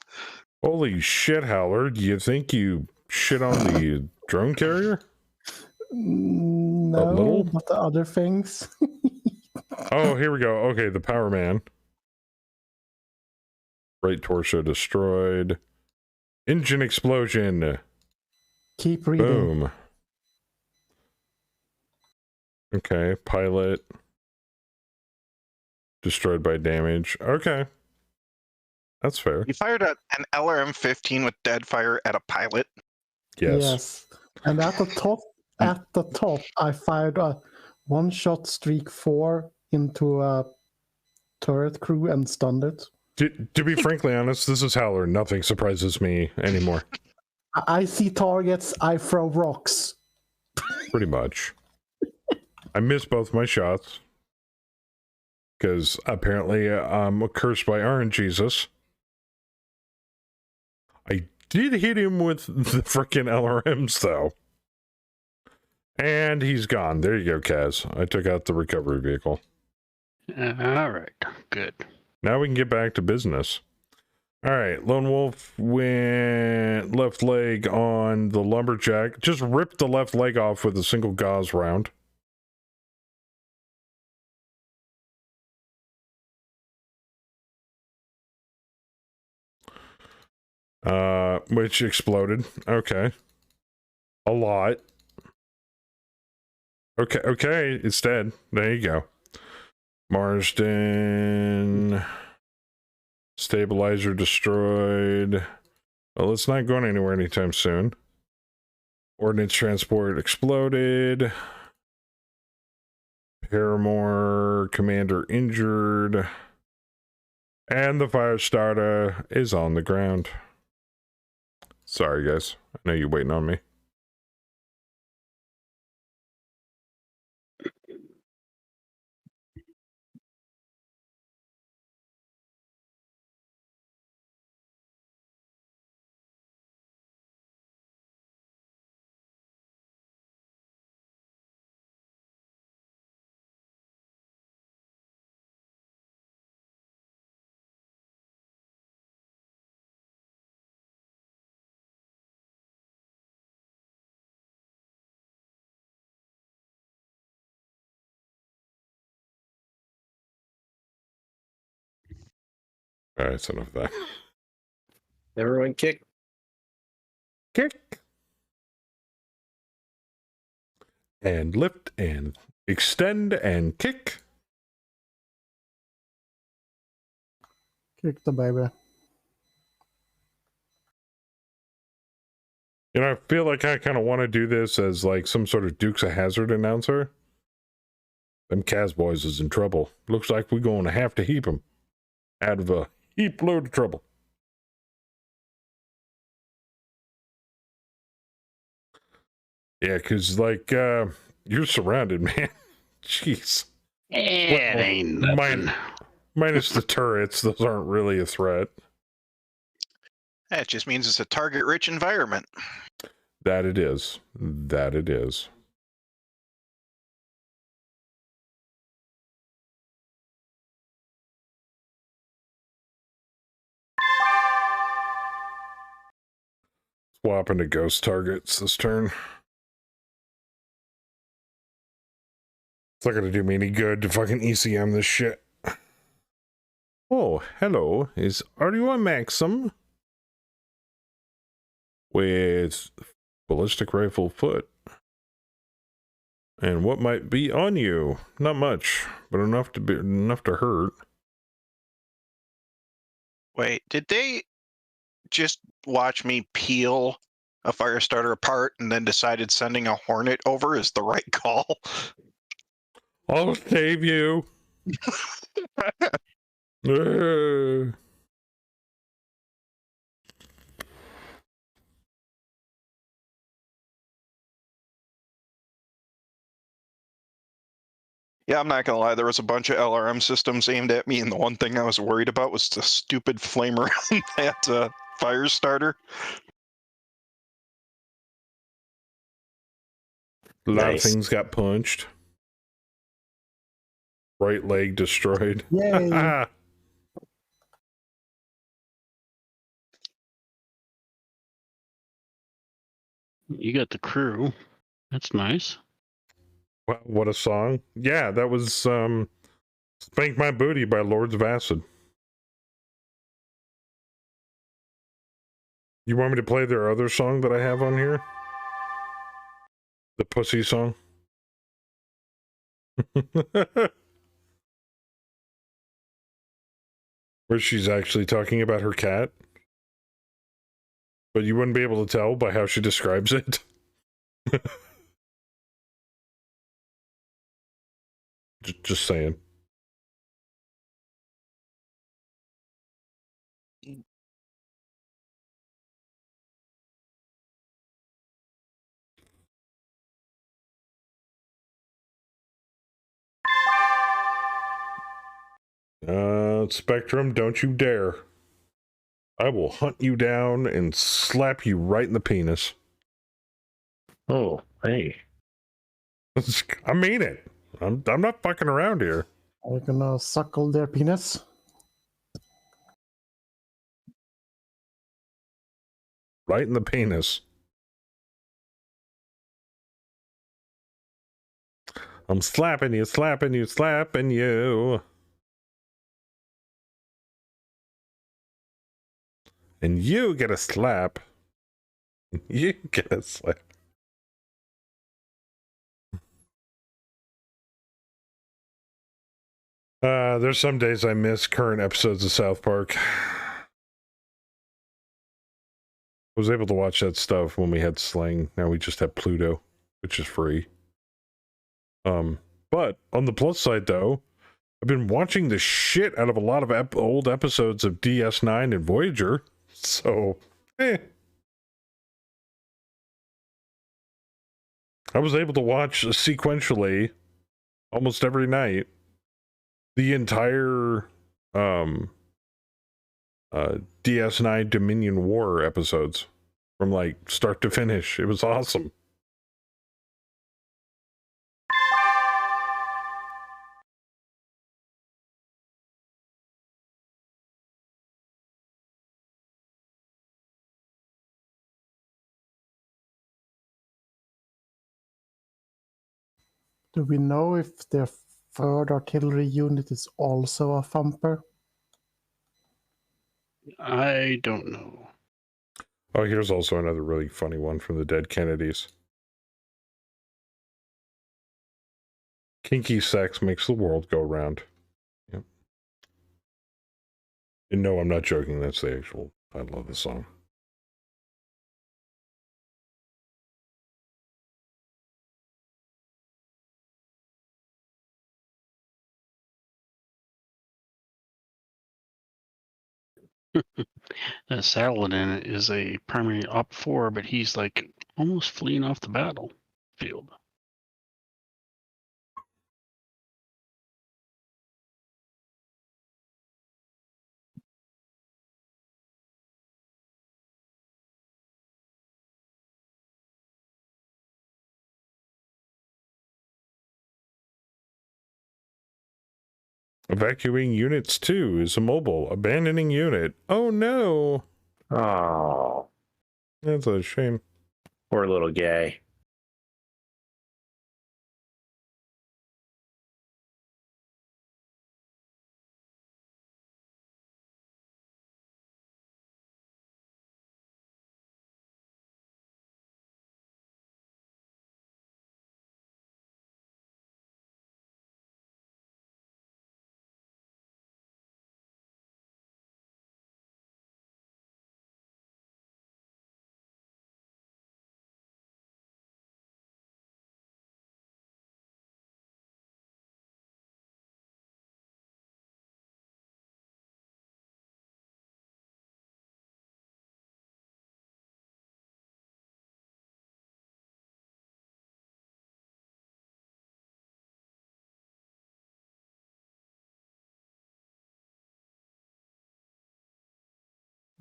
Holy shit, Howler. Do you think you shit on the drone carrier? No, A little? but the other things. Oh, here we go. Okay, the Power Man. Right torso destroyed. Engine explosion. Keep reading. Boom. Okay, pilot. Destroyed by damage. Okay. That's fair. You fired an LRM-15 with dead fire at a pilot? Yes. And at the top, I fired a one-shot streak 4 into a turret crew and stunned it. To be frankly honest, this is Howler. Nothing surprises me anymore. I see targets, I throw rocks. Pretty much. I missed both my shots. Because apparently I'm cursed by RNGesus. I did hit him with the frickin' LRMs, though. And he's gone. There you go, Kaz. I took out the recovery vehicle. All right, good. Now we can get back to business. All right, Lone Wolf went left leg on the Lumberjack. Just ripped the left leg off with a single gauze round. Which exploded. Okay. A lot. Okay, it's dead. There you go. Marsden. Stabilizer destroyed. Well, it's not going anywhere anytime soon. Ordnance transport exploded. Paramore commander injured. And the fire starter is on the ground. Sorry, guys. I know you're waiting on me. All right, so enough of that. Everyone kick. Kick. And lift and extend and kick. Kick the baby. You know, I feel like I kind of want to do this as like some sort of Dukes of Hazzard announcer. Them Kaz boys is in trouble. Looks like we're going to have to heap them out of a heap load of trouble. Yeah, because like you're surrounded, man. Jeez. Yeah, Well, ain't nothing. Minus the turrets, those aren't really a threat. That just means it's a target-rich environment. That it is. That it is. Swapping to ghost targets this turn. It's not going to do me any good to fucking ECM this shit. Oh, hello. Are you a Maxim? With ballistic rifle foot. And what might be on you? Not much, but enough to hurt. Wait, did they just watch me peel a fire starter apart and then decided sending a Hornet over is the right call? I'll save you. Yeah, I'm not gonna lie. There was a bunch of LRM systems aimed at me, and the one thing I was worried about was the stupid flame around that fire starter. A lot of Nice. things got punched. Right leg destroyed. Yay! You got the crew. That's nice. What a song. Yeah, that was Spank My Booty by Lords of Acid. You want me to play their other song that I have on here? The Pussy song? Where she's actually talking about her cat. But you wouldn't be able to tell by how she describes it. Just saying. Spectrum, don't you dare. I will hunt you down and slap you right in the penis. Oh, hey. I mean it. I'm not fucking around here. Are you gonna suckle their penis? Right in the penis. I'm slapping you, slapping you, slapping you. And you get a slap. You get a slap. There's some days I miss current episodes of South Park. I was able to watch that stuff when we had Sling. Now we just have Pluto, which is free. But on the plus side, though, I've been watching the shit out of a lot of old episodes of DS9 and Voyager. So, I was able to watch sequentially almost every night the entire DS9 Dominion War episodes from like start to finish. It was awesome. Do we know if their third artillery unit is also a thumper? I don't know. Oh, here's also another really funny one from the Dead Kennedys. Kinky sex makes the world go round. Yep. And no, I'm not joking. That's the actual title of the song. That Saladin is a primary op 4, but he's like almost fleeing off the battlefield. Evacuating units 2 is immobile. Abandoning unit. Oh no. Oh, That's a shame. poor little guy.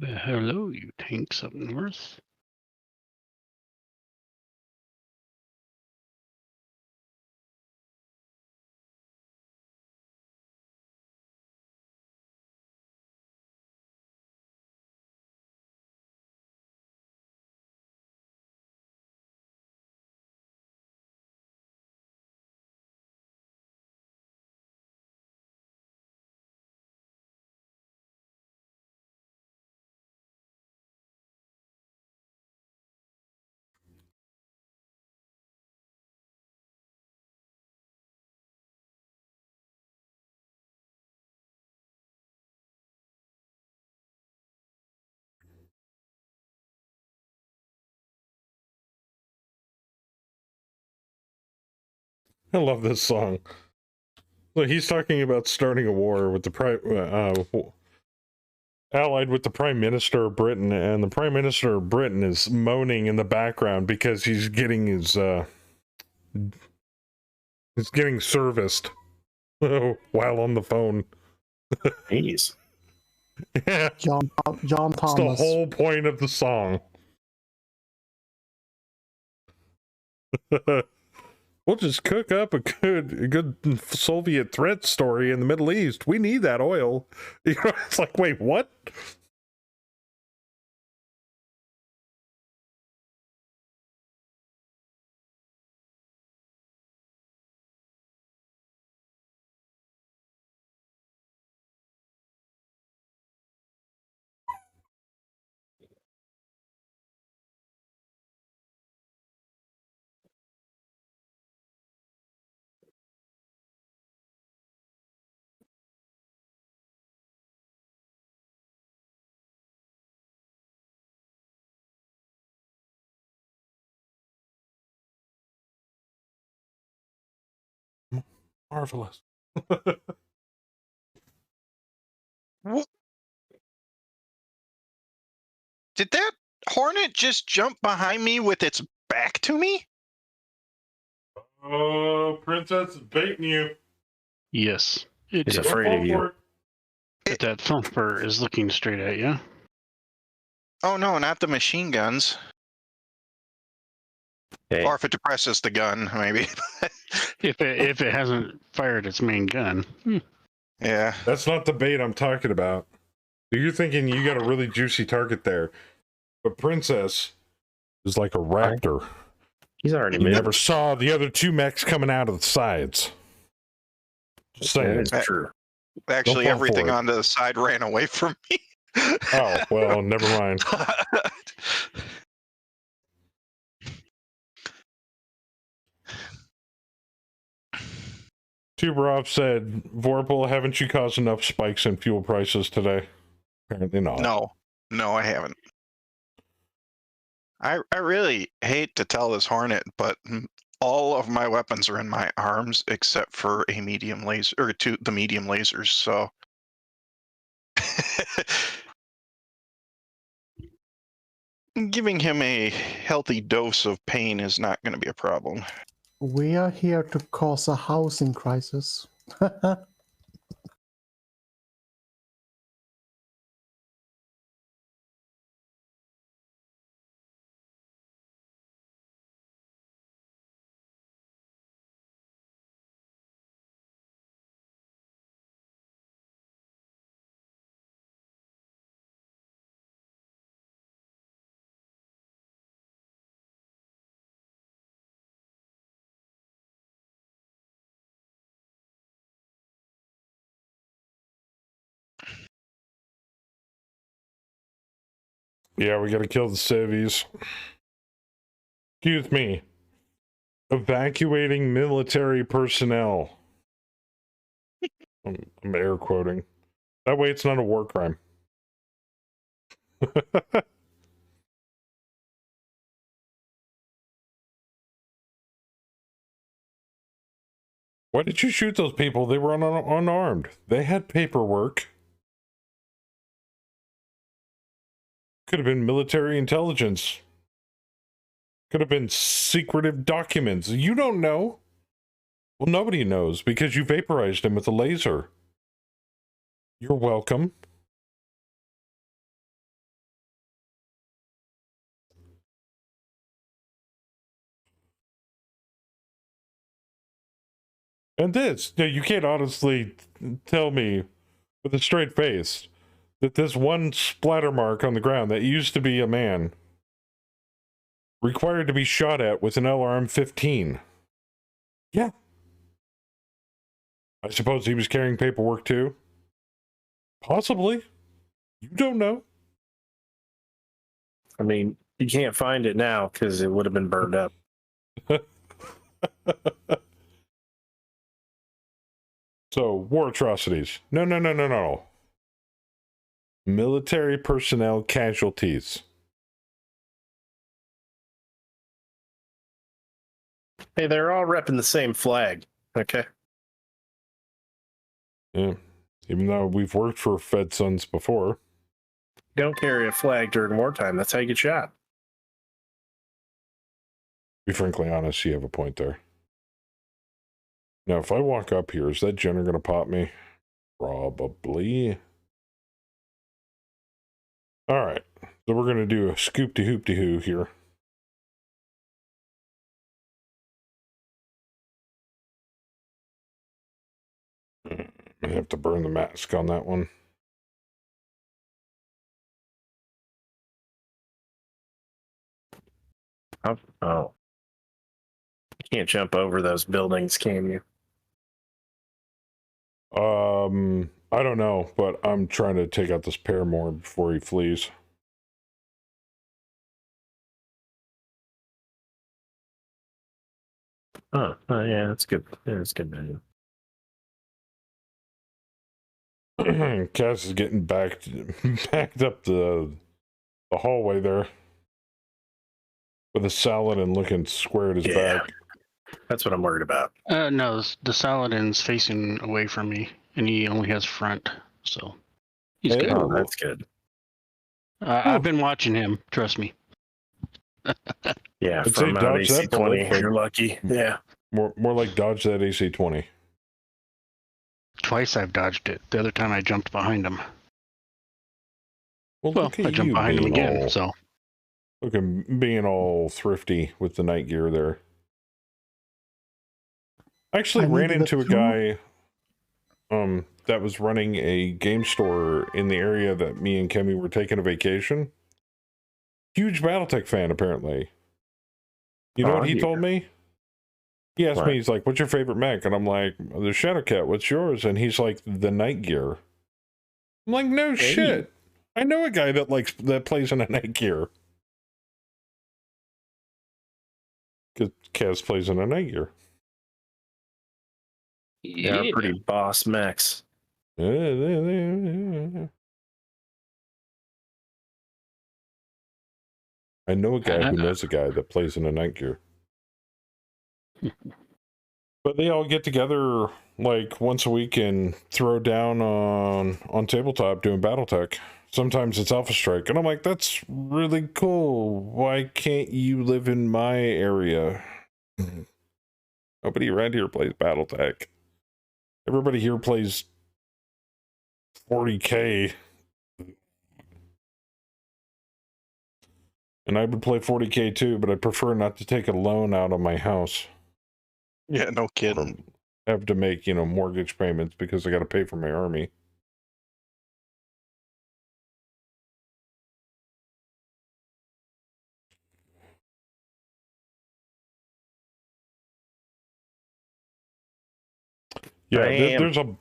Hello, you tanks up north. I love this song. So he's talking about starting a war with the allied with the Prime Minister of Britain, and the Prime Minister of Britain is moaning in the background because he's getting his he's getting serviced while on the phone. Jeez. Yeah, John it's the Thomas. whole point of the song. We'll just cook up a good Soviet threat story in the Middle East. We need that oil. You know, it's like, wait, what? Marvelous. What? Did that hornet just jump behind me with its back to me? Oh, Princess is baiting you. Yes. He's Don't afraid fall of you. for it. That thumper is looking straight at you. Oh no, not the machine guns. Hey, Or if it depresses the gun, maybe. If it hasn't fired its main gun. Yeah. That's not the bait I'm talking about. You're thinking you got a really juicy target there. But Princess is like a raptor. he's already You made never it. saw the other two mechs coming out of the sides. Just That saying. is true. Actually, fall for everything it. on the side ran away from me. Oh, well, never mind. Tuberov said, Vorpal, haven't you caused enough spikes in fuel prices today? Apparently not. No, I haven't. I really hate to tell this hornet, but all of my weapons are in my arms except for a medium laser or the medium lasers. So giving him a healthy dose of pain is not going to be a problem. We are here to cause a housing crisis. Yeah, we gotta kill the civvies. Excuse me. Evacuating military personnel. I'm air quoting. That way it's not a war crime. Why did you shoot those people? They were unarmed. They had paperwork. Could have been military intelligence. Could have been secretive documents. You don't know. Well, nobody knows because you vaporized him with a laser. You're welcome. And this, you can't honestly tell me with a straight face that this one splatter mark on the ground that used to be a man required to be shot at with an LRM-15. Yeah. I suppose he was carrying paperwork too? Possibly. You don't know. I mean, you can't find it now because it would have been burned up. So, war atrocities. No. Military personnel casualties. Hey, they're all repping the same flag. Okay. Yeah. Even though we've worked for Fed Sons before. Don't carry a flag during wartime. That's how you get shot. To be frankly honest, you have a point there. Now, if I walk up here, is that Jenner going to pop me? Probably. All right. So we're going to do a scoop-de-hoop-de-hoo here. I have to burn the mask on that one. Oh. You can't jump over those buildings, can you? I don't know, but I'm trying to take out this paramour before he flees. Oh yeah, that's good. Yeah, that's good value. Cass is getting backed up the hallway there with a salad and looking square at his back. That's what I'm worried about. No, the Saladin's facing away from me, and he only has front, so he's good. Oh, that's good. I've been watching him. Trust me. Yeah, I'd say from dodge that bullet, AC-20, but you're lucky. Yeah. More like dodge that AC-20. Twice I've dodged it. The other time I jumped behind him. Well, Well, I jumped behind him again. So look at being all thrifty with the night gear there. I actually ran into a guy that was running a game store in the area that me and Kemi were taking a vacation. Huge Battletech fan, apparently. You know what he told me? He asked me, he's like, what's your favorite mech? And I'm like, the Shadowcat, what's yours? And he's like, the night gear. I'm like, no shit. I know a guy that plays in a night gear. Because Kaz plays in a night gear. Yeah, pretty boss mechs. I know a guy who knows a guy that plays in a night gear. But they all get together like once a week and throw down on tabletop doing Battletech. Sometimes it's Alpha Strike. And I'm like, that's really cool. Why can't you live in my area? Nobody around here plays Battletech. Everybody here plays 40K. And I would play 40K too, but I prefer not to take a loan out on my house. Yeah, no kidding. I have to make, mortgage payments because I got to pay for my army. Yeah, there's a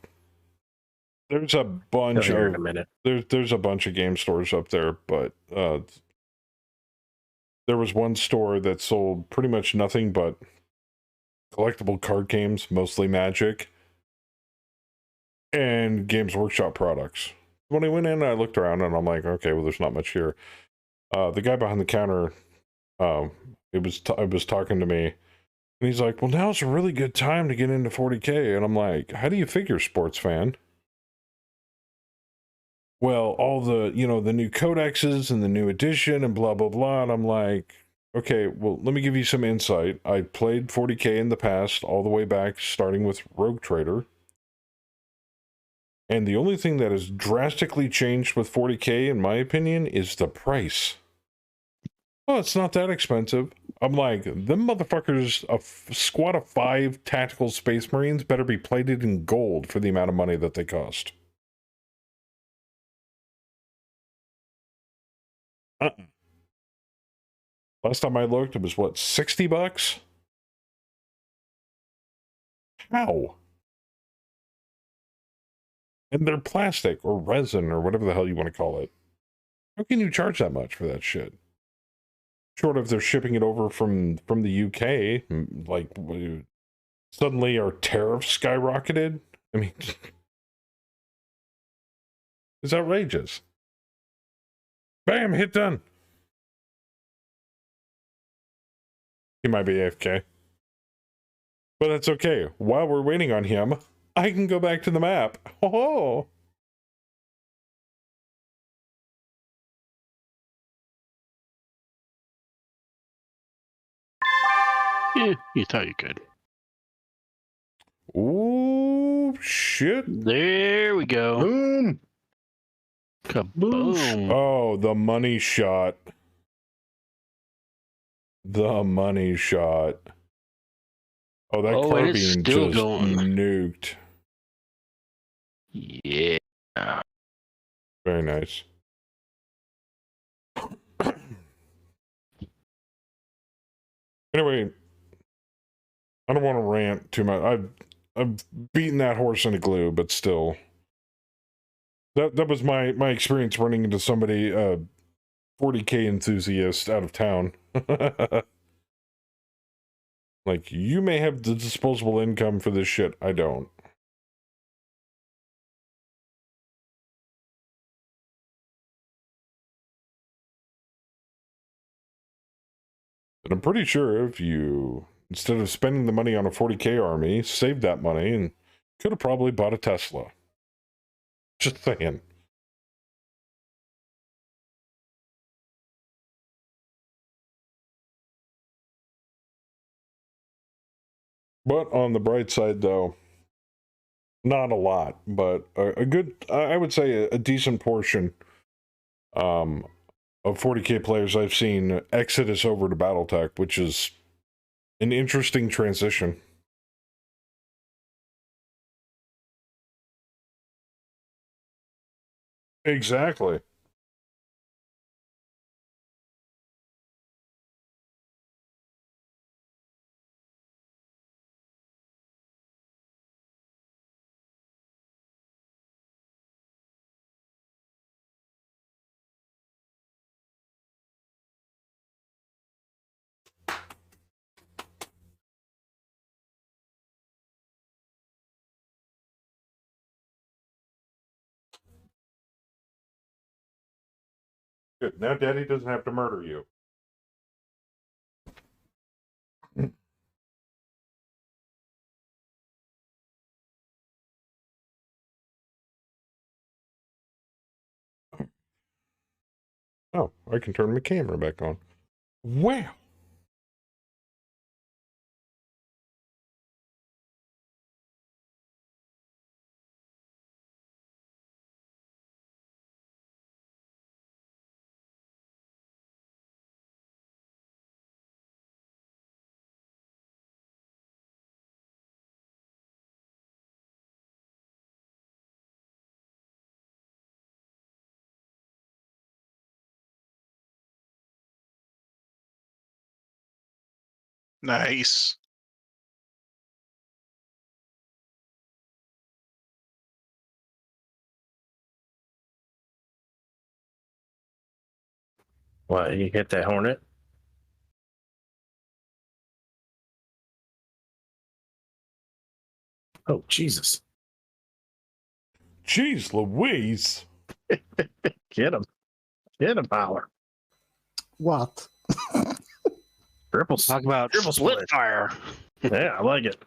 bunch of in a minute. There's a bunch of game stores up there, but there was one store that sold pretty much nothing but collectible card games, mostly Magic, and Games Workshop products. When I went in, I looked around and I'm like, okay, well, there's not much here. The guy behind the counter, I was talking to me, and he's like, well, now's a really good time to get into 40K. And I'm like, how do you figure, sports fan? Well, all the, the new codexes and the new edition and blah, blah, blah. And I'm like, okay, well, let me give you some insight. I played 40K in the past, all the way back, starting with Rogue Trader. And the only thing that has drastically changed with 40K, in my opinion, is the price. Oh, it's not that expensive. I'm like, them motherfuckers, a squad of 5 tactical space marines better be plated in gold for the amount of money that they cost. Last time I looked, it was what, $60? How? And they're plastic or resin or whatever the hell you want to call it. How can you charge that much for that shit? Short of they're shipping it over from the UK, like suddenly our tariffs skyrocketed. I mean, it's outrageous. Bam, hit done. He might be AFK. But that's okay. While we're waiting on him, I can go back to the map. Oh. Yeah, you thought you could. Ooh, shit. There we go. Boom. Kaboom. Oh, the money shot. The money shot. Oh, that Oh, and it's carbine still just going. nuked. Yeah. Very nice. Anyway, I don't want to rant too much. I've beaten that horse into glue, but still. That was my experience running into somebody, 40K enthusiast out of town. Like, you may have the disposable income for this shit. I don't. And I'm pretty sure if you, instead of spending the money on a 40K army, saved that money and could have probably bought a Tesla. Just saying. But on the bright side, though, not a lot, but a good, I would say a decent portion of 40K players I've seen exodus over to Battletech, which is an interesting transition. Exactly. Good. Now Daddy doesn't have to murder you. Oh, I can turn my camera back on. Wow. Nice. What, you hit that hornet? Oh, Jesus. Jeez Louise. Get him. Get him, Power. What? Triples. Talk about Triple split split. fire. Yeah, I like it.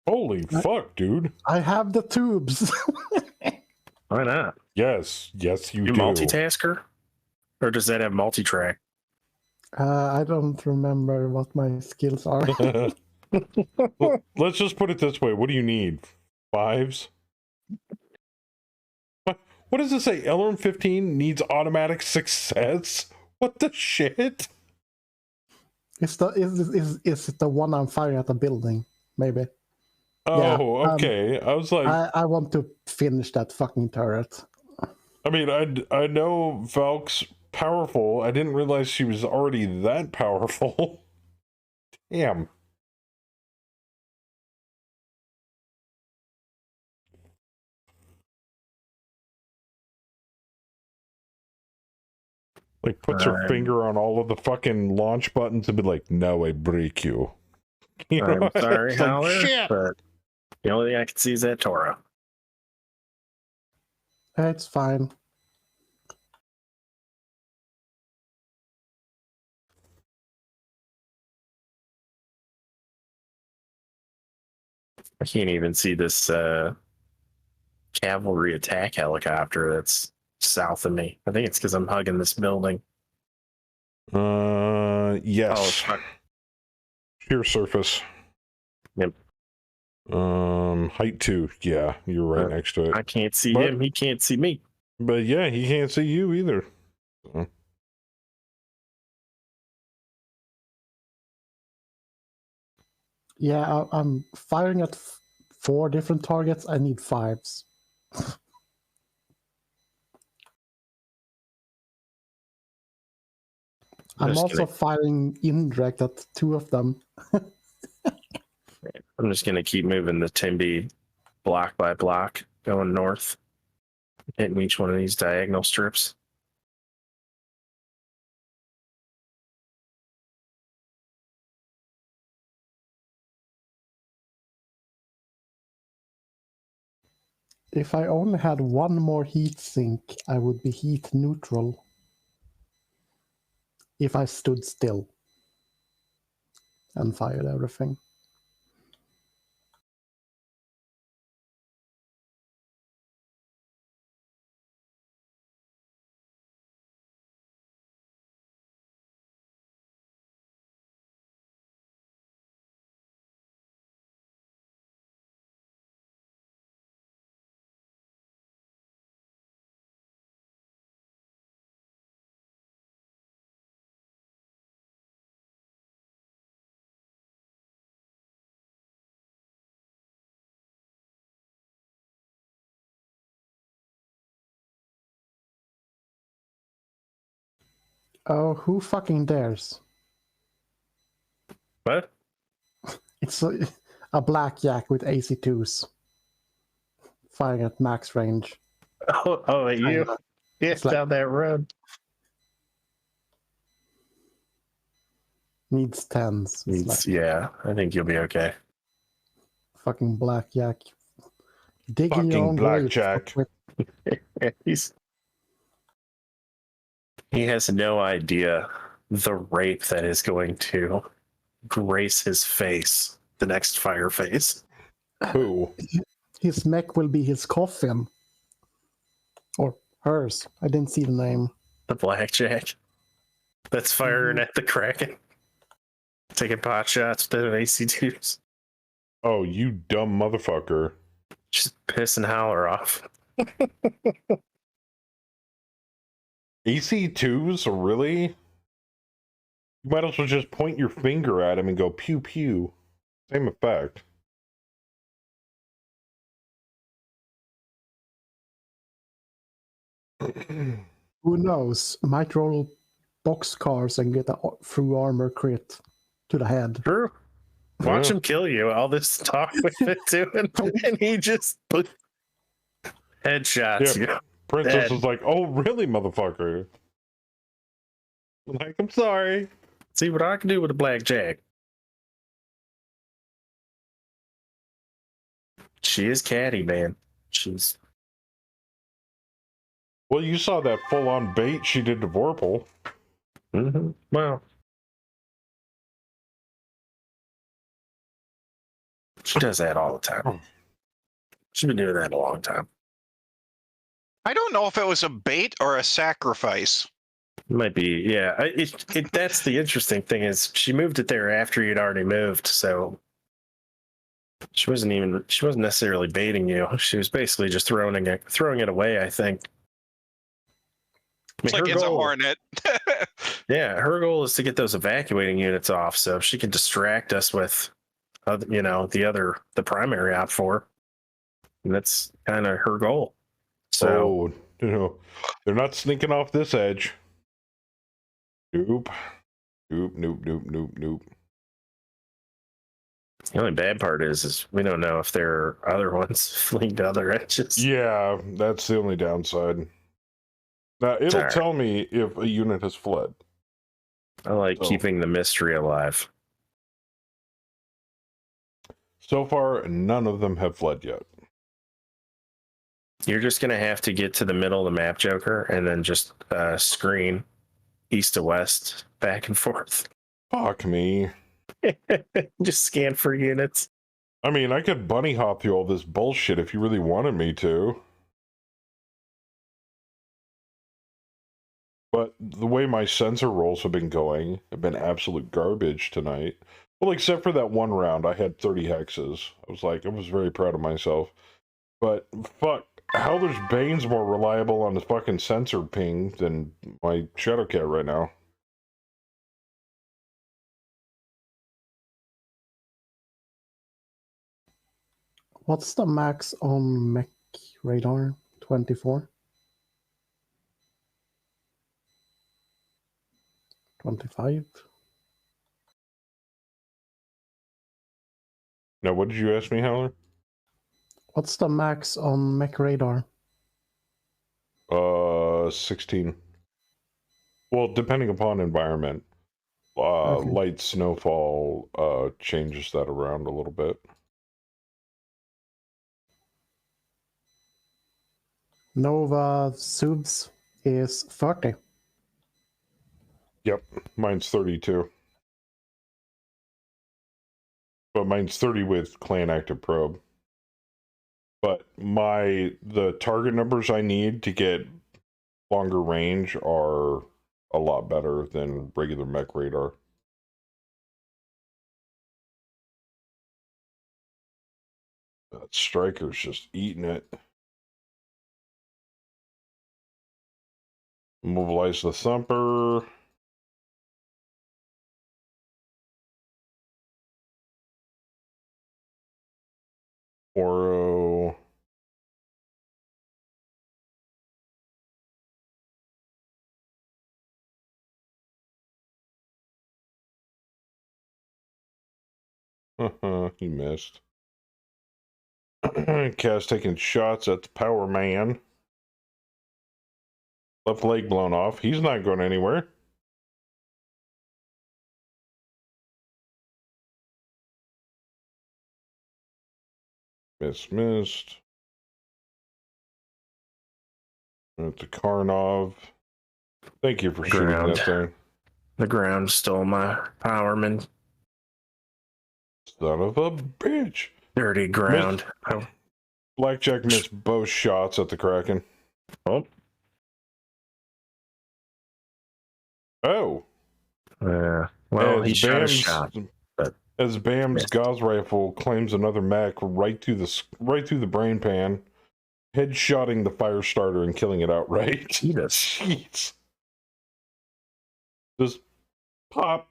Holy fuck, dude. I have the tubes. Why not? Yes, yes, you You do. multitasker? Or does that have multi-track? I don't remember what my skills are. Let's just put it this way. What do you need? 5s? What does it say? LRM 15 needs automatic success? What the shit? Is it the one I'm firing at the building? Maybe. Oh, okay. I was like, I want to finish that fucking turret. I mean, I know Valk's powerful. I didn't realize she was already that powerful. Damn. Like, puts her finger on all of the fucking launch buttons and be like, "No, I break you." You know? I'm sorry, It's like, Howler, shit. but the only thing I can see is that Toro. It's fine. I can't even see this cavalry attack helicopter that's south of me. I think it's because I'm hugging this building. Yes. Oh, fuck. Sheer surface. Yep. Height 2. Yeah, you're right next to it. I can't see him. He can't see me. But yeah, he can't see you either. So. Yeah, I'm firing at 4 different targets. I need 5s. I'm also firing indirect at 2 of them. I'm just going to keep moving the Timby block by block, going north, hitting each one of these diagonal strips. If I only had 1 more heat sink, I would be heat neutral. If I stood still and fired everything. Oh, who fucking dares? What? It's a blackjack with AC2s. Firing at max range. Oh, you? Yeah, It's like, down that road. Needs 10s. Like, Yeah, I think you'll be okay. fucking blackjack. Digging fucking your own blackjack. He has no idea the rape that is going to grace his face the next fire phase. Who? His mech will be his coffin. Or hers. I didn't see the name. The blackjack that's firing at the Kraken. Taking pot shots with the AC2s. Oh, you dumb motherfucker. Just pissing Howler off. AC2s? Really? You might as well just point your finger at him and go pew pew. Same effect. Who knows? Might roll boxcars and get a through armor crit to the head. True. Watch him kill you. All this talk with it doing, and he just put headshots. Yeah. Princess is like, "Oh, really, motherfucker?" Like, I'm sorry. See what I can do with a blackjack. She is catty, man. She's. Well, you saw that full-on bait she did to Vorpal. Mm-hmm. Well, she does that all the time. She's been doing that a long time. I don't know if it was a bait or a sacrifice. It might be, yeah. That's the interesting thing is she moved it there after you'd already moved, so she wasn't necessarily baiting you. She was basically just throwing it away, I think. It's like it's a hornet. Yeah, her goal is to get those evacuating units off, so if she can distract us with, the primary op4, that's kind of her goal. So, they're not sneaking off this edge. Nope. Nope. The only bad part is we don't know if there are other ones fleeing to other edges. Yeah, that's the only downside. Now, it'll tell me if a unit has fled. I like keeping the mystery alive. So far, none of them have fled yet. You're just going to have to get to the middle of the map, Joker, and then just screen east to west, back and forth. Fuck me. Just scan for units. I mean, I could bunny hop through all this bullshit if you really wanted me to. But the way my sensor rolls have been going have been absolute garbage tonight. Well, except for that one round, I had 30 hexes. I was very proud of myself. But fuck, Howler's Bane's more reliable on the fucking sensor ping than my Shadowcat right now. What's the max on mech radar? 24? 25? Now, what did you ask me, Howler? What's the max on mech radar? 16. Well, depending upon environment. Okay. Light snowfall changes that around a little bit. Nova subs is 30. Yep, mine's 32. But mine's 30 with clan active probe. But the target numbers I need to get longer range are a lot better than regular mech radar. That Striker's just eating it. Mobilize the Thumper. Oro. He missed. Kaz taking shots at the Power Man. Left leg blown off. He's not going anywhere. Missed. At the Karnov. Thank you for shooting that thing. The ground stole my Powerman. Son of a bitch. Dirty ground. Blackjack missed both shots at the Kraken. Oh. Oh. Yeah. Well, he shot a shot. As Bam's Gauss rifle claims another mech right through the brain pan, headshotting the fire starter and killing it outright. Jeez. Just pop.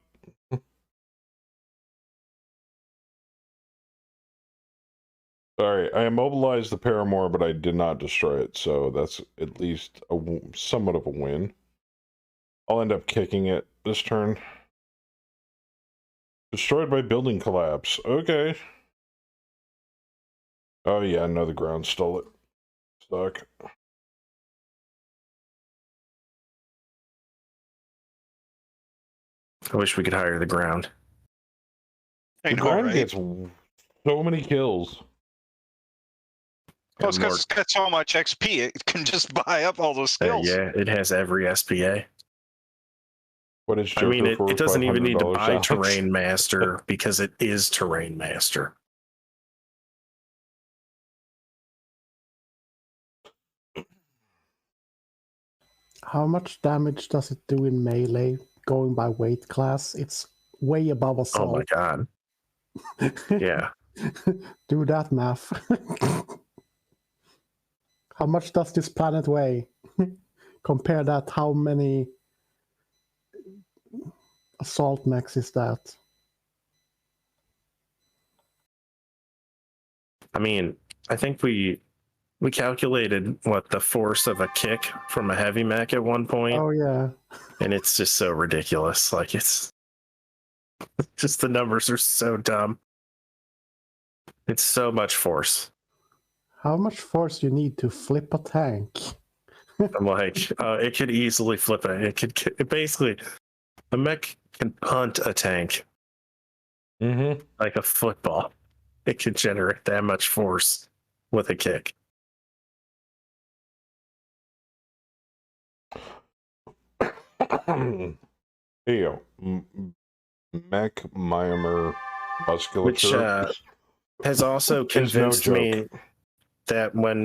Alright, I immobilized the Paramour, but I did not destroy it, so that's at least somewhat of a win. I'll end up kicking it this turn. Destroyed by building collapse. Okay. Oh yeah, no, the ground stole it. Stuck. I wish we could hire the ground. The ground gets so many kills. Well, it's because it's got so much XP, it can just buy up all those skills. Yeah, it has every SPA. What is Joker it doesn't even need to buy Alex? Terrain Master because it is Terrain Master. How much damage does it do in melee going by weight class? It's way above assault. Oh my god. Yeah. Do that math. How much does this planet weigh? compare that, how many assault mechs is that? I mean, I think we calculated what the force of a kick from a heavy mech at one point, Oh yeah. and it's just so ridiculous. Like, it's just, the numbers are so dumb. It's so much force. How much force you need to flip a tank? I'm like, it could easily flip it. It basically, a mech can punt a tank like a football. It can generate that much force with a kick. Hey, mech myomer musculature, Which has also convinced me that when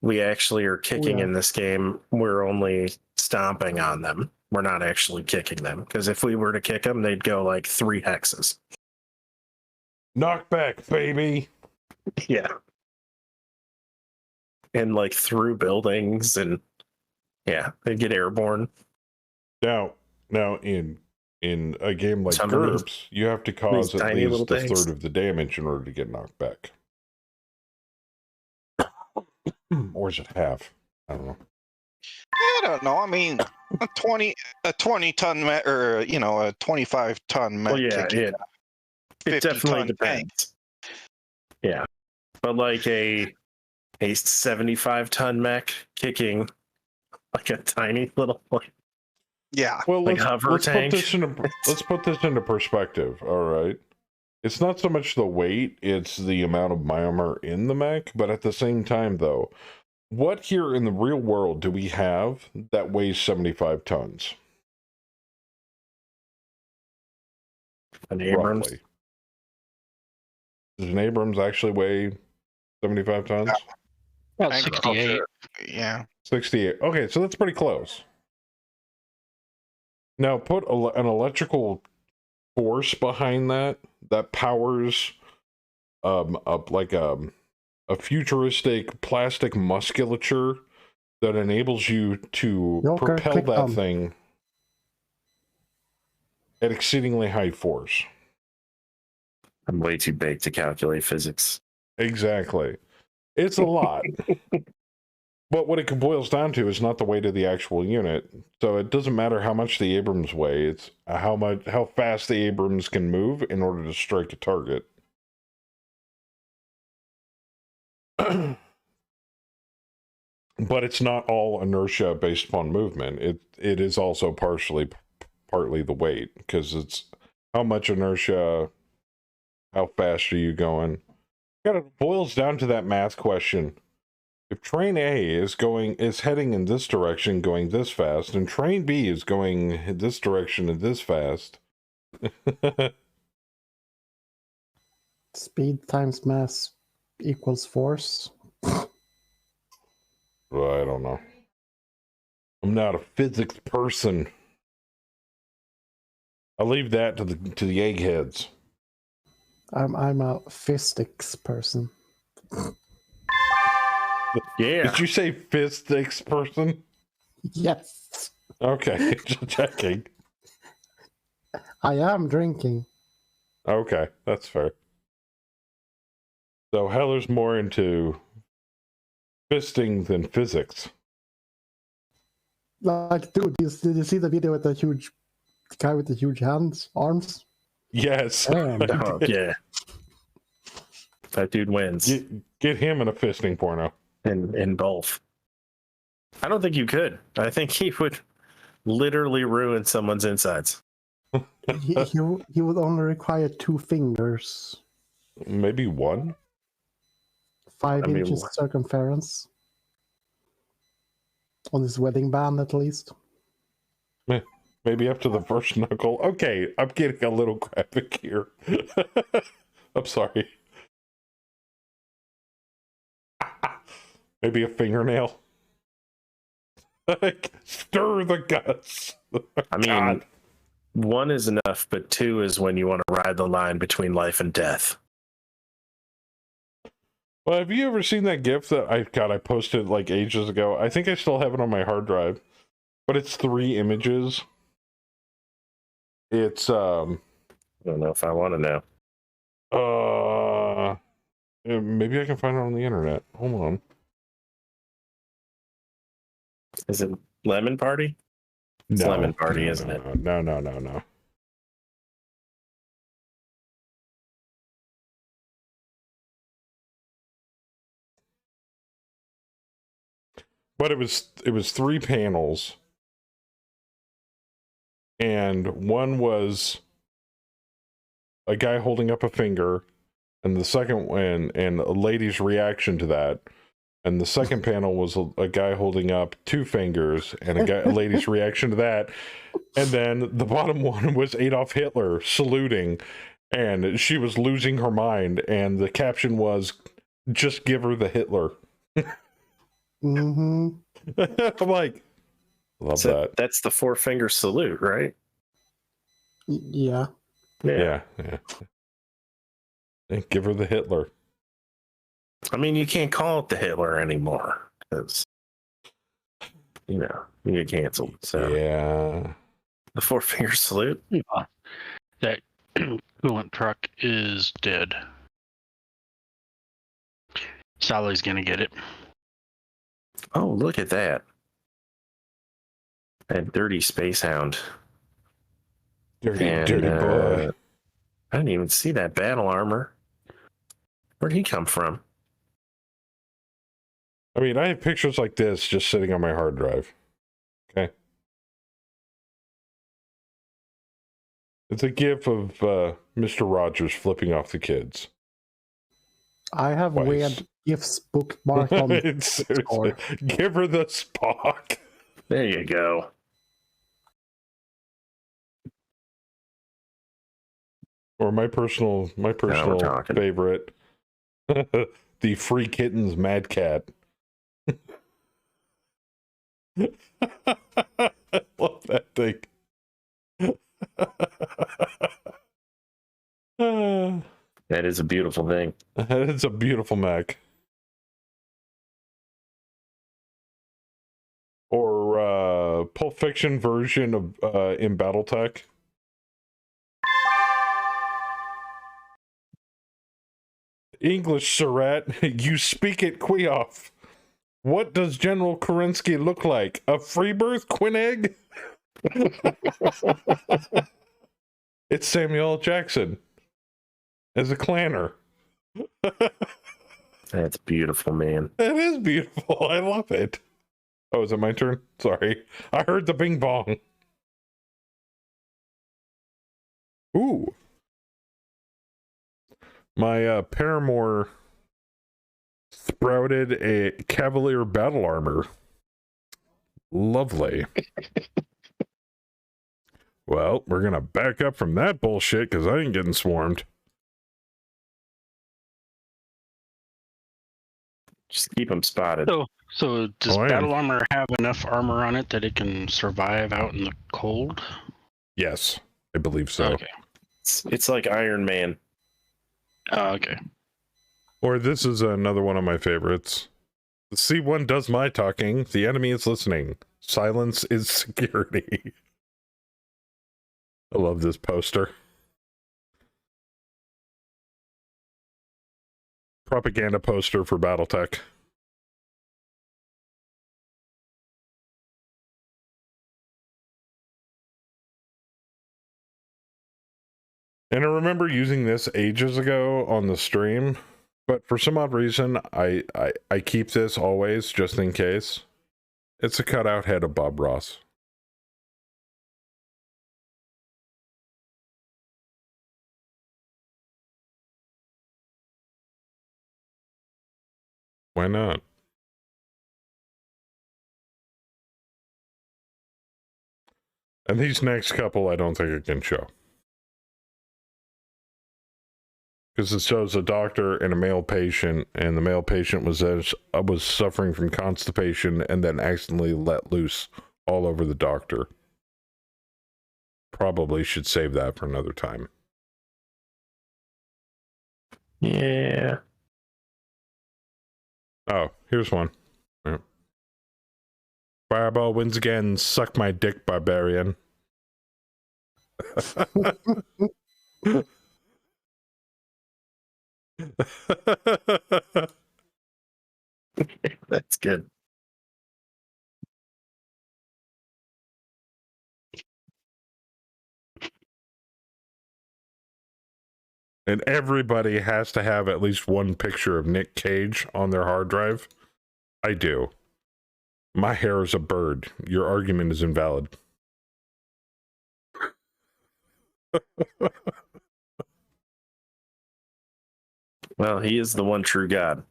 we actually are kicking in this game, we're only stomping on them. We're not actually kicking them, because if we were to kick them, they'd go like 3 hexes. Knockback, baby. Yeah. And like through buildings, and yeah, they get airborne. Now in a game like Some of GURPS, you have to cause these at tiny least little a things. third of the damage in order to get knocked back. Or is it half? I don't know. I don't know. I mean, a 20 ton mech, or a 25 ton mech. Well, yeah, kicking it 50 definitely ton depends. Yeah, but like a 75-ton mech kicking like a tiny little, like, Yeah. Well, like let's hover put tank. let's put this into perspective. All right, it's not so much the weight; it's the amount of myomer in the mech. But at the same time, though, what here in the real world do we have that weighs 75 tons? An Abrams. Roughly. Does an Abrams actually weigh 75 tons? About Agriculture. 68. Yeah. 68. Okay, so that's pretty close. Now put an electrical force behind that powers a futuristic plastic musculature that enables you to propel that thing at exceedingly high force. I'm way too big to calculate physics. Exactly. It's a lot. But what it boils down to is not the weight of the actual unit. So it doesn't matter how much the Abrams weigh, it's how fast the Abrams can move in order to strike a target. But it's not all inertia based upon movement. It is also partly the weight, because it's how much inertia, how fast are you going. It boils down to that math question. If train A is heading in this direction, going this fast, and train B is going in this direction and this fast. Speed times mass equals force. Well, I don't know. I'm not a physics person. I'll leave that to the eggheads. I'm a fistics person. Yeah. Did you say fistics person? Yes. Okay, just checking. I am drinking. Okay, that's fair. So Heller's more into fisting than physics. Like, dude, did you see the video with the guy with the huge arms? Yes. Oh, yeah. That dude wins. Get him in a fisting porno. In both. I don't think you could. I think he would literally ruin someone's insides. he would only require 2 fingers. Maybe 1? 5 inches circumference. On his wedding band, at least. Maybe up to the first knuckle. Okay, I'm getting a little graphic here. I'm sorry. Maybe a fingernail. Stir the guts. I mean, God. 1 is enough, but 2 is when you want to ride the line between life and death. Well, have you ever seen that GIF that I posted like ages ago? I think I still have it on my hard drive, but it's 3 images. It's I don't know if I want to know. maybe I can find it on the internet. Hold on. Is it Lemon Party? It's No, Lemon Party, no, isn't it? No. But it was 3 panels, and one was a guy holding up a finger, and the second one and a lady's reaction to that, and the second panel was a guy holding up 2 fingers and a lady's reaction to that, and then the bottom one was Adolf Hitler saluting, and she was losing her mind, and the caption was, "Just give her the Hitler." Mm-hmm. I'm like, love that. That's the 4-finger salute, right? Yeah. Yeah. And give her the Hitler. I mean, you can't call it the Hitler anymore because, you get canceled. So Yeah. the 4-finger salute. That coolant truck is dead. Sally's gonna get it. Oh, look at that. That dirty space hound. Dirty boy. I didn't even see that battle armor. Where'd he come from? I mean, I have pictures like this just sitting on my hard drive. Okay. It's a gif of Mr. Rogers flipping off the kids. I have Twice. weird GIFs bookmarked on Seriously. Give her the Spock. There you go. Or my personal favorite, the Free Kittens Mad Cat. I love that thing. That is a beautiful thing. It's a beautiful mech. Or Pulp Fiction version of in Battletech. English, Surratt. You speak it Queoff. What does General Kerensky look like? A freebirth Quineg? It's Samuel L. Jackson as a clanner. That's beautiful, man. It is beautiful. I love it. Oh, is it my turn? Sorry. I heard the bing bong. Ooh. My Paramore sprouted a Cavalier battle armor. Lovely. Well, we're going to back up from that bullshit because I ain't getting swarmed. Just keep them spotted. So does battle armor have enough armor on it that it can survive out in the cold? Yes, I believe so. Okay. It's like Iron Man. Okay. Or this is another one of my favorites. The C1 does my talking. The enemy is listening. Silence is security. I love this poster. Propaganda poster for Battletech. And I remember using this ages ago on the stream, but for some odd reason, I keep this always just in case. It's a cutout head of Bob Ross. Why not? And these next couple, I don't think I can show. Because it shows a doctor and a male patient, and the male patient was suffering from constipation and then accidentally let loose all over the doctor. Probably should save that for another time. Yeah. Here's one. Yeah. Fireball wins again. Suck my dick, barbarian. That's good. And everybody has to have at least one picture of Nick Cage on their hard drive. I do. My hair is a bird. Your argument is invalid. Well, he is the one true God.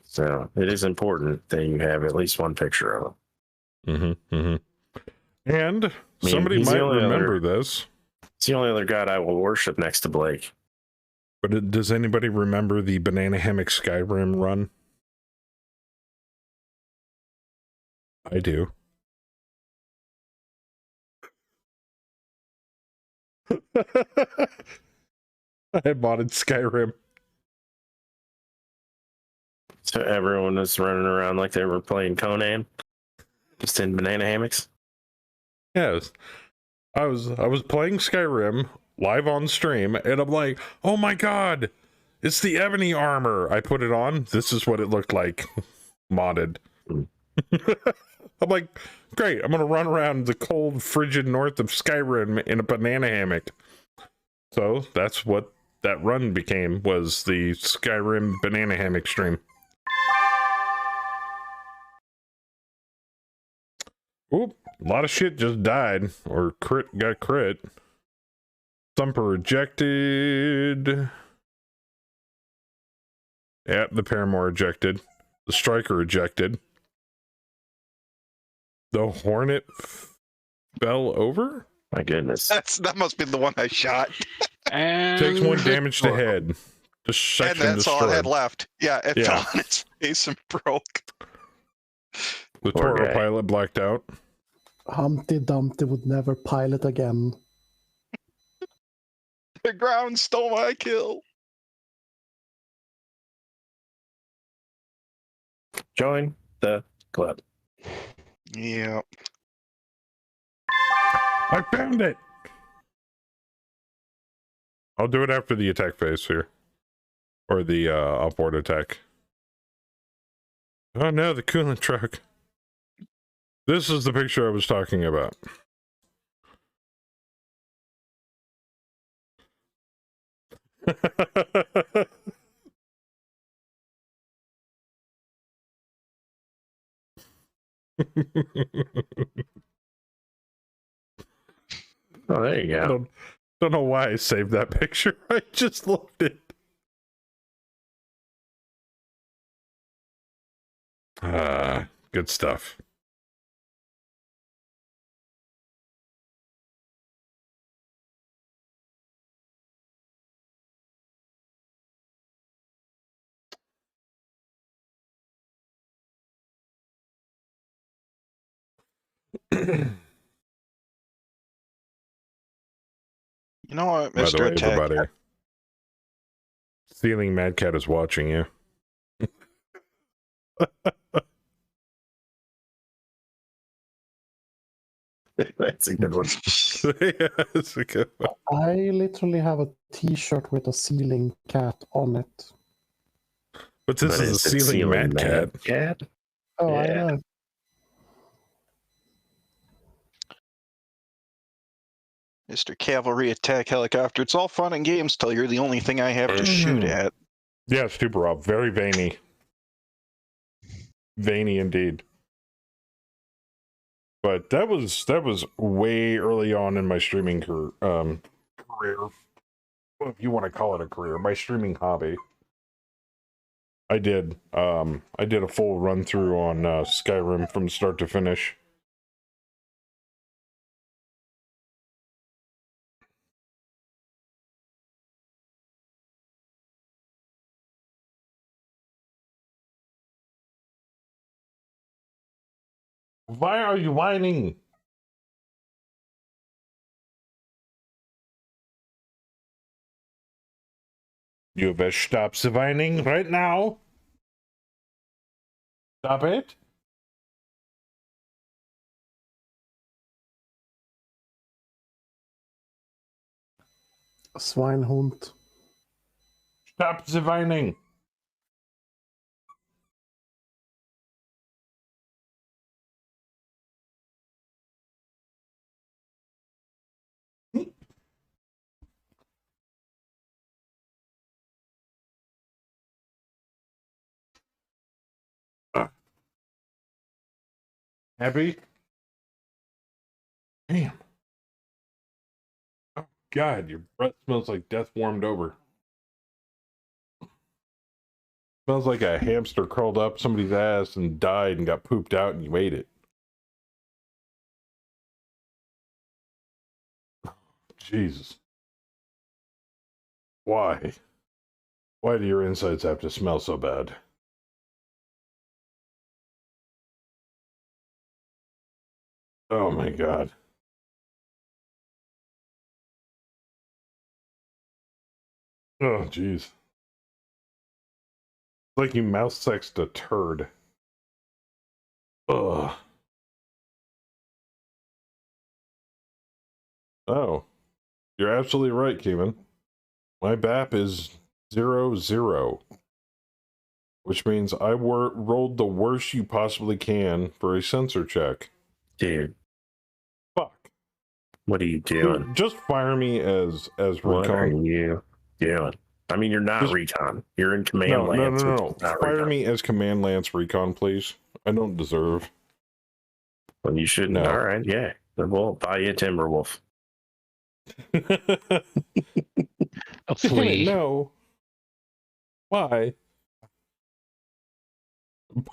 So it is important that you have at least one picture of him. And I mean, somebody he's the might only remember other- this. It's the only other God I will worship next to Blake. But does anybody remember the Banana Hammock Skyrim run? I do. I modded Skyrim. So everyone was running around like they were playing Conan, just in banana hammocks. Yes. I was playing Skyrim live on stream, and I'm like, oh my god, it's the ebony armor. I put it on. This is what it looked like, modded. I'm like, great, I'm gonna run around the cold, frigid north of Skyrim in a banana hammock. So that's what that run became, was the Skyrim banana hammock stream. Oop, a lot of shit just died, or got crit. Thumper ejected. Yep, the Paramore ejected. The Striker ejected. The Hornet fell over? My goodness. That must be the one I shot. And Takes 1 damage to head. The And section that's destroyed. all I had left. Yeah, it Yeah. fell on its face and broke. The Poor Toro guy. pilot blacked out. Humpty Dumpty would never pilot again. The ground stole my kill. Join the club. Yeah. I found it! I'll do it after the attack phase here. Or the upward attack. Oh no, the coolant truck. This is the picture I was talking about. Oh, there you I go. don't know why I saved that picture. I just loved it. Good stuff. You know what, By the Mr. way, Attack? everybody, Stealing Mad Cat is watching you. That's a good one. Yeah, it's a good one. I literally have a T-shirt with a ceiling cat on it. But this But is a it's ceiling Mad Cat. Cat. Oh, I Yeah. know. Mr. Cavalry Attack Helicopter. It's all fun and games till you're the only thing I have to shoot at. Yeah, Super Rob. Very veiny. Veiny indeed. But that was way early on in my streaming career. Well, if you want to call it a career, my streaming hobby. I did a full run through on Skyrim from start to finish. Why are you whining? You best stop the whining right now. Stop it. Schweinhund. Stop the whining. Happy? Damn. Oh, God, your breath smells like death warmed over. Smells like a hamster crawled up somebody's ass and died and got pooped out and you ate it. Jesus. Why? Why do your insides have to smell so bad? Oh my God. Oh, jeez. Like you mouth sexed a turd. Ugh. Oh. You're absolutely right, Keeman. My BAP is 0-0. Which means I rolled the worst you possibly can for a sensor check. Dude. Fuck. What are you doing? Just fire me as recon. What are you doing? I mean, you're not recon. You're in command lance. No. Fire me as command lance recon, please. I don't deserve. Well, you shouldn't. No. All right, yeah. Then we'll buy you a Timberwolf. A flea. No. Why?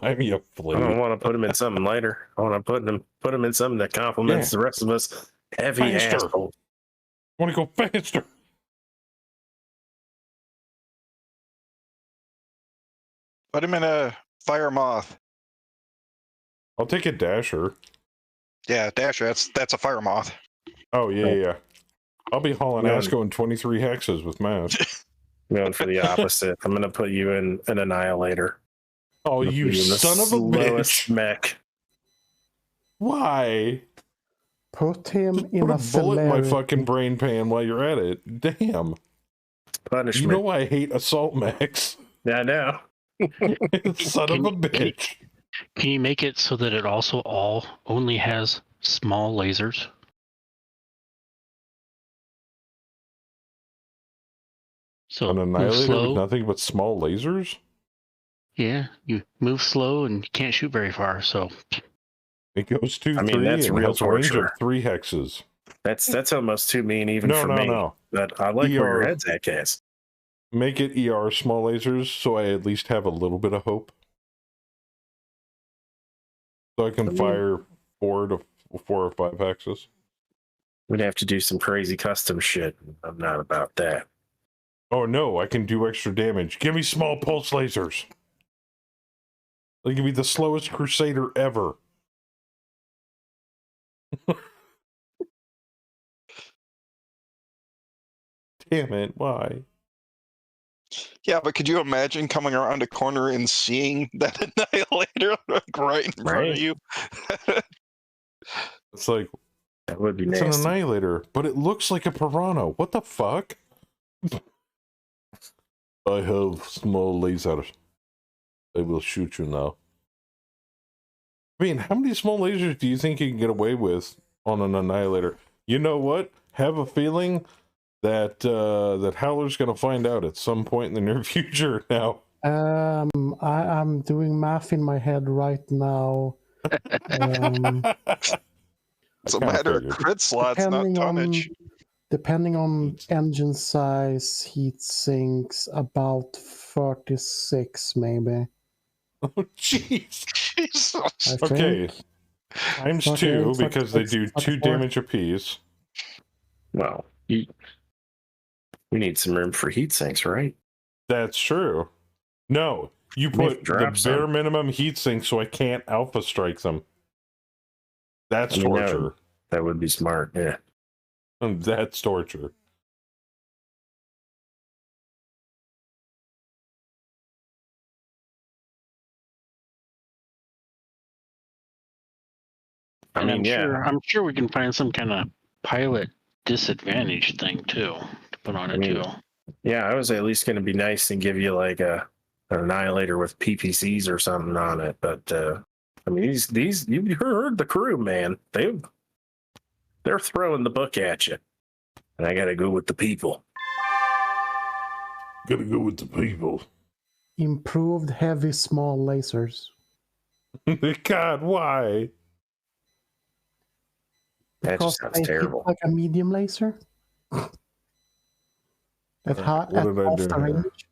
Buy me a flea. I don't want to put him in something later. I want to put him in something that complements the rest of us. Heavy asshole. I want to go faster. Put him in a fire moth. I'll take a dasher. Yeah, Dasher. That's a fire moth. Oh yeah. I'll be hauling ass going 23 hexes with Matt. Going for the opposite. I'm gonna put you in an annihilator. Oh, you son of a bitch! Mech. Why? Put him in Put a a bullet in my celerity. fucking brain pan while you're at it. Damn. Punishment. You know why I hate assault mechs? Yeah, I know. Son of a bitch. Can you make it so that it also only has small lasers? So An move annihilator slow. with nothing but small lasers? Yeah, you move slow and you can't shoot very far. So It goes 2-3 that's and real has a range of torture. 3 hexes. That's almost too mean even for me. No. But I like where your head's at, Cass. Make it ER small lasers so I at least have a little bit of hope. So I can fire 4 or 5 hexes. We'd have to do some crazy custom shit. I'm not about that. Oh no, I can do extra damage. Give me small pulse lasers. They can be the slowest crusader ever. Damn it, why? Yeah, but could you imagine coming around a corner and seeing that annihilator like right in front of you? It's like, that would be it's nasty. an annihilator, but it looks like a piranha. What the fuck? I have small lasers. I will shoot you now. I mean, how many small lasers do you think you can get away with on an annihilator? You know what? Have a feeling that that Howler's going to find out at some point in the near future now. I'm doing math in my head right now. It's a matter of crit slots, not tonnage. Depending on engine size, heat sinks, about 36 maybe. Oh, jeez. Jesus. Okay. Times 2 because they do 2 damage apiece. Well, we need some room for heat sinks, right? That's true. No, you put the bare minimum heat sink so I can't alpha strike them. That's torture. That would be smart, yeah. That's torture. I mean, I'm sure we can find some kind of pilot disadvantage thing too to put on it too. Yeah, I was at least going to be nice and give you like an annihilator with PPCs or something on it, but I mean, these you heard the crew, man. They're throwing the book at you, and I got to go with the people. Gotta go with the people. Improved heavy small lasers. God, why? That just sounds terrible. Like a medium laser. At half the range.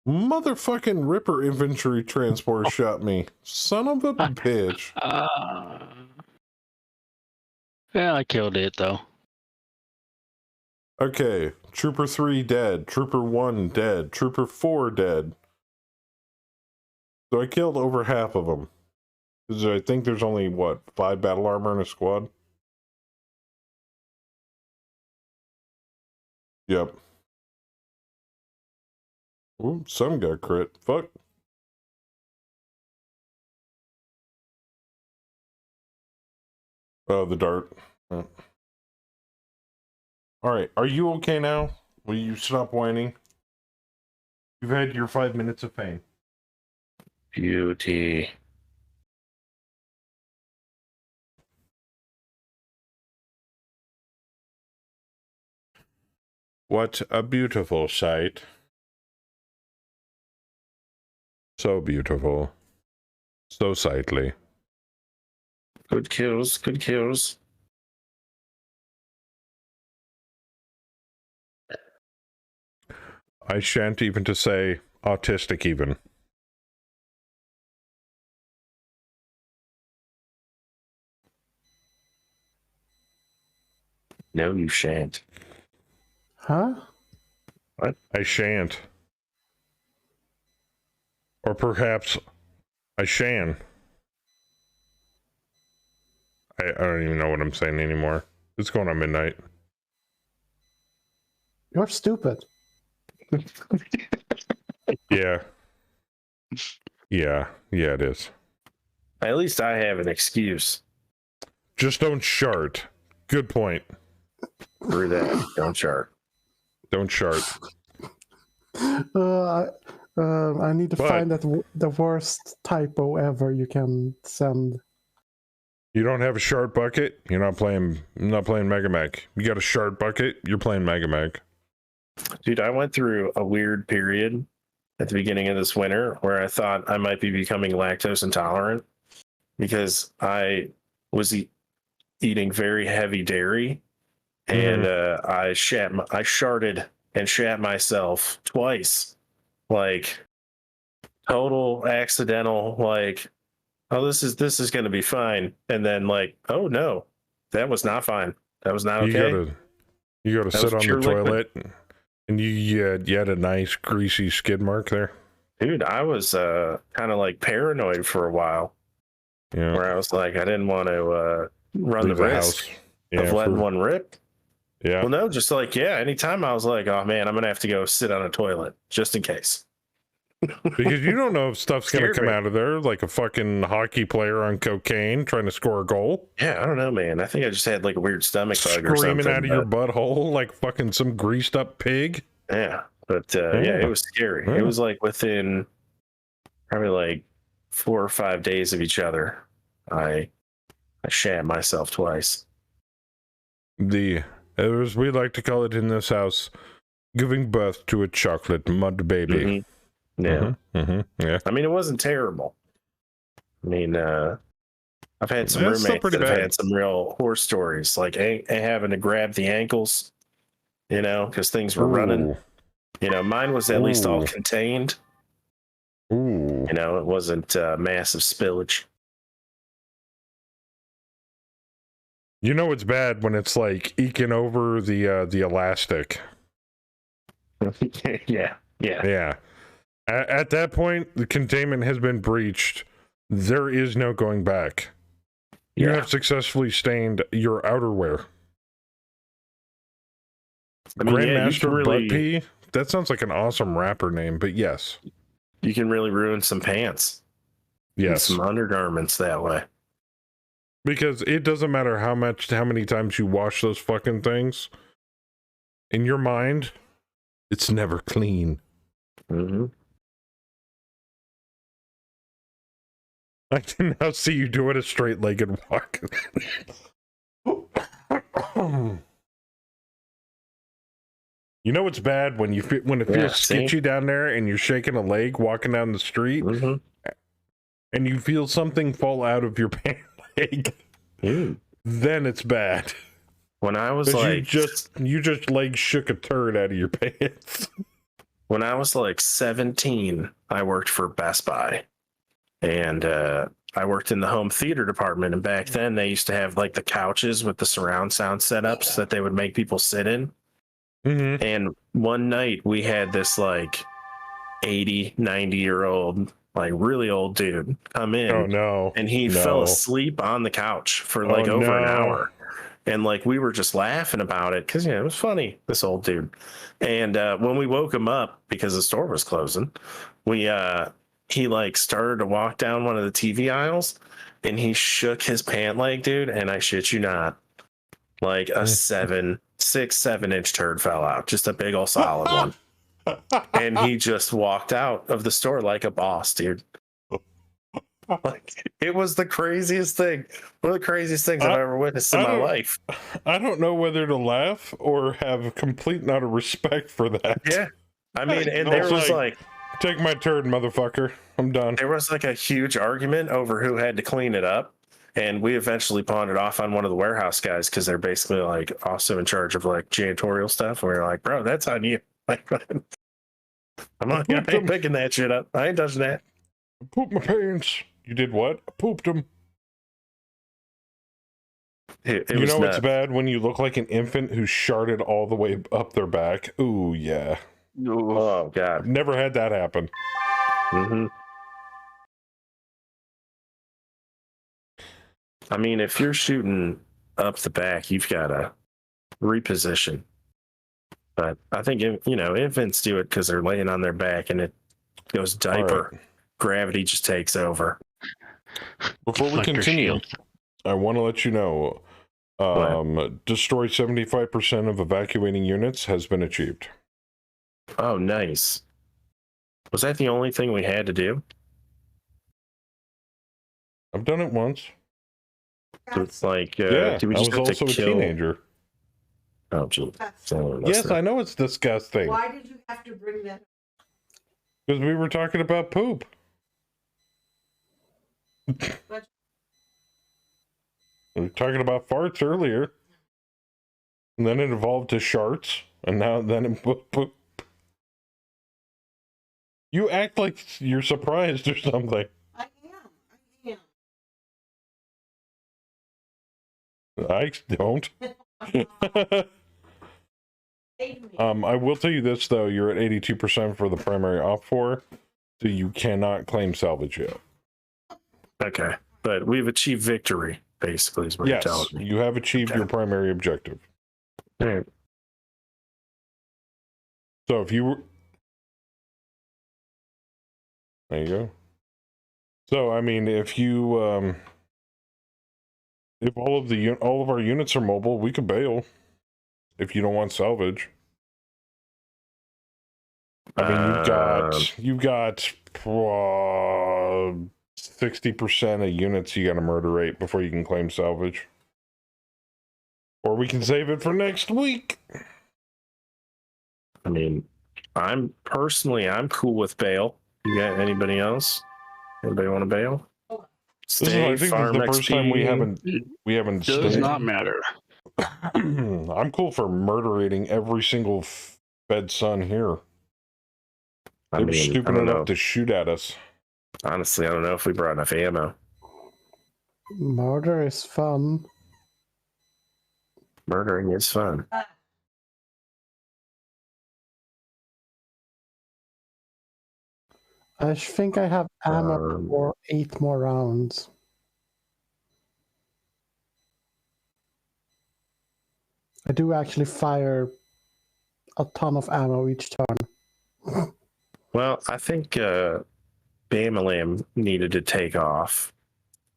Motherfucking Ripper infantry transport shot me. Son of a bitch. Yeah, I killed it though. Okay, Trooper 3 dead, Trooper 1 dead, Trooper 4 dead. So I killed over half of them. I think there's only, what, 5 battle armor in a squad? Yep. Ooh, some got crit. Fuck. Oh, the dart. Oh. Alright, are you okay now? Will you stop whining? You've had your 5 minutes of fame. Beauty. What a beautiful sight. So beautiful. So sightly. Good kills, good kills. I shan't even to say autistic even. No, you shan't. Huh? What? I shan't. Or perhaps I shan. I don't even know what I'm saying anymore. It's going on midnight. You're stupid. Yeah. Yeah, it is. At least I have an excuse. Just don't shart. Good point. Through that, don't chart. Don't shart. I need to find the worst typo ever you can send. You don't have a shart bucket? You're not playing Mega Mech. You got a shart bucket? You're playing Mega Mech. Dude, I went through a weird period at the beginning of this winter where I thought I might be becoming lactose intolerant because I was eating very heavy dairy, and I sharted and shat myself twice, like total accidental, like, oh, this is going to be fine, and then like, oh no, that was not fine. That was not okay. You gotta sit on the toilet. And you had a nice greasy skid mark there? Dude, I was kind of like paranoid for a while. Yeah. Where I was like, I didn't want to run the risk of letting one rip. Yeah. Well, no, just like, anytime I was like, oh man, I'm going to have to go sit on a toilet just in case. Because you don't know if stuff's going to come out of there, like a fucking hockey player on cocaine trying to score a goal. Yeah, I don't know, man. I think I just had like a weird stomach bug or something. Screaming out of your butthole like fucking some greased up pig. Yeah, but it was scary. Yeah. It was like within probably like 4 or 5 days of each other, I shat myself twice. As we like to call it in this house, giving birth to a chocolate mud baby. Mm-hmm. Yeah. Yeah. I mean, it wasn't terrible. I mean, I've had some roommates that have had some real horror stories, like having to grab the ankles, because things were running. Mine was at least all contained. Ooh. It wasn't massive spillage. It's bad when it's like eking over the elastic. Yeah. At that point, the containment has been breached. There is no going back. You have successfully stained your outerwear. Grandmaster Butt Pee? That sounds like an awesome rapper name, but yes. You can really ruin some pants. Yes. And some undergarments that way. Because it doesn't matter how many times you wash those fucking things. In your mind, it's never clean. Mm-hmm. I can now see you doing a straight-legged walk. You know what's bad when it feels sketchy down there and you're shaking a leg walking down the street, and you feel something fall out of your pant leg. Then it's bad. When I was like, you just like shook a turd out of your pants. When I was like 17, I worked for Best Buy, and I worked in the home theater department. And back then, they used to have like the couches with the surround sound setups that they would make people sit in. Mm-hmm. And one night we had this like 80, 90-year-old, like really old dude come in. Oh no. And he fell asleep on the couch for like over an hour. And like we were just laughing about it because it was funny, this old dude. And when we woke him up because the store was closing, he like started to walk down one of the TV aisles and he shook his pant leg, dude. And I shit you not, like a 6-7 inch turd fell out, just a big old solid one. And he just walked out of the store like a boss, dude. Like, it was the craziest thing. One of the craziest things I've ever witnessed in my life. I don't know whether to laugh or have complete and utter respect for that. Yeah. I mean, and there was like, take my turd, motherfucker. I'm done. There was like a huge argument over who had to clean it up. And we eventually pawned it off on one of the warehouse guys because they're basically like also in charge of like janitorial stuff. And we were like, bro, that's on you. Like, I ain't picking that shit up. I ain't touching that. I pooped my pants. You did what? I pooped them. It you was know nuts. It's bad when you look like an infant who sharted all the way up their back. Ooh, yeah. Oh, God. Never had that happen. Mm-hmm. I mean, if you're shooting up the back, you've got to reposition. But I think, infants do it because they're laying on their back and it goes diaper. Right. Gravity just takes over. Before we continue, I want to let you know, destroy 75% of evacuating units has been achieved. Oh, nice. Was that the only thing we had to do? I've done it once. So it's like, do we just I was also a teenager. Oh, gee. Yes, I know it's disgusting. Why did you have to bring that up? Because we were talking about poop. We were talking about farts earlier. And then it evolved to sharts. And then it poop. You act like you're surprised or something. I am. I don't. I will tell you this, though. You're at 82% for the primary op 4, so you cannot claim salvage yet. Okay, but we've achieved victory, basically, is what you're telling me. You have achieved your primary objective. All right. So if you were... There you go. So, I mean, if you... if all of our units are mobile, we could bail. If you don't want salvage. I mean, you've got 60% of units you got to murder rate before you can claim salvage. Or we can save it for next week. I mean, I'm cool with bail. You got anybody else? Anybody want to bail? I think this is the first time we haven't does not matter. I'm cool for murderating every single fed son here. They were stupid enough to shoot at us. Honestly, I don't know if we brought enough ammo. Murder is fun. Murdering is fun. I think I have ammo for 8 more rounds. I do actually fire a ton of ammo each turn. Well, I think Bamalam needed to take off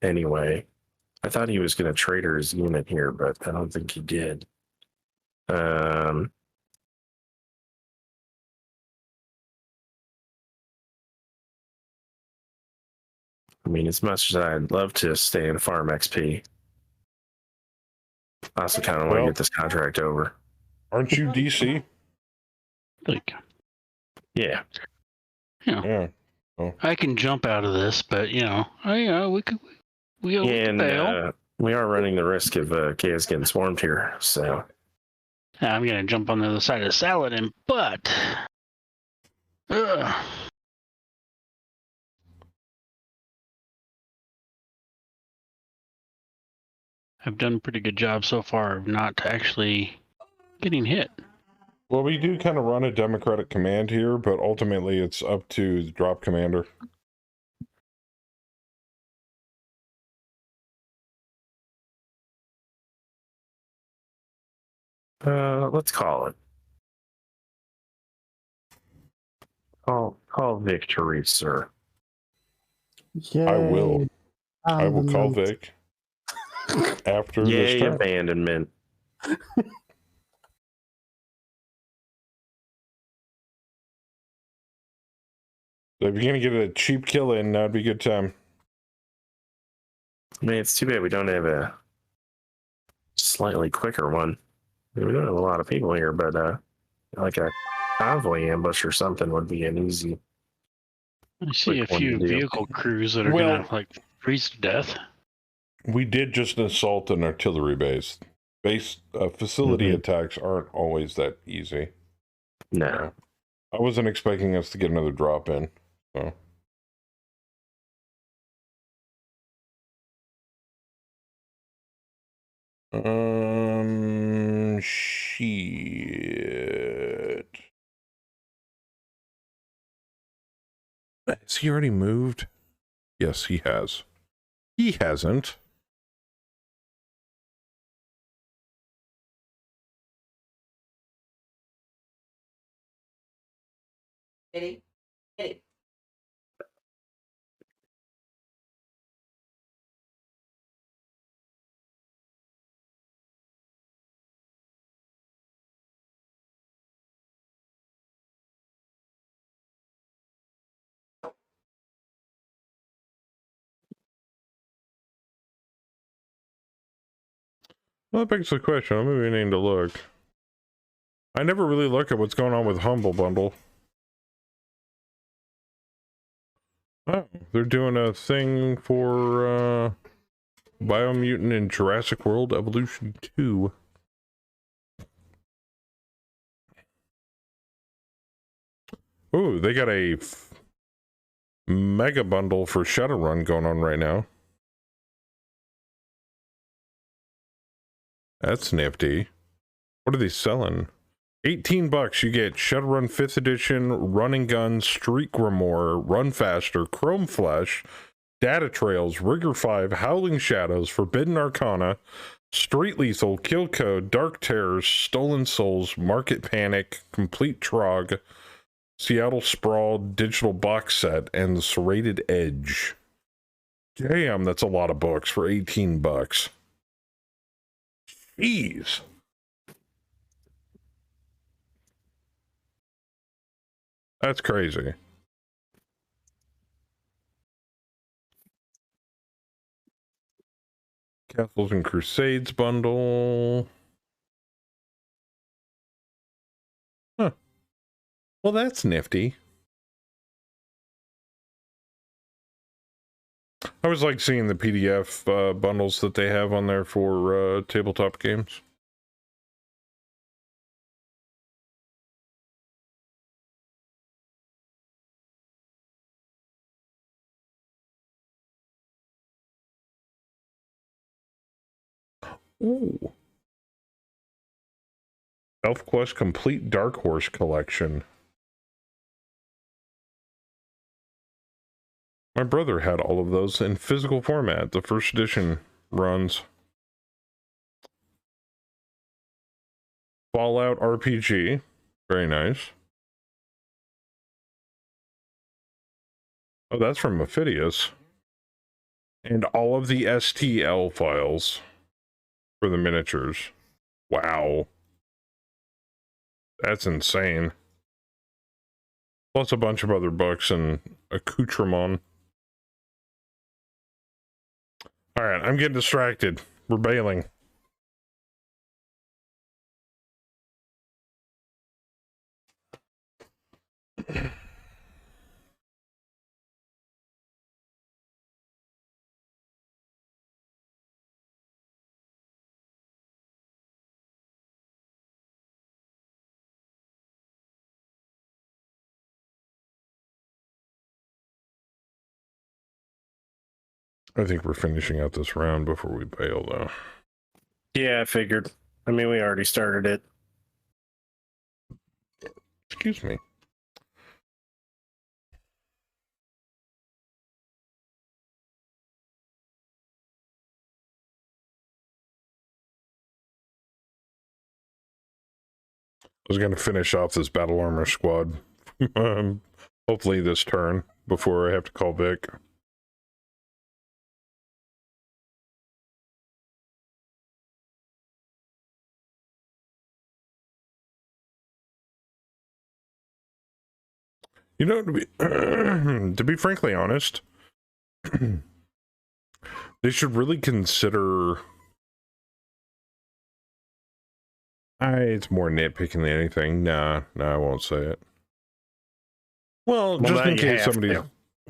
anyway. I thought he was going to trader his unit here, but I don't think he did. I mean, as much as I'd love to stay and farm XP, I also kind of want to get this contract over. Aren't you DC? Like, Yeah. Yeah. Oh. I can jump out of this, but we And we are running the risk of chaos getting swarmed here, so I'm gonna jump on the other side of Saladin, but I've done a pretty good job so far of not actually getting hit. Well, we do kind of run a democratic command here, but ultimately it's up to the drop commander. let's call it. Call victory, sir. Yay. I will call Vic after this Yay, turn. abandonment. So if you're gonna get a cheap kill in, that'd be a good time. I mean, it's too bad we don't have a slightly quicker one. I mean, we don't have a lot of people here, but like a convoy ambush or something would be an easy. I see a quick one few to do. vehicle crews that are Well- gonna like freeze to death. We did just assault an artillery base. Facility attacks aren't always that easy. No. I wasn't expecting us to get another drop in. So. Shit. Has he already moved? Yes, he has. He hasn't. Kitty, kitty. Well, that begs the question. I'm maybe need to look. I never really look at what's going on with Humble Bundle. Oh, they're doing a thing for Biomutant in Jurassic World Evolution 2. Ooh, they got a mega bundle for Shadowrun going on right now. That's nifty. What are they selling? $18 you get Shadowrun 5th edition, Running Gun, Streak Grimoire, Run Faster, Chrome Flesh, Data Trails, Rigor 5, Howling Shadows, Forbidden Arcana, Street Lethal, Kill Code, Dark Terrors, Stolen Souls, Market Panic, Complete Trog, Seattle Sprawl, Digital Box Set, and the Serrated Edge. Damn, that's a lot of books for $18. Jeez. That's crazy. Castles and Crusades bundle. Huh. Well, that's nifty. I always like seeing the PDF bundles that they have on there for tabletop games. Ooh. ElfQuest Complete Dark Horse Collection. My brother had all of those in physical format, the first edition runs. Fallout RPG. Very nice. Oh, that's from Ophidius. And all of the STL files for the miniatures. Wow. That's insane. Plus a bunch of other books and accoutrement. All right, I'm getting distracted. We're bailing. I think we're finishing out this round before we bail, though. Yeah, I figured. I mean, we already started it. Excuse me. I was going to finish off this battle armor squad. Hopefully this turn before I have to call Vic. You know, to be frankly honest, they should really consider. It's more nitpicking than anything. Nah, I won't say it. Well, just in case somebody.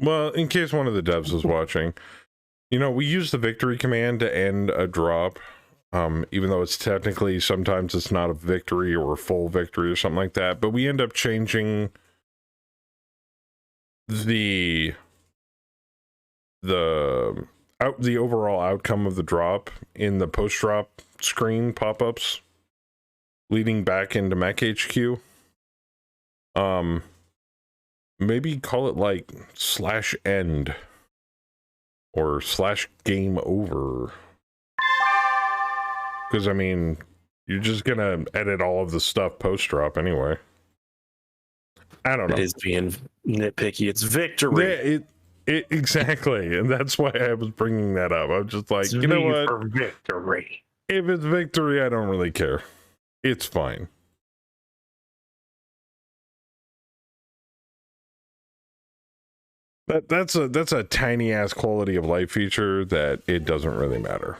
Well, in case one of the devs is watching, you know, we use the victory command to end a drop, even though it's technically sometimes it's not a victory or a full victory or something like that. But we end up changing the overall outcome of the drop in the post-drop screen pop-ups leading back into Mech HQ. Maybe call it like /end or /game over, because I mean you're just gonna edit all of the stuff post-drop anyway. I don't know. It is being nitpicky. It's victory. Yeah, exactly, and that's why I was bringing that up. I'm just like, you know what? For victory. If it's victory, I don't really care. It's fine. That's a tiny ass quality of life feature that it doesn't really matter.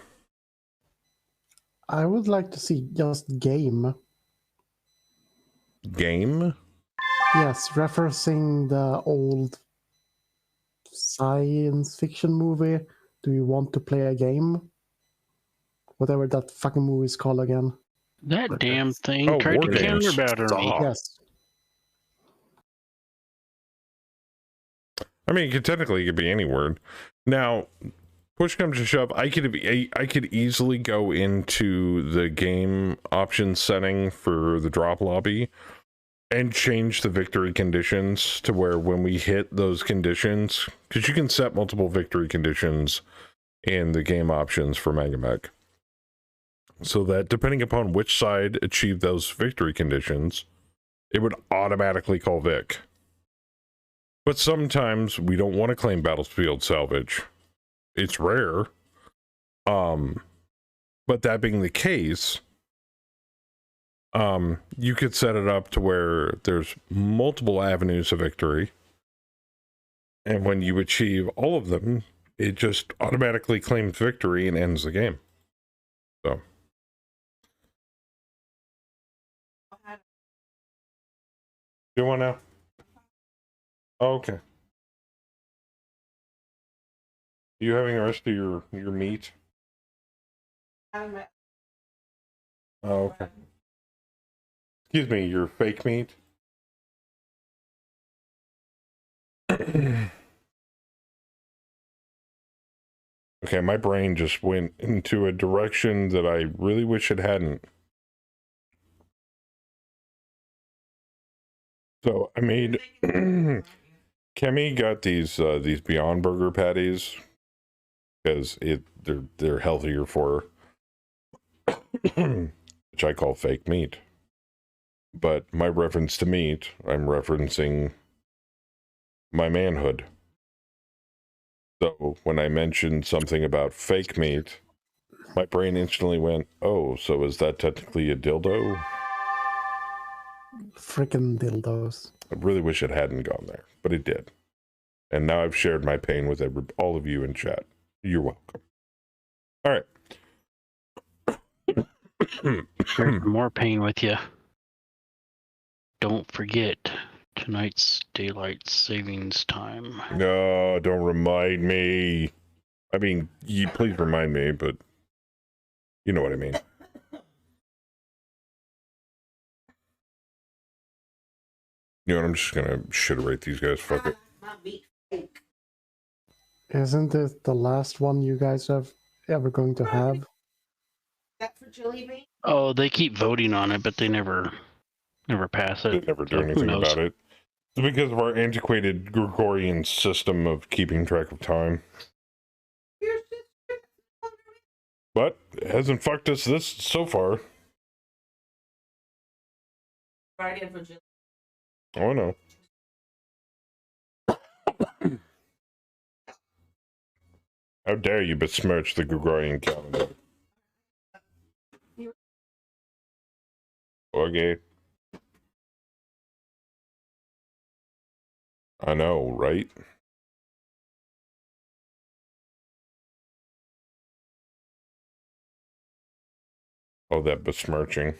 I would like to see just game. Game? Yes, referencing the old science fiction movie. Do you want to play a game? Whatever that fucking movie is called again. That damn thing Oh, tried to War Games. counterbatter me. Yes. I mean, technically, it could be any word. Now, push comes to shove, I could easily go into the game options setting for the drop lobby and change the victory conditions to where when we hit those conditions, because you can set multiple victory conditions in the game options for Megamech, so that depending upon which side achieved those victory conditions, it would automatically call Vic. But sometimes we don't want to claim battlefield salvage. It's rare. But that being the case, you could set it up to where there's multiple avenues of victory. And when you achieve all of them, it just automatically claims victory and ends the game. So. You want now? Oh, okay. You having the rest of your meat? Oh, okay. Excuse me, your fake meat? Okay, my brain just went into a direction that I really wish it hadn't. So I made Kemi got these Beyond Burger patties because they're healthier for her, which I call fake meat. But my reference to meat, I'm referencing my manhood. So when I mentioned something about fake meat, my brain instantly went, oh, so is that technically a dildo? Freaking dildos. I really wish it hadn't gone there, but it did. And now I've shared my pain with all of you in chat. You're welcome. All right. Share more pain with you. Don't forget tonight's daylight savings time. No, don't remind me. I mean, please remind me, but you know what I mean. You know what? I'm just gonna shitterate these guys. Fuck it. Isn't it the last one you guys have ever going to have? That for chili bean? Oh, they keep voting on it, but they never pass They it. never do So who anything knows? about it. It's because of our antiquated Gregorian system of keeping track of time. But it hasn't fucked us this so far. Friday for chili. Oh no. How dare you besmirch the Gregorian calendar? Okay. I know, right? Oh, that besmirching.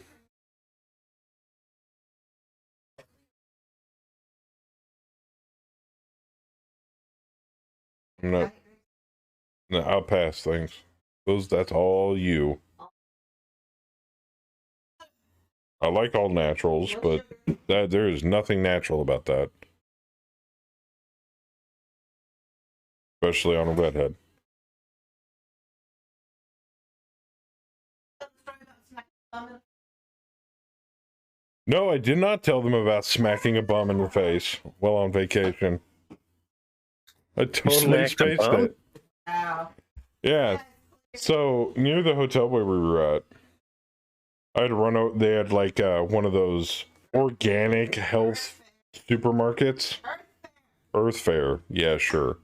No, I'll pass, thanks. That's all you. I like all naturals, but there is nothing natural about that. Especially on a redhead. No, I did not tell them about smacking a bum in the face while on vacation. I totally spaced it. Ow. Yeah. So near the hotel where we were at, I had to run out. They had like one of those organic health supermarkets. Earth Fair. Yeah, sure.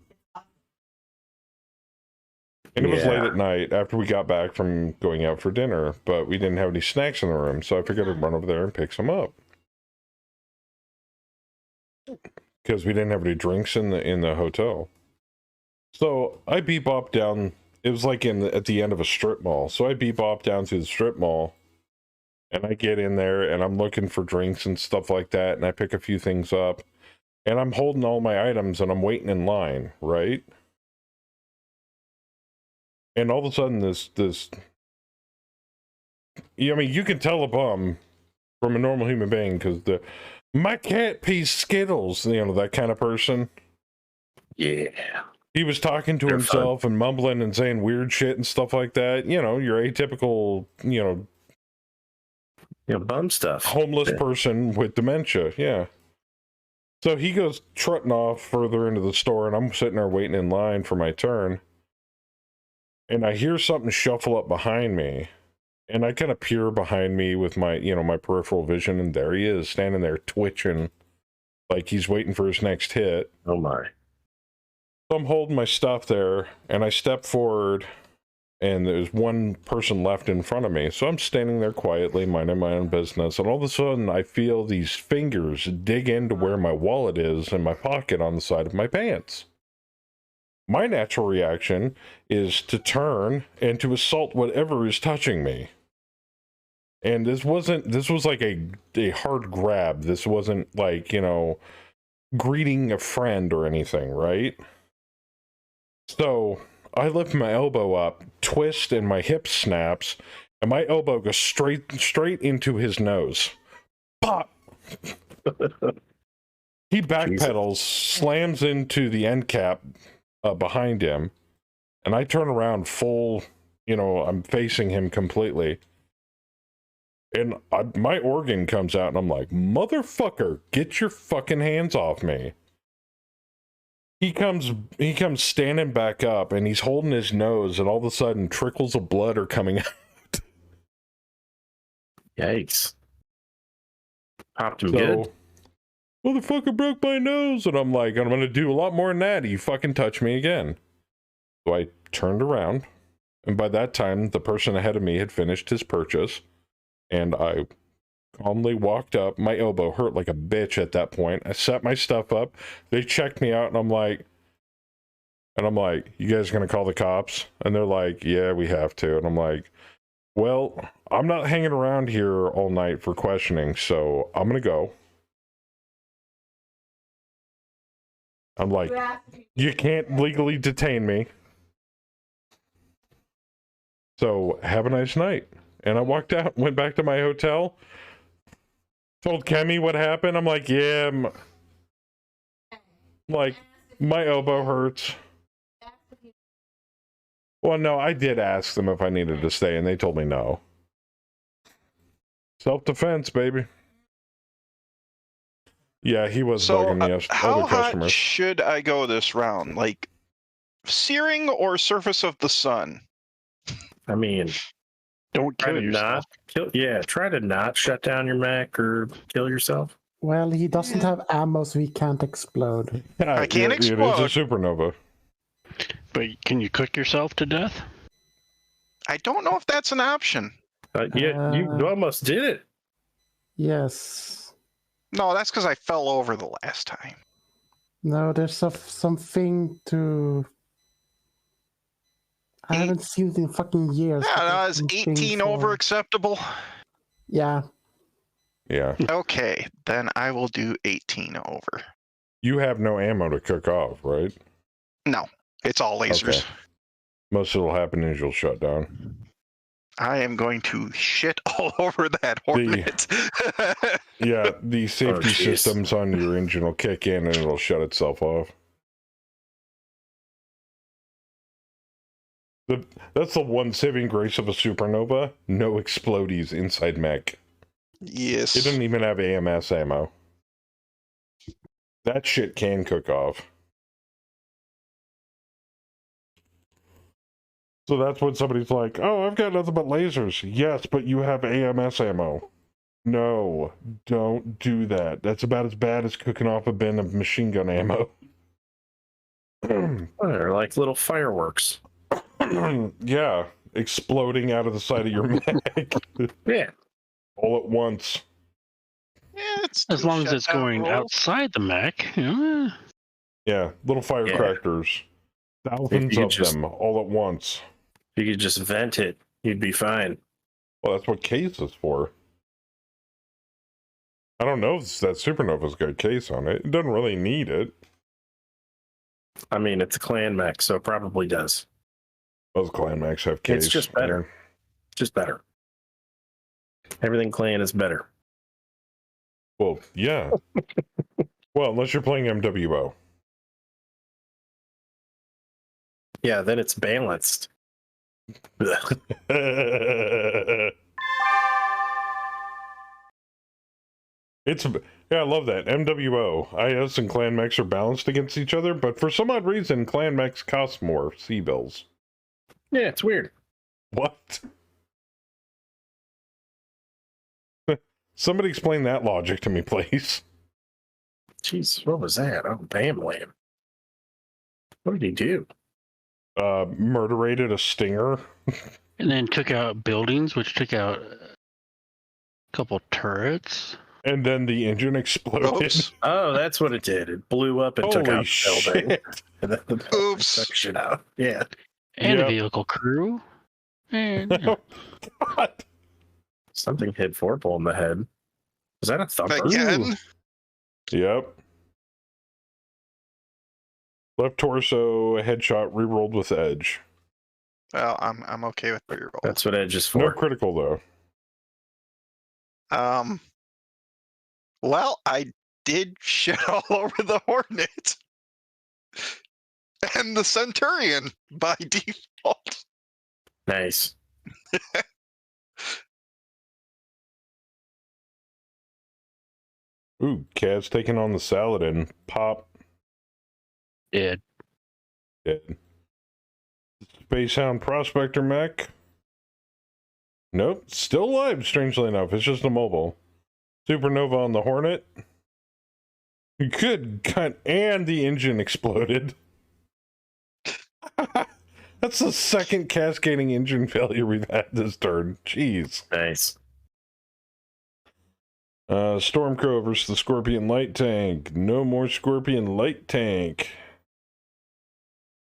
And it was late at night after we got back from going out for dinner, but we didn't have any snacks in the room, so I figured I'd run over there and pick some up. Because we didn't have any drinks in the hotel. So I bebop down. It was like at the end of a strip mall. So I bebop down to the strip mall, and I get in there, and I'm looking for drinks and stuff like that, and I pick a few things up, and I'm holding all my items, and I'm waiting in line, right? And all of a sudden, I mean, you can tell a bum from a normal human being because my cat pees Skittles, you know, that kind of person. Yeah. He was talking to himself and mumbling and saying weird shit and stuff like that. You know, your atypical, Bum stuff. Homeless person with dementia. Yeah. So he goes trotting off further into the store, and I'm sitting there waiting in line for my turn. And I hear something shuffle up behind me, and I kind of peer behind me with my, my peripheral vision, and there he is, standing there twitching, like he's waiting for his next hit. Oh my. So I'm holding my stuff there, and I step forward, and there's one person left in front of me. So I'm standing there quietly, minding my own business, and all of a sudden I feel these fingers dig into where my wallet is in my pocket on the side of my pants. My natural reaction is to turn and to assault whatever is touching me. And this was like a hard grab. This wasn't like, greeting a friend or anything, right? So I lift my elbow up, twist, and my hip snaps, and my elbow goes straight into his nose. Pop! He backpedals, slams into the end cap behind him, and I turn around full, I'm facing him completely. And my organ comes out, and I'm like, motherfucker, get your fucking hands off me. He comes standing back up, and he's holding his nose, and all of a sudden trickles of blood are coming out. Yikes. Popped him good. Motherfucker broke my nose, and I'm like, I'm gonna do a lot more than that. You fucking touch me again. So I turned around, and by that time, the person ahead of me had finished his purchase, and I calmly walked up. My elbow hurt like a bitch at that point. I set my stuff up. They checked me out, and I'm like, you guys gonna call the cops? And they're like, yeah, we have to. And I'm like, well, I'm not hanging around here all night for questioning, so I'm gonna go. I'm like, you can't legally detain me. So have a nice night. And I walked out, went back to my hotel, told Kemi what happened. I'm like, yeah, my elbow hurts. Well, no, I did ask them if I needed to stay, and they told me no. Self-defense, baby. Yeah, he was bugging me. How Other hot customers. should I go this round? Like, searing or surface of the sun? I mean, Don't try kill to yourself. try to not shut down your mech or kill yourself. Well, he doesn't have ammo, so he can't explode. Yeah, I can't It is explode. a supernova. But can you cook yourself to death? I don't know if that's an option. Yeah, you almost did it. Yes. No, that's because I fell over the last time. No, there's something to... I haven't seen it in fucking years. Yeah, but no, there's is something 18 for- over acceptable? Yeah. Yeah. Okay, then I will do 18 over. You have no ammo to cook off, right? No, it's all lasers. Okay. Most of it will happen is you'll shut down. I am going to shit all over that Hornet. Yeah, the safety jeez. systems on your engine will kick in and it'll shut itself off. That's the one saving grace of a supernova. No explodies inside mech. Yes. It doesn't even have AMS ammo. That shit can cook off. So that's when somebody's like, oh, I've got nothing but lasers. Yes, but you have AMS ammo. No, don't do that. That's about as bad as cooking off a bin of machine gun ammo. They're like little fireworks. Yeah, exploding out of the side of your mech. Yeah. All at once. Yeah, it's As two long as it's shutdown going rolls. outside the mech. Yeah. Yeah, little firecrackers. Thousands you of just- them all at once. If you could just vent it, you'd be fine. Well, that's what case is for. I don't know if that supernova's got a case on it. It doesn't really need it. I mean, it's a clan mech, so it probably does. Most clan mechs have case. It's just better. Just better. Everything clan is better. Well, yeah. Well, unless you're playing MWO. Yeah, then it's balanced. Ugh. Yeah, I love that. MWO. IS and clan mechs are balanced against each other, but for some odd reason, clan mechs cost more C-bills. Yeah, it's weird. What? Somebody explain that logic to me, please. Jeez, what was that? Oh, Bam Lamb. What did he do? Murderated a stinger. And then took out buildings, which took out a couple turrets. And then the engine exploded. Oops. Oh, that's what it did. It blew up and took Holy out the building. shit. And then the building Oops. took shit out. Yeah. And Yep. a vehicle crew. And yeah. God. Something hit Forpole in the head. Was that a thumper? Again? Yep. Left torso, headshot, rerolled with edge. Well, I'm okay with reroll. That's what Edge is No for. critical, though. Well, I did shit all over the Hornet. And the Centurion by default. Nice. Ooh, Kaz taking on the Saladin. Pop. Dead. Dead. Spacehound Prospector mech. Nope, still alive, strangely enough. It's just a mobile. Supernova on the Hornet. Good God. And the engine exploded. That's the second cascading engine failure we've had this turn. Jeez. Nice. Stormcrow versus the Scorpion Light Tank. No more Scorpion Light Tank.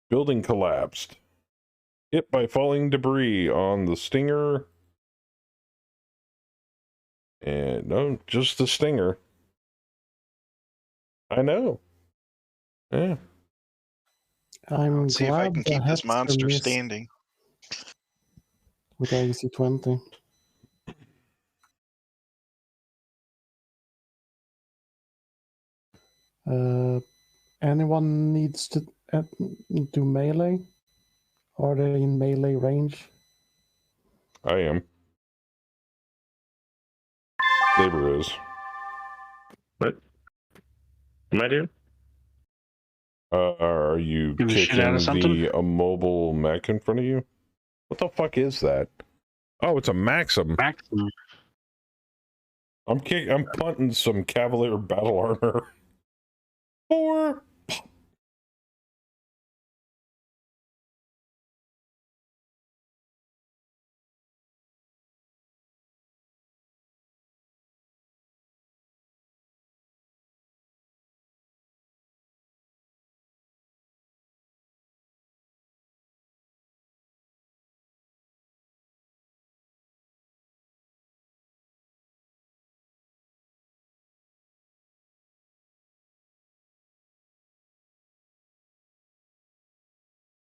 Building collapsed. Hit by falling debris on the Stinger. And no, just the Stinger. I know. Yeah. I'm Let's see if I can keep this monster standing. With AC-20. Anyone needs to do melee? Are they in melee range? I am. Saber is. What am I doing? Are you Give a shit kicking out of something? the immobile mech in front of you? What the fuck is that? Oh, it's a Maxim. Maximum. I'm punting some Cavalier battle armor. Or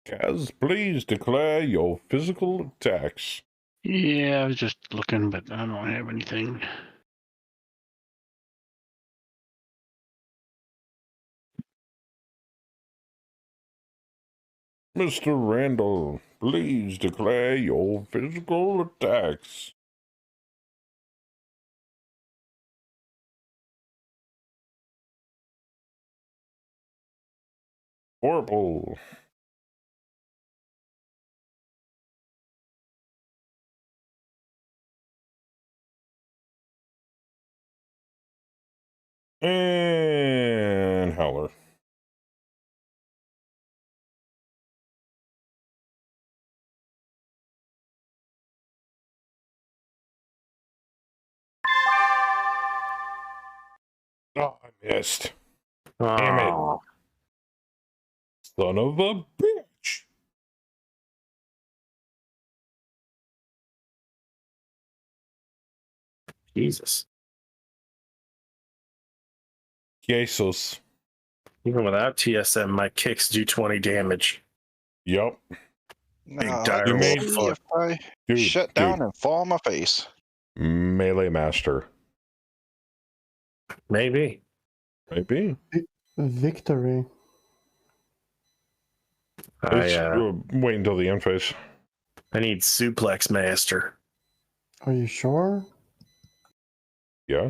Kaz, please declare your physical attacks. Yeah, I was just looking, but I don't have anything. Mr. Randall, please declare your physical attacks. Purple. And Howler. Oh, I missed. Damn it. Oh, Son of a bitch. Jesus. Jesus. Even without TSM, my kicks do 20 damage. Yup. Big Now, dire let's made see foot. if I Dude, shut down and fall on my face. Melee Master. Maybe. Maybe. Victory. Wait until the end phase. I need Suplex Master. Are you sure? Yeah.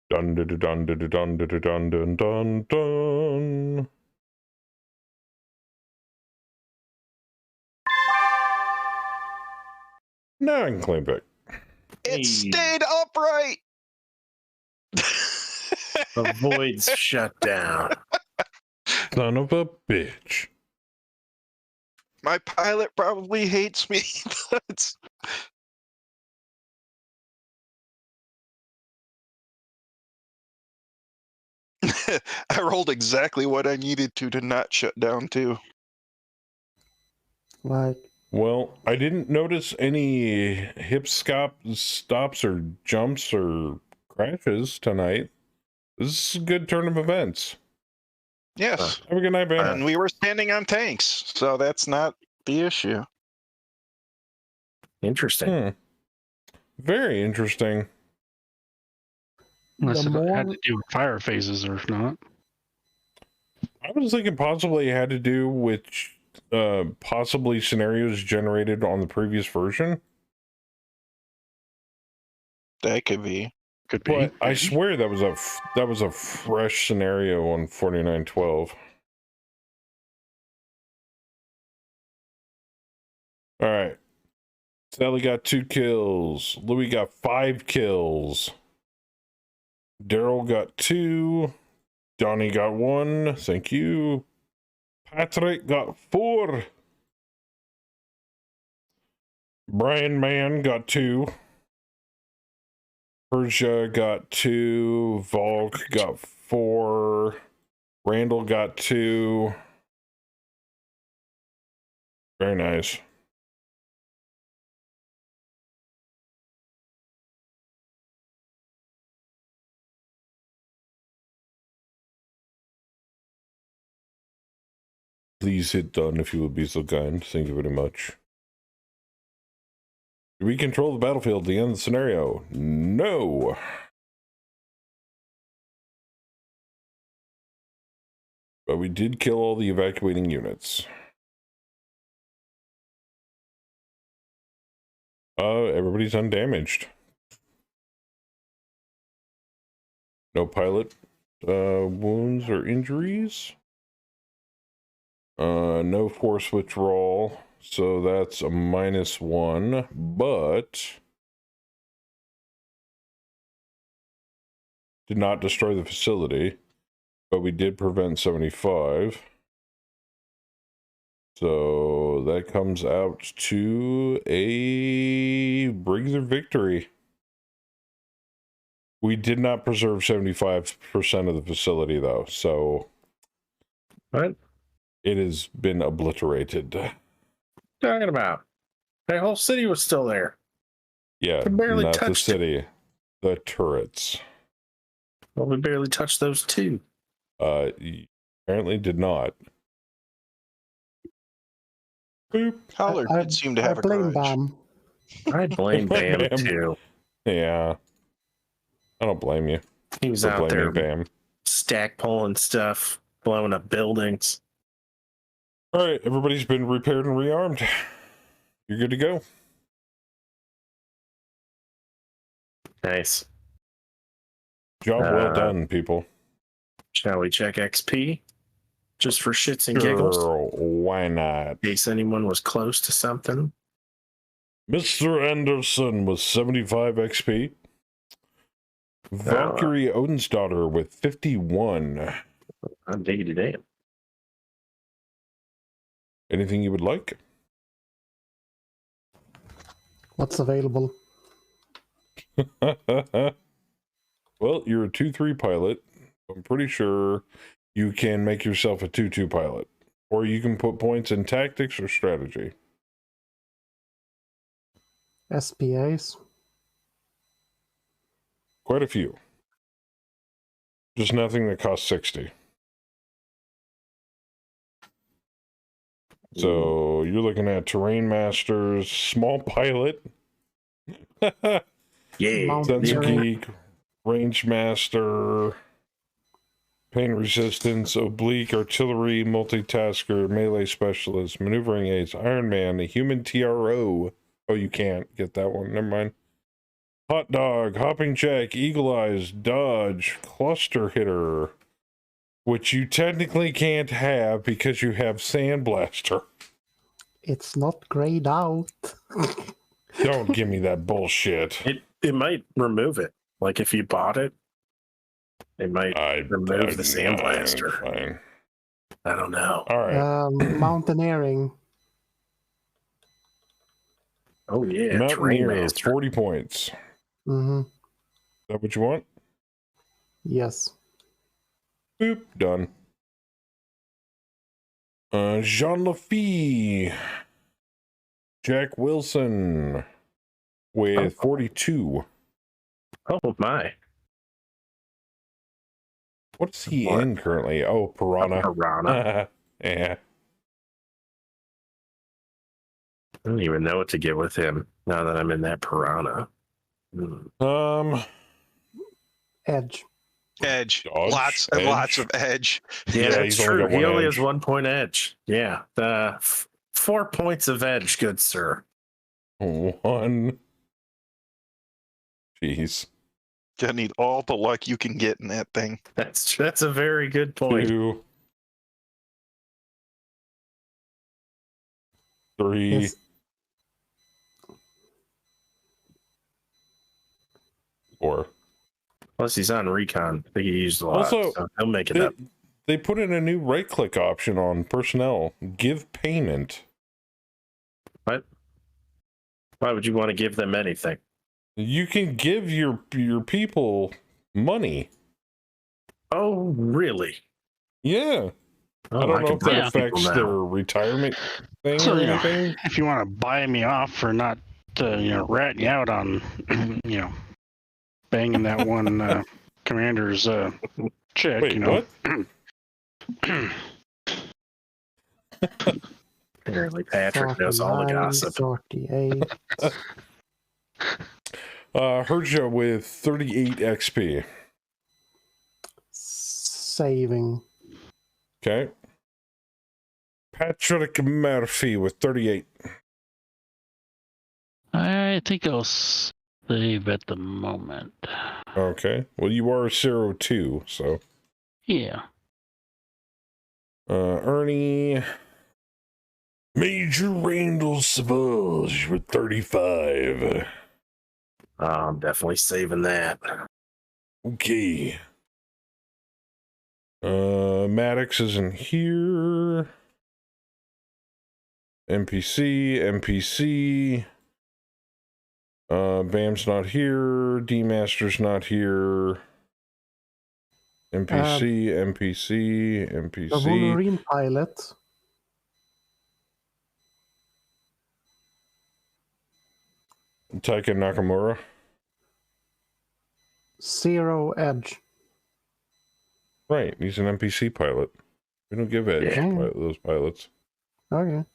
Dun dun dun dun dun dun dun dun dun dun. Now I can claim back. It Hey. stayed upright. Avoids shutdown. Son of a bitch. My pilot probably hates me, but I rolled exactly what I needed to not shut down too. Like, Well, I didn't notice any hip stops or jumps or crashes tonight. This is a good turn of events. Yes, Have a good night, Ben. and we were standing on tanks, so that's not the issue. Interesting. Very interesting. Unless The it had more- to do with fire phases or not. I was thinking possibly it had to do with possibly scenarios generated on the previous version. That could be. Could be. But I swear that was a fresh scenario on 49.12. All right. Sally got 2 kills. Louis got 5 kills. Daryl got 2. Johnny got 1. Thank you. Patrick got 4. Brian Mann got 2. Persia got 2. Volk got 4. Randall got 2. Very nice. Please hit done if you would be so kind. Thank you very much. Do we control the battlefield at the end of the scenario? No. But we did kill all the evacuating units. Everybody's undamaged. No pilot wounds or injuries. No force withdrawal, so that's a -1, but did not destroy the facility, but we did prevent 75. So that comes out to a Briggs victory. We did not preserve 75% of the facility, though, so What? It has been obliterated. Talking about? The whole city was still there. Yeah, We barely not the touched city, the turrets. Well, we barely touched those two. Apparently did not. Boop. Holler did seem to have a blame grudge. Bam. I blame Bam Bam. too. Yeah, I don't blame you He was for out there blaming Bam. stack pulling stuff, blowing up buildings. All right, everybody's been repaired and rearmed. You're good to go. Nice. Job well done, people. Shall we check XP? Just for shits and giggles? Sure, why not? In case anyone was close to something. Mr. Anderson with 75 XP. Valkyrie Odensdaughter with 51. I'm diggity damn. Anything you would like? What's available? Well, you're a 2-3 pilot. I'm pretty sure you can make yourself a 2-2 pilot. Or you can put points in tactics or strategy. SPAs. Quite a few. Just nothing that costs 60. So you're looking at terrain masters, small pilot, Yeah. sensor geek, range master, pain resistance, oblique, artillery, multitasker, melee specialist, maneuvering aids, Iron Man, a human TRO. Oh, you can't get that one. Never mind. Hot dog, hopping jack, eagle eyes, dodge, cluster hitter, which you technically can't have because you have sandblaster. It's not grayed out. Don't give me that bullshit. It might remove it. Like if you bought it, it might remove the sandblaster. Fine. I don't know. All right. Mountaineering. Oh yeah, terrain Mountaineer, master. 40 points. Mm-hmm. Is that what you want? Yes. Boop, done. Jean Lafitte. Jack Wilson with 42. Oh my. What's he What? in currently? Oh, Piranha. Piranha. Yeah. I don't even know what to get with him now that I'm in that Piranha. Edge. Edge. Dodge, Lots and edge. lots of edge. Yeah, that's he's only true. got He one only edge. has 1 point edge. Yeah. 4 points of edge, good sir. 1. Jeez. Gonna need all the luck you can get in that thing. That's a very good point. 2. 3. His, Or Plus, he's on recon. I think he used a lot. Also, So he'll make it up. they put in a new right-click option on personnel. Give payment. What? Why would you want to give them anything? You can give your people money. Oh, really? Yeah. Oh, I don't know if that buy people affects now. their retirement thing So, or you know, anything. if you want to buy me off for not, ratting you out on, banging that one commander's chick, Wait, what? Apparently, Patrick knows all the 49, gossip. 38. Heard you with 38 XP. Saving. Okay. Patrick Murphy with 38. I think I'll save at the moment. Okay. Well, you are 02, so. Yeah. Ernie. Major Randall Savage with 35. I'm definitely saving that. Okay. Maddox isn't here. NPC. Bam's not here. D-Master's not here. NPC. The Wolverine pilot. Taika Nakamura. 0 edge. Right, he's an NPC pilot. We don't give edge Yeah. to those pilots. Okay.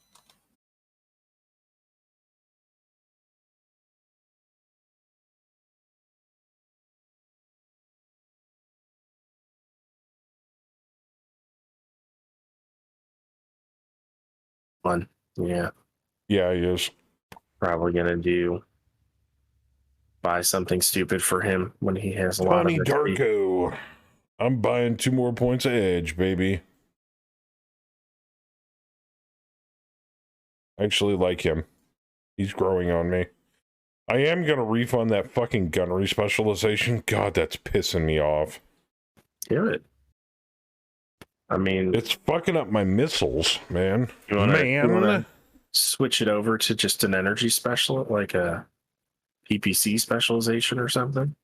One. Yeah. Yeah, he is. Probably gonna buy something stupid for him when he has a lot of Tony XP. Darko. I'm buying 2 more points of edge, baby. I actually like him. He's growing on me. I am going to refund that fucking gunnery specialization. God, that's pissing me off. Do it. I mean, It's fucking up my missiles, man. you wanna switch it over to just an energy special, like a PPC specialization or something?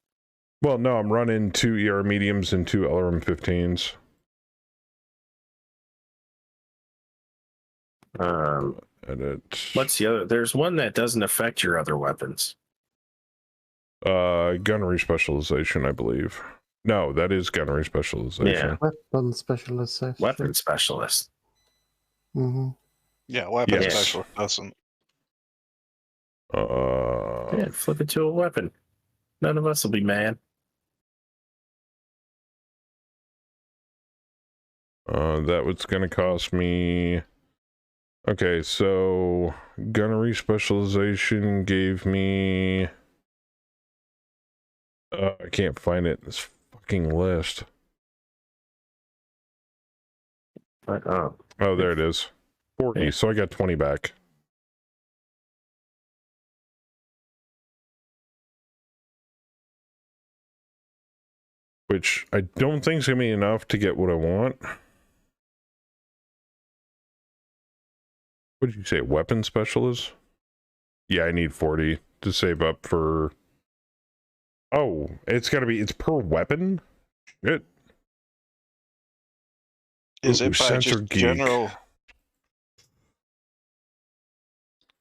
Well, no, I'm running 2 ER mediums and 2 LRM-15s. Edit. What's the other? There's one that doesn't affect your other weapons. Gunnery specialization, I believe. No, that is gunnery specialization. Yeah. Weapon specialization. Weapon specialist. Mm-hmm. Yeah, weapon Yes. specialist doesn't. Yeah, flip it to a weapon. None of us will be mad. That was going to cost me. Okay, so gunnery specialization gave me. I can't find it in this fucking list. Oh, There it is. 40, Yeah. so I got 20 back. Which I don't think is going to be enough to get what I want. What did you say, weapon specialist? Yeah, I need 40 to save up for... Oh, it's per weapon? Shit. Is Ooh, it by Sensor just Geek. general?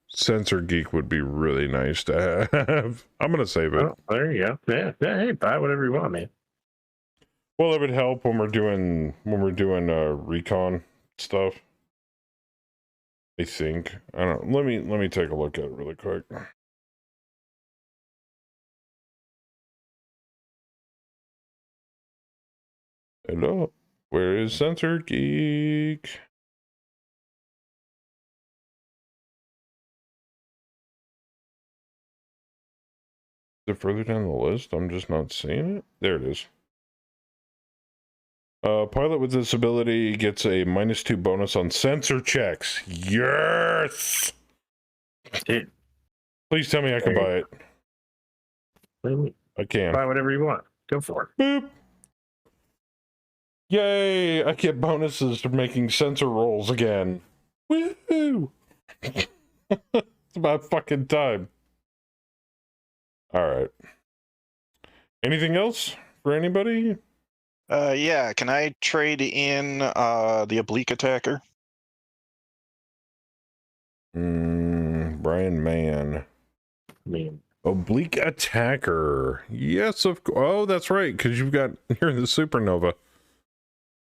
Sensor Geek would be really nice to have. I'm going to save it. oh, there you go. Yeah, hey, buy whatever you want, man. Well, it would help when we're doing recon stuff. I think. I don't know. Let me take a look at it really quick. Hello. Where is Sensor Geek? Is it further down the list? I'm just not seeing it. There it is. Pilot with disability gets a -2 bonus on sensor checks. Yes! Dude, Please tell me I can buy it. what do you mean? I can. Buy whatever you want. Go for it. Boop. Yay! I get bonuses for making sensor rolls again. Woohoo! It's about fucking time. All right. Anything else for anybody? Yeah, can I trade in the oblique attacker? Brian Mann. I mean, Oblique attacker. Yes, of course. Oh, that's right, because you've got you're the supernova.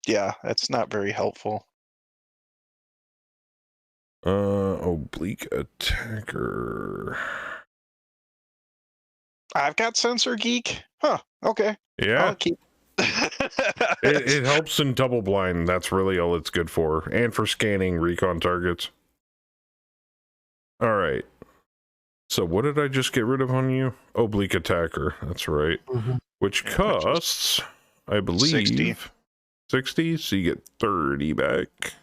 Yeah, that's not very helpful. Oblique attacker. I've got sensor geek. Huh. Okay. Yeah. I'll keep. It helps in double blind. That's really all it's good for, and for scanning recon targets. All right. So what did I just get rid of on you? Oblique attacker. That's right. Which costs, I believe, 60. 60. So you get 30 back.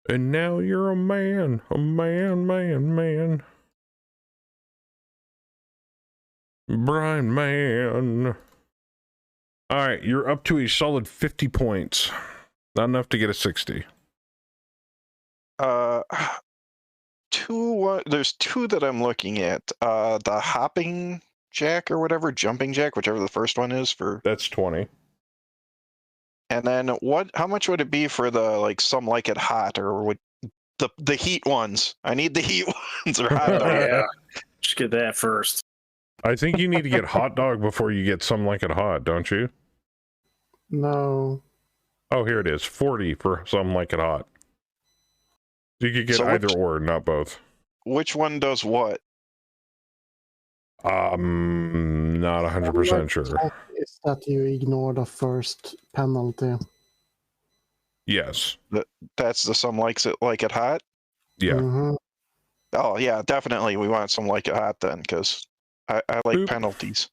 And now you're a man. Man. Brian Man. All right, you're up to a solid 50 points. Not enough to get a 60. There's two that I'm looking at. The hopping jack or whatever, jumping jack, whichever the first one is for. That's 20. And then how much would it be for the like some like it hot or would the heat ones? I need the heat ones or hot dog. yeah. Just get that first. I think you need to get hot dog before you get some like it hot, don't you? No. Oh, here it is. 40 for some like it hot. You could get either or, not both. Which one does what? Not 100% sure. Is that you ignore the first penalty? Yes. That's the some likes it like it hot? Yeah. Mhm. Oh yeah, definitely we want some like it hot then, because I like Boop. penalties.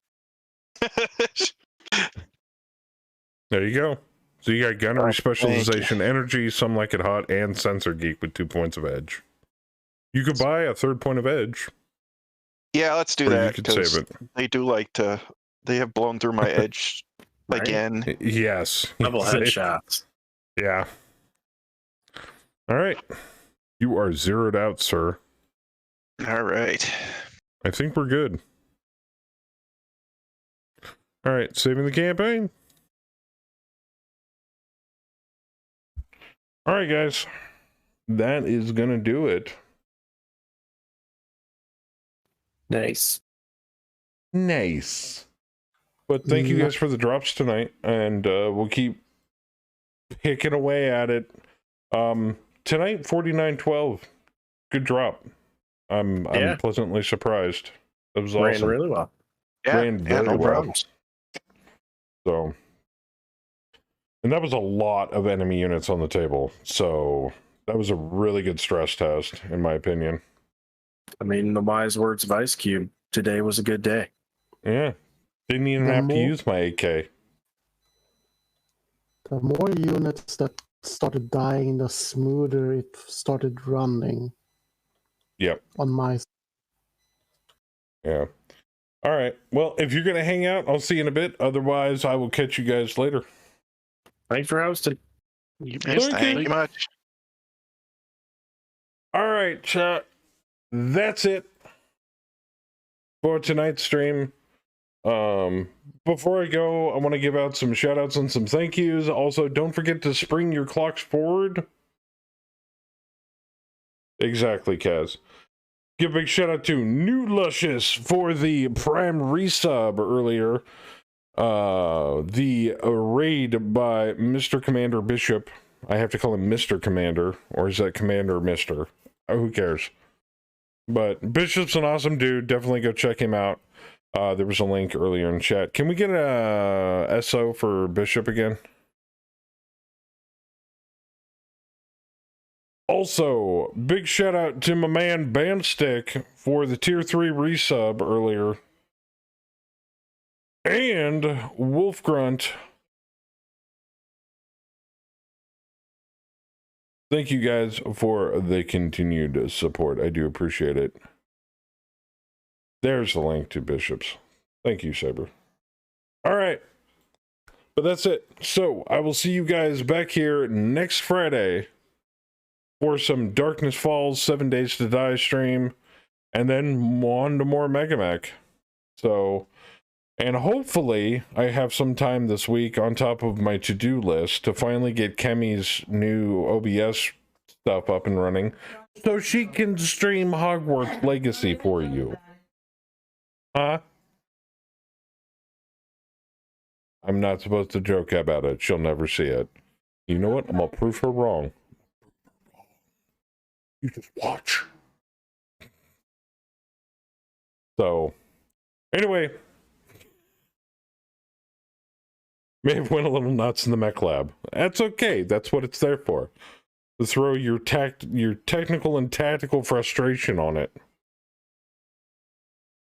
There you go. So you got gunnery Oh, specialization, energy, some like it hot, and sensor geek with 2 points of edge. You could buy a 3rd point of edge. Yeah, let's do or that. you could save it. They do like to. They have blown through my edge Right? again. Yes. Double headshots. Yeah. All right. You are zeroed out, sir. All right. I think we're good. All right. Saving the campaign. All right, guys. That is going to do it. Nice. Nice. But thank you guys for the drops tonight, and we'll keep picking away at it. Tonight, 49.12. Good drop. I'm pleasantly surprised. It was awesome. Ran really well. Yeah, Ran very no well. problems. So, and that was a lot of enemy units on the table. So that was a really good stress test, in my opinion. I mean, the wise words of Ice Cube, today was a good day. Yeah. Didn't even have to use my AK. The more units that started dying, the smoother it started running. Yep. On my. Yeah. All right. Well, if you're going to hang out, I'll see you in a bit. Otherwise, I will catch you guys later. Thanks for hosting. Yes, thank you much. All right, chat. That's it for tonight's stream. Before I go, I want to give out some shout outs and some thank yous. Also, don't forget to spring your clocks forward. Exactly, Kaz. Give a big shout out to New Luscious for the Prime resub earlier. The raid by Mr. Commander Bishop. I have to call him Mr. Commander, or is that Commander Mr.? Oh, who cares? But Bishop's an awesome dude. Definitely go check him out. There was a link earlier in chat. Can we get a SO for Bishop again? Also, big shout out to my man Bandstick for the tier 3 resub earlier. And Wolf Grunt. Thank you guys for the continued support. I do appreciate it. There's the link to Bishops. Thank you, Saber. All right. But that's it. So I will see you guys back here next Friday for some Darkness Falls 7 Days to Die stream, and then on to more Mega Mech. So, and hopefully I have some time this week on top of my to-do list to finally get Kemi's new OBS stuff up and running so she can stream Hogwarts Legacy for you. Huh? I'm not supposed to joke about it. She'll never see it. You know what? I'm gonna prove her wrong. You just watch. So, anyway, may have went a little nuts in the mech lab. That's okay. That's what it's there for. To throw your technical and tactical frustration on it.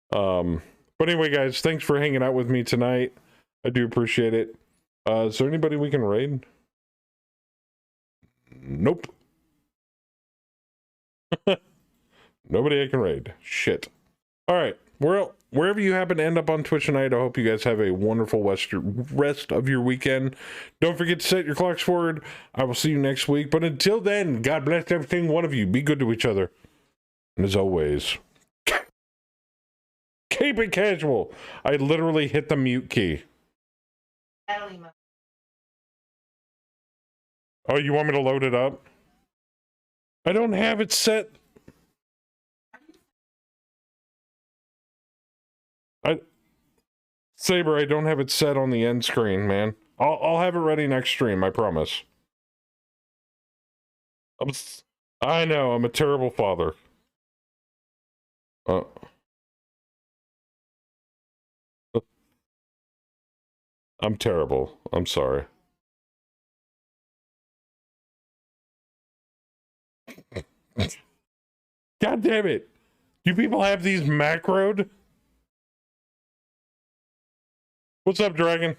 But anyway, guys, thanks for hanging out with me tonight. I do appreciate it. Is there anybody we can raid? Nope. Nobody I can raid. Shit. All right. Well, wherever you happen to end up on Twitch tonight, I hope you guys have a wonderful rest of your weekend. Don't forget to set your clocks forward. I will see you next week. But until then, God bless everything one of you. Be good to each other. And as always, keep it casual. I literally hit the mute key. Oh, you want me to load it up? I don't have it set. Saber, I don't have it set on the end screen, man. I'll have it ready next stream, I promise. I know, I'm a terrible father. I'm terrible. I'm sorry. God damn it. Do people have these macroed? What's up, Dragon?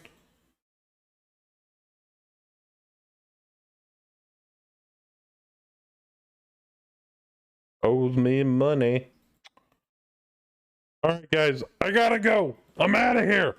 Owes me money. All right, guys, I gotta go. I'm out of here.